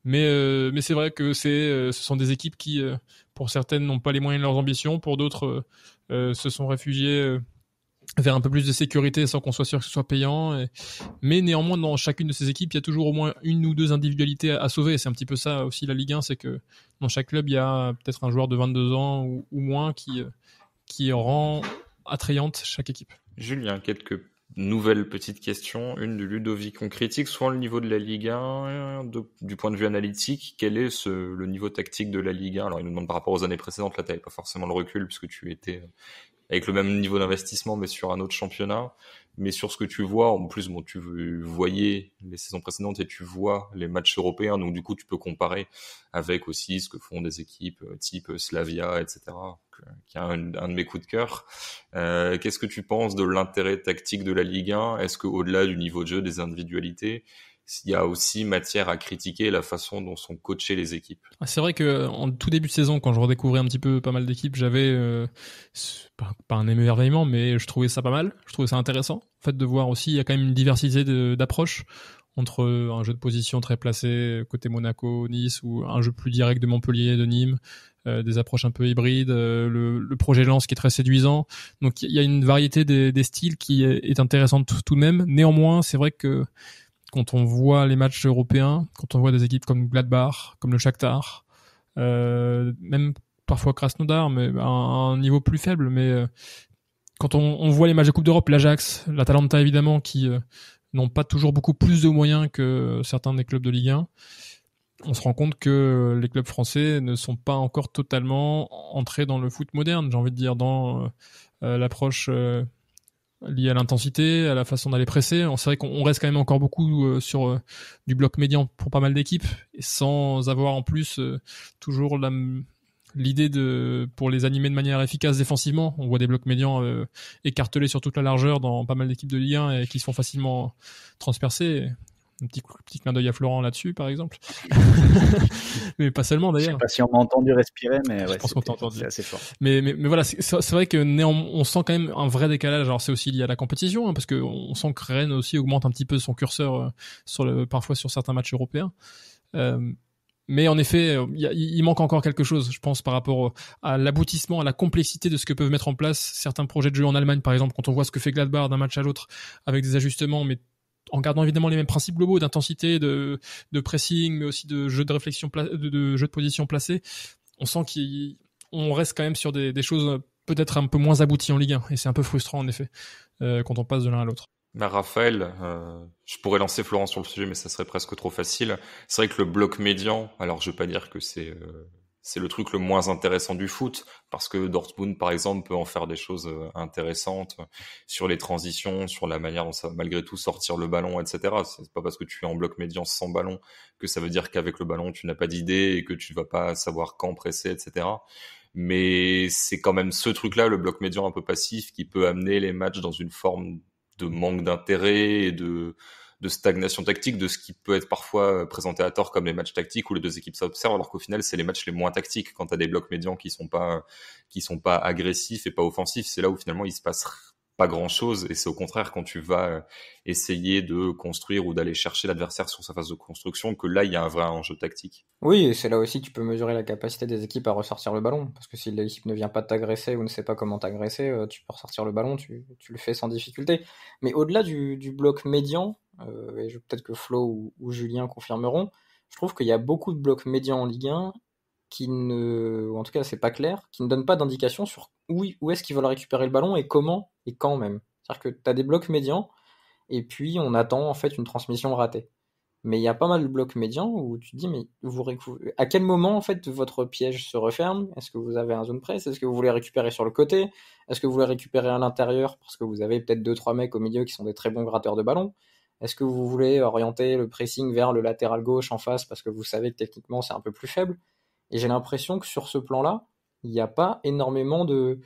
[SPEAKER 5] Mais c'est vrai que ce sont des équipes qui, pour certaines, n'ont pas les moyens de leurs ambitions. Pour d'autres, se sont réfugiées vers un peu plus de sécurité sans qu'on soit sûr que ce soit payant. Mais néanmoins, dans chacune de ces équipes, il y a toujours au moins une ou deux individualités à sauver. Et c'est un petit peu ça aussi la Ligue 1, c'est que dans chaque club, il y a peut-être un joueur de 22 ans ou moins qui rend attrayante chaque équipe.
[SPEAKER 2] Julien, quelques nouvelle petite question, une de Ludovic. On critique souvent le niveau de la Ligue 1 du point de vue analytique. Quel est le niveau tactique de la Ligue 1? Alors, il nous demande par rapport aux années précédentes. Là, tu n'avais pas forcément le recul puisque tu étais avec le même niveau d'investissement, mais sur un autre championnat. Mais sur ce que tu vois, en plus, bon, tu voyais les saisons précédentes et tu vois les matchs européens. Donc, du coup, tu peux comparer avec aussi ce que font des équipes type Slavia, etc., qui est un de mes coups de cœur. Qu'est-ce que tu penses de l'intérêt tactique de la Ligue 1? Est-ce qu'au-delà du niveau de jeu, des individualités, il y a aussi matière à critiquer la façon dont sont coachées les équipes?
[SPEAKER 5] C'est vrai que en tout début de saison, quand je redécouvrais un petit peu pas mal d'équipes, j'avais pas un émerveillement, mais je trouvais ça pas mal. Je trouvais ça intéressant. En fait, de voir aussi, il y a quand même une diversité d'approches entre un jeu de position très placé côté Monaco, Nice, ou un jeu plus direct de Montpellier, de Nîmes, des approches un peu hybrides, le projet Lens qui est très séduisant. Donc il y a une variété des styles qui est intéressante tout de même. Néanmoins, c'est vrai que quand on voit les matchs européens, quand on voit des équipes comme Gladbach, comme le Shakhtar, même parfois Krasnodar, mais à un niveau plus faible, mais quand on voit les matchs de Coupe d'Europe, l'Ajax, l'Atalanta évidemment, qui n'ont pas toujours beaucoup plus de moyens que certains des clubs de Ligue 1, on se rend compte que les clubs français ne sont pas encore totalement entrés dans le foot moderne, j'ai envie de dire, dans l'approche liée à l'intensité, à la façon d'aller presser. C'est vrai qu'on reste quand même encore beaucoup sur du bloc médian pour pas mal d'équipes, et sans avoir en plus toujours l'idée pour les animer de manière efficace défensivement. On voit des blocs médians écartelés sur toute la largeur dans pas mal d'équipes de Ligue 1 et qui se font facilement transpercer. Un petit clin d'œil à Florent là-dessus, par exemple. Mais pas seulement, d'ailleurs.
[SPEAKER 3] Je sais pas si on m'a entendu respirer, mais
[SPEAKER 5] je pense qu'on t'a entendu.
[SPEAKER 3] C'est assez fort.
[SPEAKER 5] Mais voilà, c'est vrai que on sent quand même un vrai décalage. Alors, c'est aussi lié à la compétition, hein, parce que on sent que Rennes aussi augmente un petit peu son curseur parfois sur certains matchs européens. Mais en effet, il manque encore quelque chose, je pense, par rapport à l'aboutissement, à la complexité de ce que peuvent mettre en place certains projets de jeu en Allemagne, par exemple, quand on voit ce que fait Gladbach d'un match à l'autre, avec des ajustements, mais en gardant évidemment les mêmes principes globaux d'intensité, de pressing, mais aussi de jeu de réflexion, de jeu de position placé. On sent qu'on reste quand même sur des choses peut-être un peu moins abouties en Ligue 1, et c'est un peu frustrant en effet quand on passe de l'un à l'autre.
[SPEAKER 2] Raphaël, je pourrais lancer Florent sur le sujet, mais ça serait presque trop facile. C'est vrai que le bloc médian, alors je vais pas dire que c'est le truc le moins intéressant du foot, parce que Dortmund, par exemple, peut en faire des choses intéressantes sur les transitions, sur la manière dont ça va malgré tout sortir le ballon, etc. C'est pas parce que tu es en bloc médian sans ballon que ça veut dire qu'avec le ballon, tu n'as pas d'idée et que tu vas pas savoir quand presser, etc. Mais c'est quand même ce truc-là, le bloc médian un peu passif, qui peut amener les matchs dans une forme de manque d'intérêt et de stagnation tactique, de ce qui peut être parfois présenté à tort comme les matchs tactiques où les deux équipes s'observent, alors qu'au final c'est les matchs les moins tactiques quand t'as des blocs médians qui sont pas agressifs et pas offensifs. C'est là où finalement il se passe pas grand chose, et c'est au contraire quand tu vas essayer de construire ou d'aller chercher l'adversaire sur sa phase de construction que là il y a un vrai enjeu tactique.
[SPEAKER 4] Oui, et c'est là aussi que tu peux mesurer la capacité des équipes à ressortir le ballon, parce que si l'équipe ne vient pas t'agresser ou ne sait pas comment t'agresser, tu peux ressortir le ballon, tu le fais sans difficulté. Mais au-delà du bloc médian, et peut-être que Flo ou Julien confirmeront, je trouve qu'il y a beaucoup de blocs médians en Ligue 1 ou en tout cas c'est pas clair, qui ne donnent pas d'indication sur où est-ce qu'ils veulent récupérer le ballon et comment et quand même. C'est-à-dire que tu as des blocs médians et puis on attend en fait une transmission ratée. Mais il y a pas mal de blocs médians où tu te dis mais à quel moment en fait votre piège se referme? Est-ce que vous avez un zone press? Est-ce que vous voulez récupérer sur le côté? Est-ce que vous voulez récupérer à l'intérieur parce que vous avez peut-être 2-3 mecs au milieu qui sont des très bons gratteurs de ballon? Est-ce que vous voulez orienter le pressing vers le latéral gauche en face parce que vous savez que techniquement c'est un peu plus faible? Et j'ai l'impression que sur ce plan-là, il n'y a pas énormément de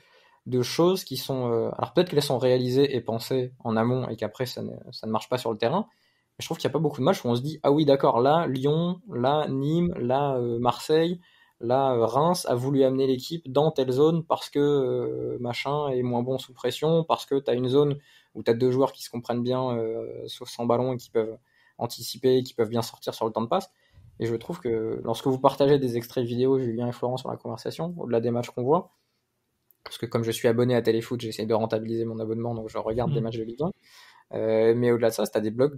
[SPEAKER 4] choses qui sont... alors peut-être qu'elles sont réalisées et pensées en amont et qu'après ça ne marche pas sur le terrain, mais je trouve qu'il n'y a pas beaucoup de matchs où on se dit « Ah oui d'accord, là Lyon, là Nîmes, là Marseille, là Reims a voulu amener l'équipe dans telle zone parce que machin est moins bon sous pression, parce que tu as une zone où tu as deux joueurs qui se comprennent bien sans ballon et qui peuvent anticiper, qui peuvent bien sortir sur le temps de passe. » Et je trouve que lorsque vous partagez des extraits vidéo, Julien et Florent, sur la conversation, au-delà des matchs qu'on voit, parce que comme je suis abonné à Téléfoot, j'essaie de rentabiliser mon abonnement, donc je regarde des matchs de Ligue 1. Mais au-delà de ça, c'est à des blocs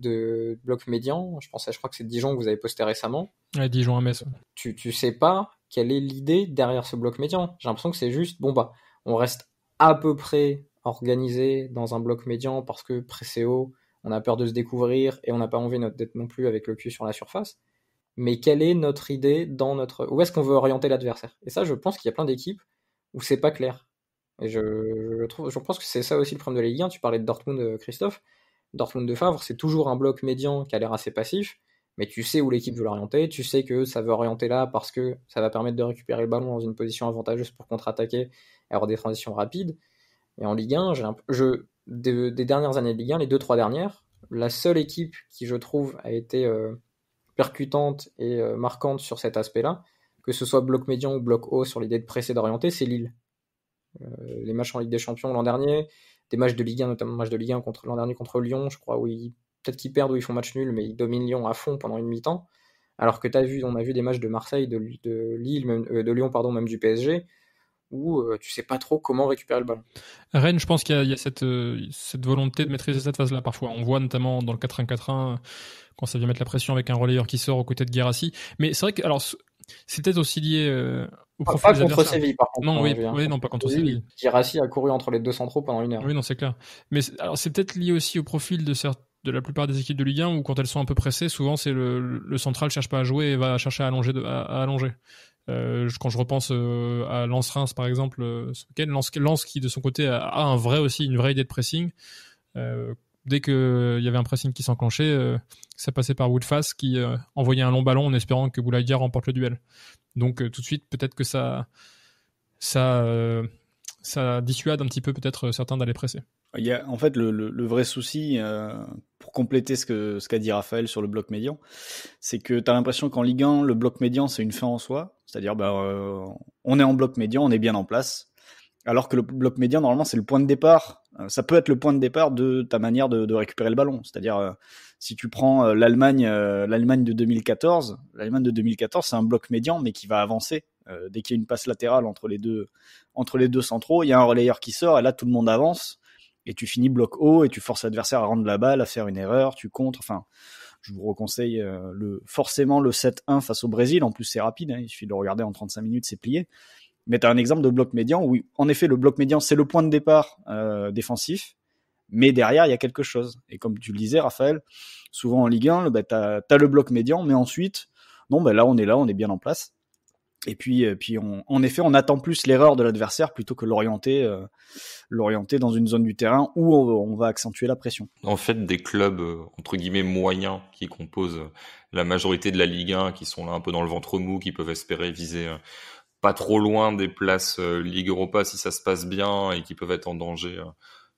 [SPEAKER 4] médians. Je crois que c'est Dijon que vous avez posté récemment.
[SPEAKER 5] Ouais, Dijon à Metz.
[SPEAKER 4] Tu sais pas quelle est l'idée derrière ce bloc médian. J'ai l'impression que c'est juste, on reste à peu près organisé dans un bloc médian parce que pressé haut, on a peur de se découvrir et on n'a pas envie d'être non plus avec le cul sur la surface. Mais quelle est notre idée où est-ce qu'on veut orienter l'adversaire? Et ça, je pense qu'il y a plein d'équipes où c'est pas clair. Et je pense que c'est ça aussi le problème de la Ligue 1. Tu parlais de Dortmund, Christophe. Dortmund de Favre, c'est toujours un bloc médian qui a l'air assez passif, mais tu sais où l'équipe veut l'orienter, tu sais que ça veut orienter là parce que ça va permettre de récupérer le ballon dans une position avantageuse pour contre-attaquer et avoir des transitions rapides. Et en Ligue 1, des dernières années de Ligue 1, les 2-3 dernières, la seule équipe qui, je trouve, a été percutante et marquante sur cet aspect-là, que ce soit bloc médian ou bloc haut sur l'idée de presser, d'orienter, c'est Lille. Les matchs en Ligue des Champions l'an dernier, des matchs de Ligue 1, notamment match de Ligue 1 l'an dernier contre Lyon, je crois, où peut-être qu'ils perdent ou ils font match nul, mais ils dominent Lyon à fond pendant une mi-temps. Alors que on a vu des matchs de Marseille, de Lille, même, de Lyon, même du PSG, où tu sais pas trop comment récupérer le ballon.
[SPEAKER 5] Rennes, je pense qu'il y a cette volonté de maîtriser cette phase-là parfois. On voit notamment dans le 4-1-4-1 quand ça vient mettre la pression avec un relayeur qui sort aux côtés de Guirassy. Mais c'est vrai que c'est peut-être aussi lié au profil des adversaires.
[SPEAKER 4] Pas contre Séville, par contre.
[SPEAKER 5] Non, pas contre Séville.
[SPEAKER 4] Guirassy a couru entre les deux centraux pendant 1 heure.
[SPEAKER 5] Oui, non, c'est clair. Mais c'est peut-être lié aussi au profil de la plupart des équipes de Ligue 1 où quand elles sont un peu pressées, souvent c'est le central cherche pas à jouer et va chercher à allonger. Quand je repense à Lens-Reims par exemple, ce week-end, Lens qui de son côté a une vraie idée de pressing. Dès qu'il y avait un pressing qui s'enclenchait, ça passait par Woodface qui envoyait un long ballon en espérant que Boulaïdia remporte le duel. Donc tout de suite, peut-être que ça dissuade un petit peu peut-être certains d'aller presser.
[SPEAKER 3] Il y a en fait le vrai souci, pour compléter ce qu'a dit Raphaël sur le bloc médian, c'est que tu as l'impression qu'en Ligue 1, le bloc médian c'est une fin en soi, c'est-à-dire on est en bloc médian, on est bien en place, alors que le bloc médian normalement c'est le point de départ, ça peut être le point de départ de ta manière de récupérer le ballon, c'est-à-dire si tu prends l'Allemagne de 2014, c'est un bloc médian mais qui va avancer. Dès qu'il y a une passe latérale entre les deux centraux, il y a un relayeur qui sort et là tout le monde avance et tu finis bloc haut et tu forces l'adversaire à rendre la balle, à faire une erreur, tu contres. Enfin, je vous reconseille forcément le 7-1 face au Brésil. En plus c'est rapide, il suffit de le regarder en 35 minutes, c'est plié. Mais tu as un exemple de bloc médian où en effet le bloc médian c'est le point de départ défensif, mais derrière il y a quelque chose. Et comme tu le disais Raphaël, souvent en Ligue 1, t'as le bloc médian, mais ensuite là on est bien en place. Et puis en effet, on attend plus l'erreur de l'adversaire plutôt que l'orienter dans une zone du terrain où on va accentuer la pression.
[SPEAKER 2] En fait, des clubs entre guillemets moyens qui composent la majorité de la Ligue 1, qui sont là un peu dans le ventre mou, qui peuvent espérer viser pas trop loin des places Ligue Europa si ça se passe bien et qui peuvent être en danger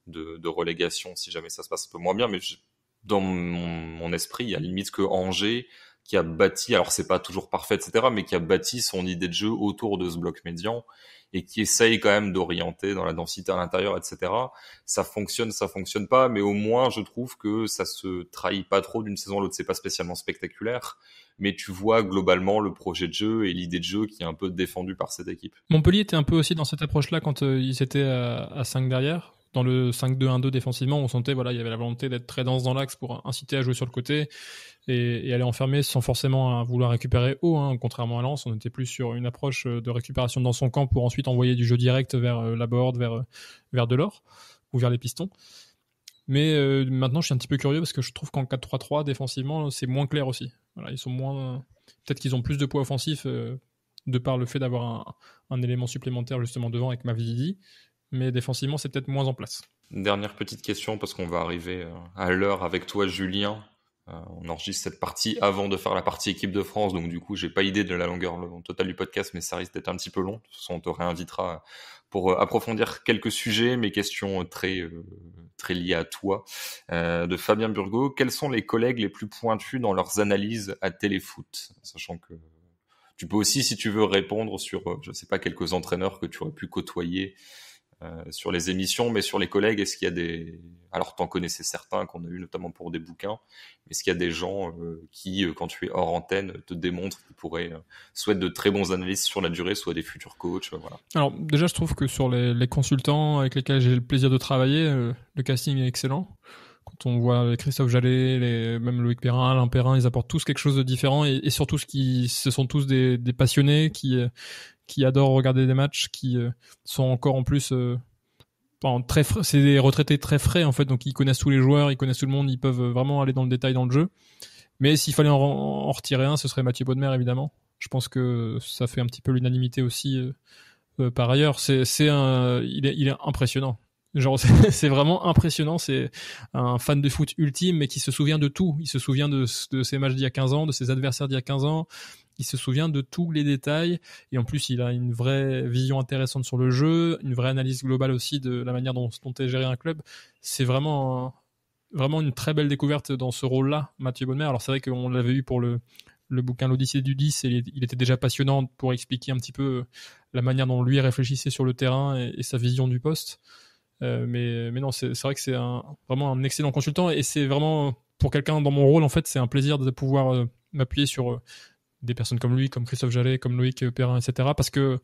[SPEAKER 2] de relégation si jamais ça se passe un peu moins bien. Mais dans mon esprit, il y a limite que Angers qui a bâti, alors c'est pas toujours parfait, etc., mais qui a bâti son idée de jeu autour de ce bloc médian et qui essaye quand même d'orienter dans la densité à l'intérieur, etc. Ça fonctionne pas, mais au moins je trouve que ça se trahit pas trop d'une saison à l'autre. C'est pas spécialement spectaculaire, mais tu vois globalement le projet de jeu et l'idée de jeu qui est un peu défendue par cette équipe.
[SPEAKER 5] Montpellier était un peu aussi dans cette approche-là quand ils étaient à 5 derrière. Dans le 5-2-1-2 défensivement, on sentait il y avait la volonté d'être très dense dans l'axe pour inciter à jouer sur le côté et aller enfermer sans forcément vouloir récupérer haut. Contrairement à Lens, on était plus sur une approche de récupération dans son camp pour ensuite envoyer du jeu direct vers la board, vers Delors ou vers les pistons. Mais maintenant, je suis un petit peu curieux parce que je trouve qu'en 4-3-3 défensivement, c'est moins clair aussi. Voilà, ils sont moins. Peut-être qu'ils ont plus de poids offensif de par le fait d'avoir un élément supplémentaire justement devant avec Mavidi. Mais défensivement, c'est peut-être moins en place.
[SPEAKER 2] Dernière petite question, parce qu'on va arriver à l'heure avec toi, Julien. On enregistre cette partie avant de faire la partie équipe de France, donc du coup, j'ai pas idée de la longueur totale du podcast, mais ça risque d'être un petit peu long. De toute façon, on te réinvitera pour approfondir quelques sujets, mes questions très liées à toi. De Fabien Burgot, quels sont les collègues les plus pointus dans leurs analyses à Téléfoot? Sachant que tu peux aussi, si tu veux, répondre sur, je sais pas, quelques entraîneurs que tu aurais pu côtoyer sur les émissions, mais sur les collègues, est-ce qu'il y a des... Alors, t'en connaissais certains qu'on a eu notamment pour des bouquins, mais est-ce qu'il y a des gens qui, quand tu es hors antenne, te démontrent qu'ils pourraient soit être de très bons analystes sur la durée, soit des futurs coachs, voilà.
[SPEAKER 5] Alors, déjà, je trouve que sur les consultants avec lesquels j'ai le plaisir de travailler, le casting est excellent. Quand on voit Christophe Jallet, même Loïc Perrin, Alain Perrin, ils apportent tous quelque chose de différent et surtout ce sont tous des passionnés qui adorent regarder des matchs, qui sont encore en plus très frais. C'est des retraités très frais en fait, donc ils connaissent tous les joueurs, ils connaissent tout le monde, ils peuvent vraiment aller dans le détail dans le jeu. Mais s'il fallait en retirer un, ce serait Mathieu Bodmer évidemment. Je pense que ça fait un petit peu l'unanimité aussi. Par ailleurs, il est impressionnant. Genre, c'est vraiment impressionnant. C'est un fan de foot ultime, mais qui se souvient de tout. Il se souvient de ses matchs d'il y a 15 ans, de ses adversaires d'il y a 15 ans. Il se souvient de tous les détails. Et en plus, il a une vraie vision intéressante sur le jeu, une vraie analyse globale aussi de la manière dont est géré un club. C'est vraiment une très belle découverte dans ce rôle-là, Mathieu Bodmer. Alors, c'est vrai qu'on l'avait eu pour le bouquin L'Odyssée du 10, et il était déjà passionnant pour expliquer un petit peu la manière dont lui réfléchissait sur le terrain et sa vision du poste. Mais non, c'est vrai que c'est vraiment un excellent consultant et c'est vraiment, pour quelqu'un dans mon rôle, en fait, c'est un plaisir de pouvoir m'appuyer sur des personnes comme lui, comme Christophe Jallet, comme Loïc Perrin, etc. Parce que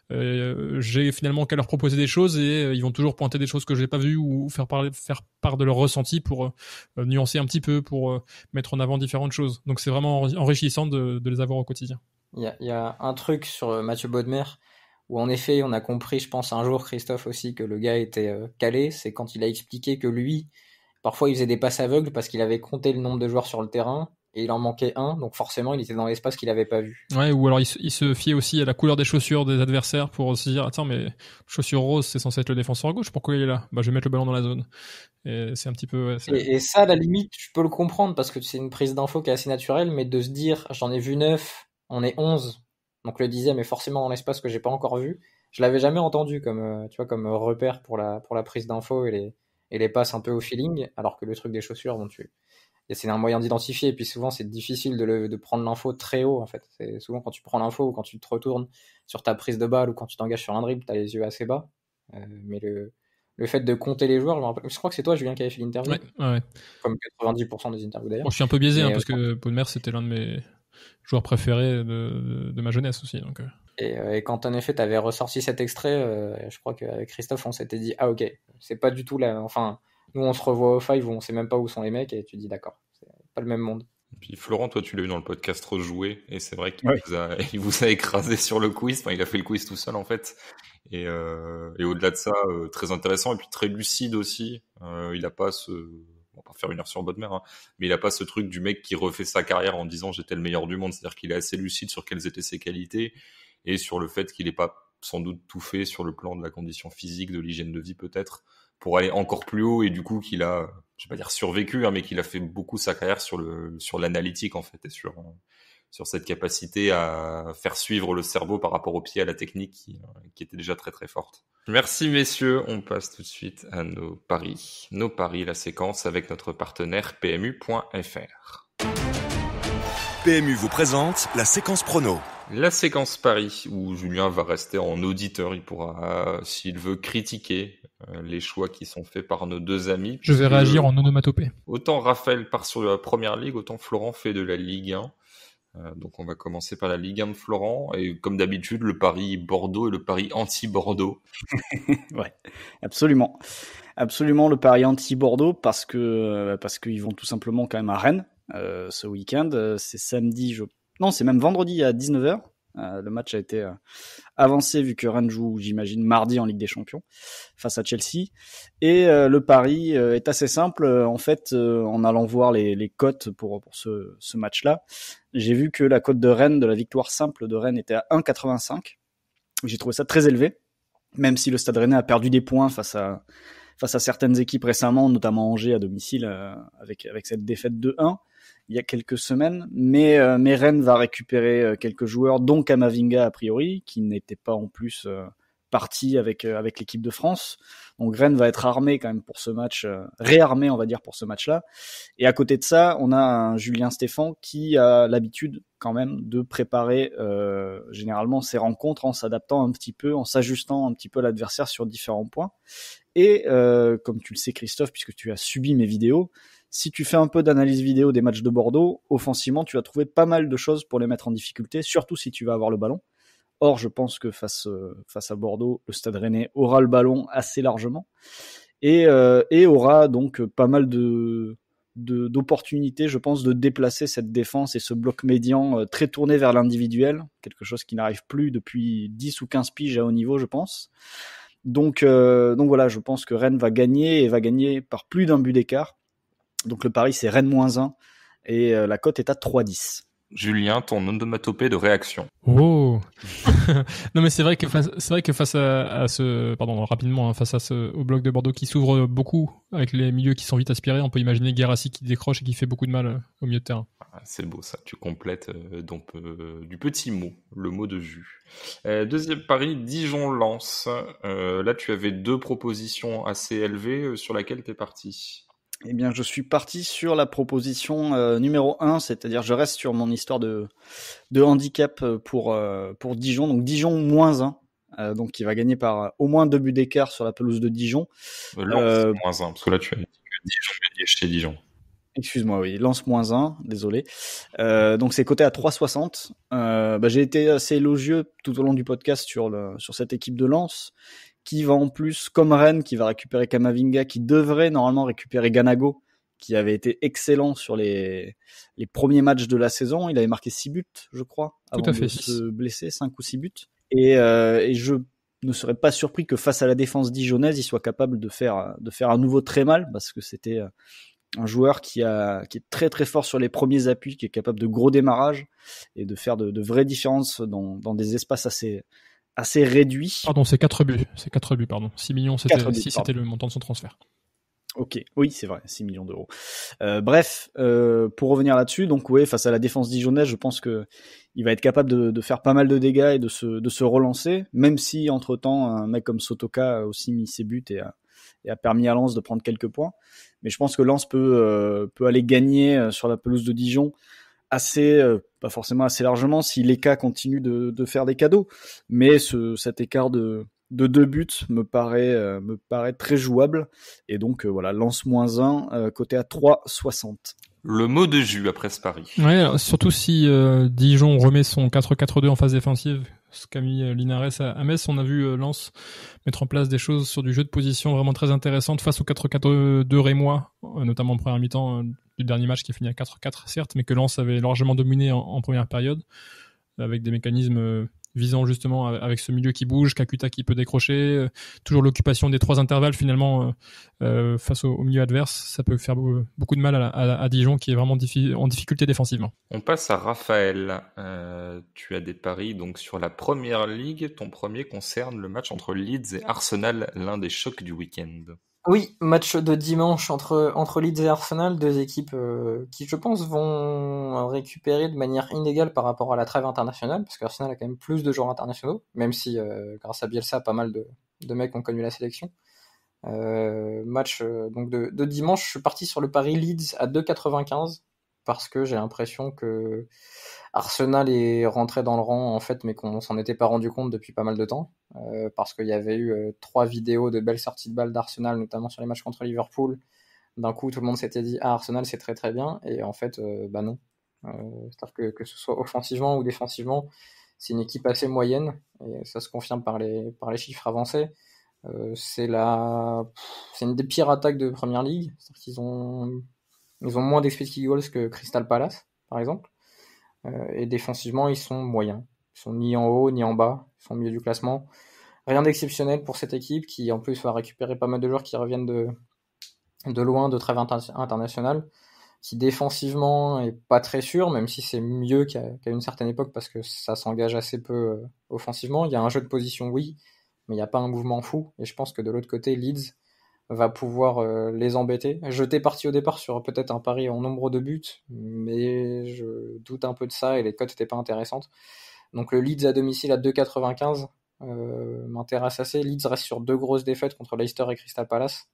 [SPEAKER 5] j'ai finalement qu'à leur proposer des choses et ils vont toujours pointer des choses que j'ai pas vues ou faire part de leur ressenti pour nuancer un petit peu, pour mettre en avant différentes choses. Donc c'est vraiment enrichissant de les avoir au quotidien.
[SPEAKER 4] Il y a un truc sur Mathieu Bodmer où en effet on a compris, je pense un jour Christophe aussi, que le gars était calé, c'est quand il a expliqué que lui, parfois il faisait des passes aveugles parce qu'il avait compté le nombre de joueurs sur le terrain et il en manquait un, donc forcément il était dans l'espace qu'il avait pas vu.
[SPEAKER 5] Ouais, ou alors il se fiait aussi à la couleur des chaussures des adversaires pour se dire attends, mais chaussure rose c'est censé être le défenseur gauche, pourquoi il est là? Bah je vais mettre le ballon dans la zone. Et c'est un petit peu
[SPEAKER 4] Et ça, à la limite, je peux le comprendre parce que c'est une prise d'info qui est assez naturelle, mais de se dire j'en ai vu 9, on est 11, donc le 10e est forcément dans l'espace que j'ai pas encore vu. Je l'avais jamais entendu comme tu vois, comme repère pour la prise d'info et les passes un peu au feeling, alors que le truc des chaussures, bon, c'est un moyen d'identifier, et puis souvent c'est difficile de prendre l'info très haut en fait. C'est souvent quand tu prends l'info ou quand tu te retournes sur ta prise de balle ou quand tu t'engages sur un dribble, t'as les yeux assez bas. Mais le fait de compter les joueurs, je crois que c'est toi Julien qui avait fait l'interview.
[SPEAKER 5] Ouais.
[SPEAKER 4] Comme 90% des interviews d'ailleurs.
[SPEAKER 5] Bon, je suis un peu biaisé parce que Podmer c'était l'un de mes joueurs préférés de ma jeunesse aussi. Donc.
[SPEAKER 4] Et quand en effet t'avais ressorti cet extrait, je crois qu'avec Christophe on s'était dit ah ok, c'est pas du tout là. Enfin, nous on se revoit au five où on sait même pas où sont les mecs et tu dis d'accord, c'est pas le même monde.
[SPEAKER 2] Et puis Florent, toi tu l'as eu dans le podcast Rejoué et c'est vrai qu'il vous a écrasé sur le quiz. Enfin, il a fait le quiz tout seul en fait. Et au-delà de ça, très intéressant et puis très lucide aussi. Il a pas on va pas faire une heure sur Bodmer, hein, mais il a pas ce truc du mec qui refait sa carrière en disant j'étais le meilleur du monde. C'est-à-dire qu'il est assez lucide sur quelles étaient ses qualités et sur le fait qu'il n'ait pas sans doute tout fait sur le plan de la condition physique, de l'hygiène de vie peut-être, pour aller encore plus haut et du coup qu'il a, je vais pas dire survécu, hein, mais qu'il a fait beaucoup sa carrière sur l'analytique en fait et sur cette capacité à faire suivre le cerveau par rapport au pied, à la technique qui était déjà très très forte. Merci messieurs, on passe tout de suite à nos paris. Nos paris, la séquence avec notre partenaire PMU.fr.
[SPEAKER 1] PMU vous présente la séquence prono.
[SPEAKER 2] La séquence Paris, où Julien va rester en auditeur, il pourra, s'il veut, critiquer les choix qui sont faits par nos deux amis.
[SPEAKER 5] Je vais réagir en onomatopée.
[SPEAKER 2] Autant Raphaël part sur la première ligue, autant Florent fait de la Ligue 1. Donc on va commencer par la Ligue 1 de Florent, et comme d'habitude, le pari Bordeaux et le pari anti-Bordeaux.
[SPEAKER 3] Ouais, absolument. Absolument le pari anti-Bordeaux parce qu'ils vont tout simplement quand même à Rennes ce week-end. C'est samedi, non, c'est même vendredi à 19h. Le match a été avancé vu que Rennes joue, j'imagine, mardi en Ligue des Champions face à Chelsea. Et le pari est assez simple. En fait, en allant voir les cotes pour ce match-là, j'ai vu que la cote de Rennes, de la victoire simple de Rennes, était à 1,85. J'ai trouvé ça très élevé, même si le Stade Rennais a perdu des points face à certaines équipes récemment, notamment Angers à domicile, avec cette défaite de 1 il y a quelques semaines, mais Rennes va récupérer quelques joueurs, dont Camavinga a priori, qui n'était pas en plus parti avec l'équipe de France. Donc Rennes va être armé quand même pour ce match, réarmé on va dire pour ce match-là. Et à côté de ça, on a un Julien Stéphan qui a l'habitude quand même de préparer généralement ses rencontres en s'adaptant un petit peu, en s'ajustant un petit peu à l'adversaire sur différents points. Et comme tu le sais Christophe, puisque tu as subi mes vidéos, si tu fais un peu d'analyse vidéo des matchs de Bordeaux, offensivement, tu vas trouver pas mal de choses pour les mettre en difficulté, surtout si tu vas avoir le ballon. Or, je pense que face à Bordeaux, le Stade Rennais aura le ballon assez largement et aura donc pas mal d'opportunités, je pense, de déplacer cette défense et ce bloc médian très tourné vers l'individuel, quelque chose qui n'arrive plus depuis 10 ou 15 piges à haut niveau, je pense. Donc voilà, je pense que Rennes va gagner et va gagner par plus d'un but d'écart. Donc le pari c'est Rennes -1 et la cote est à 3,10.
[SPEAKER 2] Julien, ton onomatopée de réaction.
[SPEAKER 5] Oh. Non mais c'est vrai que face à ce rapidement face au bloc de Bordeaux qui s'ouvre beaucoup avec les milieux qui sont vite aspirés, on peut imaginer Guirassy qui décroche et qui fait beaucoup de mal au milieu de terrain.
[SPEAKER 2] C'est beau ça, tu complètes donc du petit mot, le mot de jus. Deuxième pari, Dijon-Lens. Là tu avais deux propositions assez élevées, sur laquelle t'es parti?
[SPEAKER 3] Eh bien, je suis parti sur la proposition numéro 1, c'est-à-dire je reste sur mon histoire de handicap pour Dijon. Donc Dijon -1, donc qui va gagner par au moins 2 buts d'écart sur la pelouse de Dijon.
[SPEAKER 2] Lens -1, parce que là tu as dit que Dijon gagnait chez Dijon.
[SPEAKER 3] Excuse-moi, oui, Lens -1, désolé. Donc c'est coté à 3,60. J'ai été assez élogieux tout au long du podcast sur cette équipe de Lens, qui va en plus, comme Rennes, qui va récupérer Camavinga, qui devrait normalement récupérer Ganago, qui avait été excellent sur les premiers matchs de la saison. Il avait marqué 6 buts, je crois, avant de se blesser, 5 ou 6 buts. Et je ne serais pas surpris que face à la défense dijonnaise, il soit capable de faire à nouveau très mal, parce que c'était un joueur qui est très très fort sur les premiers appuis, qui est capable de gros démarrages et de faire de vraies différences dans des espaces assez réduits.
[SPEAKER 5] Pardon, c'est 4 buts, pardon. 6 millions, c'était le montant de son transfert.
[SPEAKER 3] Ok, oui, c'est vrai, 6 millions d'euros. Bref, pour revenir là-dessus, donc ouais, face à la défense dijonnaise, je pense que il va être capable de faire pas mal de dégâts et de se relancer, même si entre-temps un mec comme Sotoka a aussi mis ses buts et a permis à Lens de prendre quelques points. Mais je pense que Lens peut aller gagner sur la pelouse de Dijon assez, pas forcément assez largement, si l'ECA continue de faire des cadeaux. Mais cet écart de 2 buts me paraît très jouable. Et donc voilà, Lens -1, coté à 3,60.
[SPEAKER 2] Le mot de jus après ce pari.
[SPEAKER 5] Ouais, alors, surtout si Dijon remet son 4-4-2 en phase défensive, ce qu'a mis Linares à Metz. On a vu Lens mettre en place des choses sur du jeu de position vraiment très intéressantes face au 4-4-2 rémois, notamment en première mi-temps du dernier match qui est fini à 4-4 certes, mais que Lens avait largement dominé en première période, avec des mécanismes visant justement avec ce milieu qui bouge, Kakuta qui peut décrocher, toujours l'occupation des 3 intervalles finalement face au milieu adverse. Ça peut faire beaucoup de mal à Dijon qui est vraiment en difficulté défensivement.
[SPEAKER 2] On passe à Raphaël. Tu as des paris donc sur la première ligue. Ton premier concerne le match entre Leeds et Arsenal, l'un des chocs du week-end.
[SPEAKER 4] Oui, match de dimanche entre Leeds et Arsenal, 2 équipes qui, je pense, vont récupérer de manière inégale par rapport à la trêve internationale, parce qu'Arsenal a quand même plus de joueurs internationaux, même si, grâce à Bielsa, pas mal de mecs ont connu la sélection. Match donc de dimanche, je suis parti sur le pari Leeds à 2,95, parce que j'ai l'impression que Arsenal est rentré dans le rang en fait, mais qu'on s'en était pas rendu compte depuis pas mal de temps, parce qu'il y avait eu 3 vidéos de belles sorties de balles d'Arsenal, notamment sur les matchs contre Liverpool. D'un coup, tout le monde s'était dit Arsenal c'est très très bien, et en fait non. C'est-à-dire que ce soit offensivement ou défensivement, c'est une équipe assez moyenne, et ça se confirme par les chiffres avancés. C'est une des pires attaques de Première Ligue, c'est-à-dire qu'ils ont moins d'expected goals que Crystal Palace par exemple. Et défensivement, ils sont moyens. Ils sont ni en haut, ni en bas. Ils sont au milieu du classement. Rien d'exceptionnel pour cette équipe qui, en plus, va récupérer pas mal de joueurs qui reviennent de loin, de trêve internationale, qui défensivement est pas très sûr, même si c'est mieux qu'à une certaine époque parce que ça s'engage assez peu offensivement. Il y a un jeu de position, oui, mais il n'y a pas un mouvement fou. Et je pense que de l'autre côté, Leeds va pouvoir les embêter. J'étais parti au départ sur peut-être un pari en nombre de buts, mais je doute un peu de ça et les cotes n'étaient pas intéressantes. Donc le Leeds à domicile à 2,95 m'intéresse assez. Leeds reste sur 2 grosses défaites contre Leicester et Crystal Palace.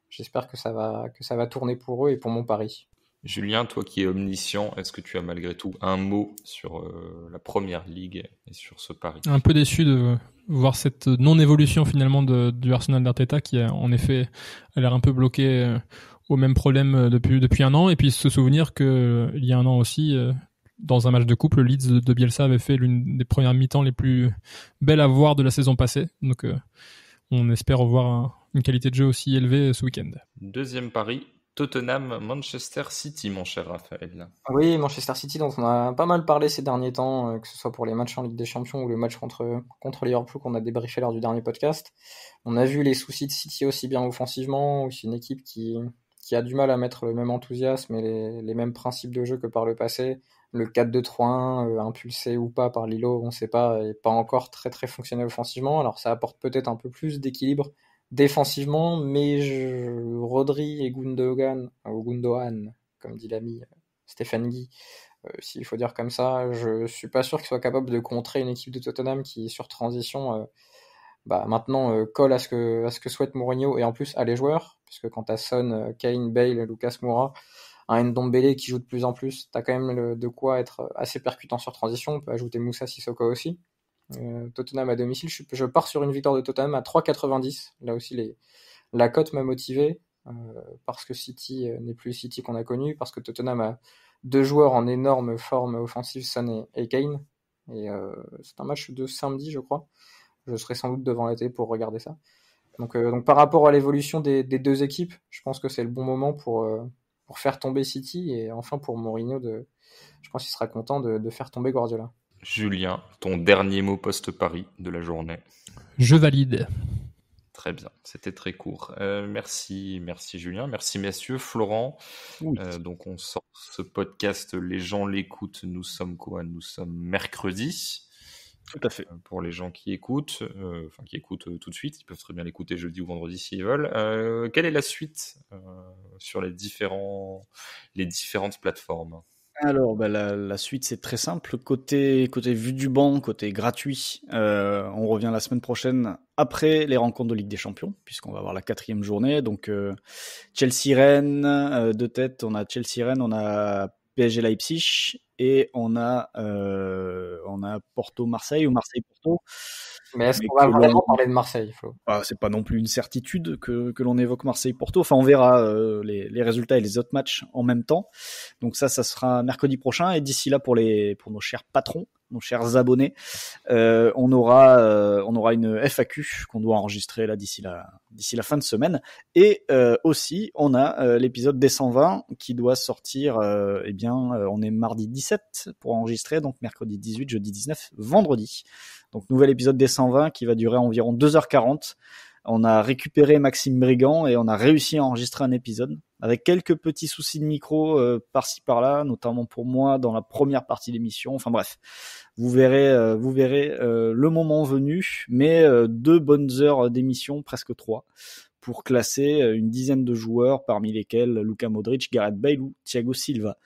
[SPEAKER 4] J'espère que ça va tourner pour eux et pour mon pari.
[SPEAKER 2] Julien, toi qui es omniscient, est-ce que tu as malgré tout un mot sur la première ligue et sur ce pari ?
[SPEAKER 5] Un peu déçu de voir cette non-évolution finalement du Arsenal d'Arteta qui en effet a l'air un peu bloqué au même problème depuis un an, et puis se souvenir que il y a un an aussi dans un match de coupe, le Leeds de Bielsa avait fait l'une des premières mi-temps les plus belles à voir de la saison passée, donc on espère revoir une qualité de jeu aussi élevée ce week-end.
[SPEAKER 2] Deuxième pari, Tottenham-Manchester City, mon cher Raphaël.
[SPEAKER 4] Oui, Manchester City dont on a pas mal parlé ces derniers temps, que ce soit pour les matchs en Ligue des Champions ou le match contre Liverpool qu'on a débriefé lors du dernier podcast. On a vu les soucis de City aussi bien offensivement, où c'est une équipe qui a du mal à mettre le même enthousiasme et les mêmes principes de jeu que par le passé. Le 4-2-3-1, impulsé ou pas par Lilo, on ne sait pas, et pas encore très très fonctionnel offensivement. Alors ça apporte peut-être un peu plus d'équilibre défensivement, mais Rodri et Gundogan, ou Gundogan, comme dit l'ami Stéphane Guy, s'il faut dire comme ça, je suis pas sûr qu'il soit capable de contrer une équipe de Tottenham qui, sur transition, maintenant colle à ce que souhaite Mourinho, et en plus à les joueurs, puisque quand t'as Son, Kane, Bale, Lucas Moura, un Ndombele qui joue de plus en plus, t'as quand même de quoi être assez percutant sur transition. On peut ajouter Moussa Sissoko aussi. Tottenham à domicile, je pars sur une victoire de Tottenham à 3,90. Là aussi, la cote m'a motivé, parce que City n'est plus City qu'on a connu, parce que Tottenham a 2 joueurs en énorme forme offensive, Son et Kane. Et c'est un match de samedi, je crois. Je serai sans doute devant la télé pour regarder ça. Donc par rapport à l'évolution des 2 équipes, je pense que c'est le bon moment pour faire tomber City, et enfin pour Mourinho, je pense qu'il sera content de faire tomber Guardiola.
[SPEAKER 2] Julien, ton dernier mot post-pari de la journée.
[SPEAKER 5] Je valide.
[SPEAKER 2] Très bien, c'était très court. Merci Julien, merci messieurs. Florent,
[SPEAKER 3] Oui.
[SPEAKER 2] donc on sort ce podcast, les gens l'écoutent, nous sommes quoi ? Nous sommes mercredi.
[SPEAKER 3] Tout à fait.
[SPEAKER 2] Pour les gens qui écoutent, tout de suite, ils peuvent très bien l'écouter jeudi ou vendredi s'ils veulent. Quelle est la suite sur les différentes plateformes ?
[SPEAKER 3] Alors, la suite, c'est très simple. Côté vue du banc, côté gratuit, on revient la semaine prochaine après les rencontres de Ligue des Champions, puisqu'on va avoir la 4e journée. Donc, Chelsea-Rennes, de tête, on a Chelsea-Rennes, on a PSG Leipzig et on a Porto-Marseille ou Marseille-Porto.
[SPEAKER 4] Mais est-ce qu'on va vraiment parler de Marseille, Flo ?
[SPEAKER 3] C'est pas non plus une certitude que l'on évoque Marseille-Porto. Enfin, on verra les résultats et les autres matchs en même temps. Donc ça sera mercredi prochain. Et d'ici là, pour nos chers patrons, nos chers abonnés, on aura une FAQ qu'on doit enregistrer là d'ici la fin de semaine. Et aussi, on a l'épisode des 120 qui doit sortir. On est mardi 17 pour enregistrer, donc mercredi 18, jeudi 19, vendredi. Donc nouvel épisode des 120 qui va durer environ 2h40. On a récupéré Maxime Brigand et on a réussi à enregistrer un épisode avec quelques petits soucis de micro par-ci par-là, notamment pour moi dans la première partie de l'émission. Enfin bref, vous verrez le moment venu, mais 2 bonnes heures d'émission, presque 3, pour classer une dizaine de joueurs, parmi lesquels Luka Modric, Gareth Bale ou Thiago Silva.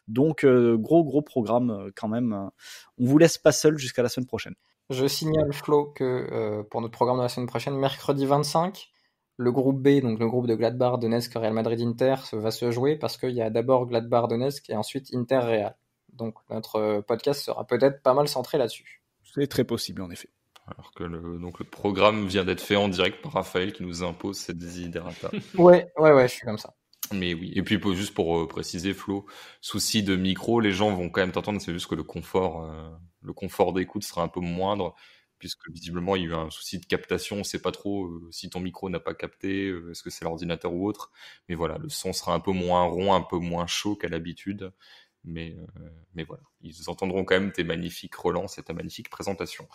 [SPEAKER 3] Donc gros programme quand même. On vous laisse pas seul jusqu'à la semaine prochaine.
[SPEAKER 4] Je signale, Flo, que pour notre programme de la semaine prochaine, mercredi 25, le groupe B, donc le groupe de Gladbach, Donetsk, Real Madrid, Inter, va se jouer parce qu'il y a d'abord Gladbach, Donetsk et ensuite Inter, Real. Donc notre podcast sera peut-être pas mal centré là-dessus.
[SPEAKER 3] C'est très possible, en effet.
[SPEAKER 2] Alors que le programme vient d'être fait en direct par Raphaël qui nous impose cette desiderata.
[SPEAKER 4] Ouais, je suis comme ça.
[SPEAKER 2] Mais oui, et puis juste pour préciser, Flo, souci de micro, les gens vont quand même t'entendre, c'est juste que le confort d'écoute sera un peu moindre, puisque visiblement il y a eu un souci de captation, on sait pas trop si ton micro n'a pas capté, est-ce que c'est l'ordinateur ou autre, mais voilà, le son sera un peu moins rond, un peu moins chaud qu'à l'habitude, mais voilà, ils entendront quand même tes magnifiques relances et ta magnifique présentation.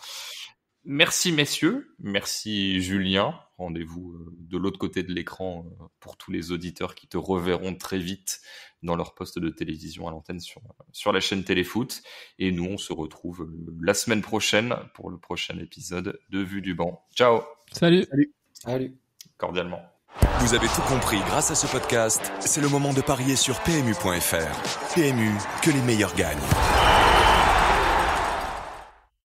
[SPEAKER 2] Merci messieurs, merci Julien, rendez-vous de l'autre côté de l'écran pour tous les auditeurs qui te reverront très vite dans leur poste de télévision à l'antenne sur la chaîne Téléfoot, et nous on se retrouve la semaine prochaine pour le prochain épisode de Vue du banc. Ciao.
[SPEAKER 5] Salut.
[SPEAKER 2] Cordialement.
[SPEAKER 1] Vous avez tout compris grâce à ce podcast, c'est le moment de parier sur PMU.fr. PMU, que les meilleurs gagnent.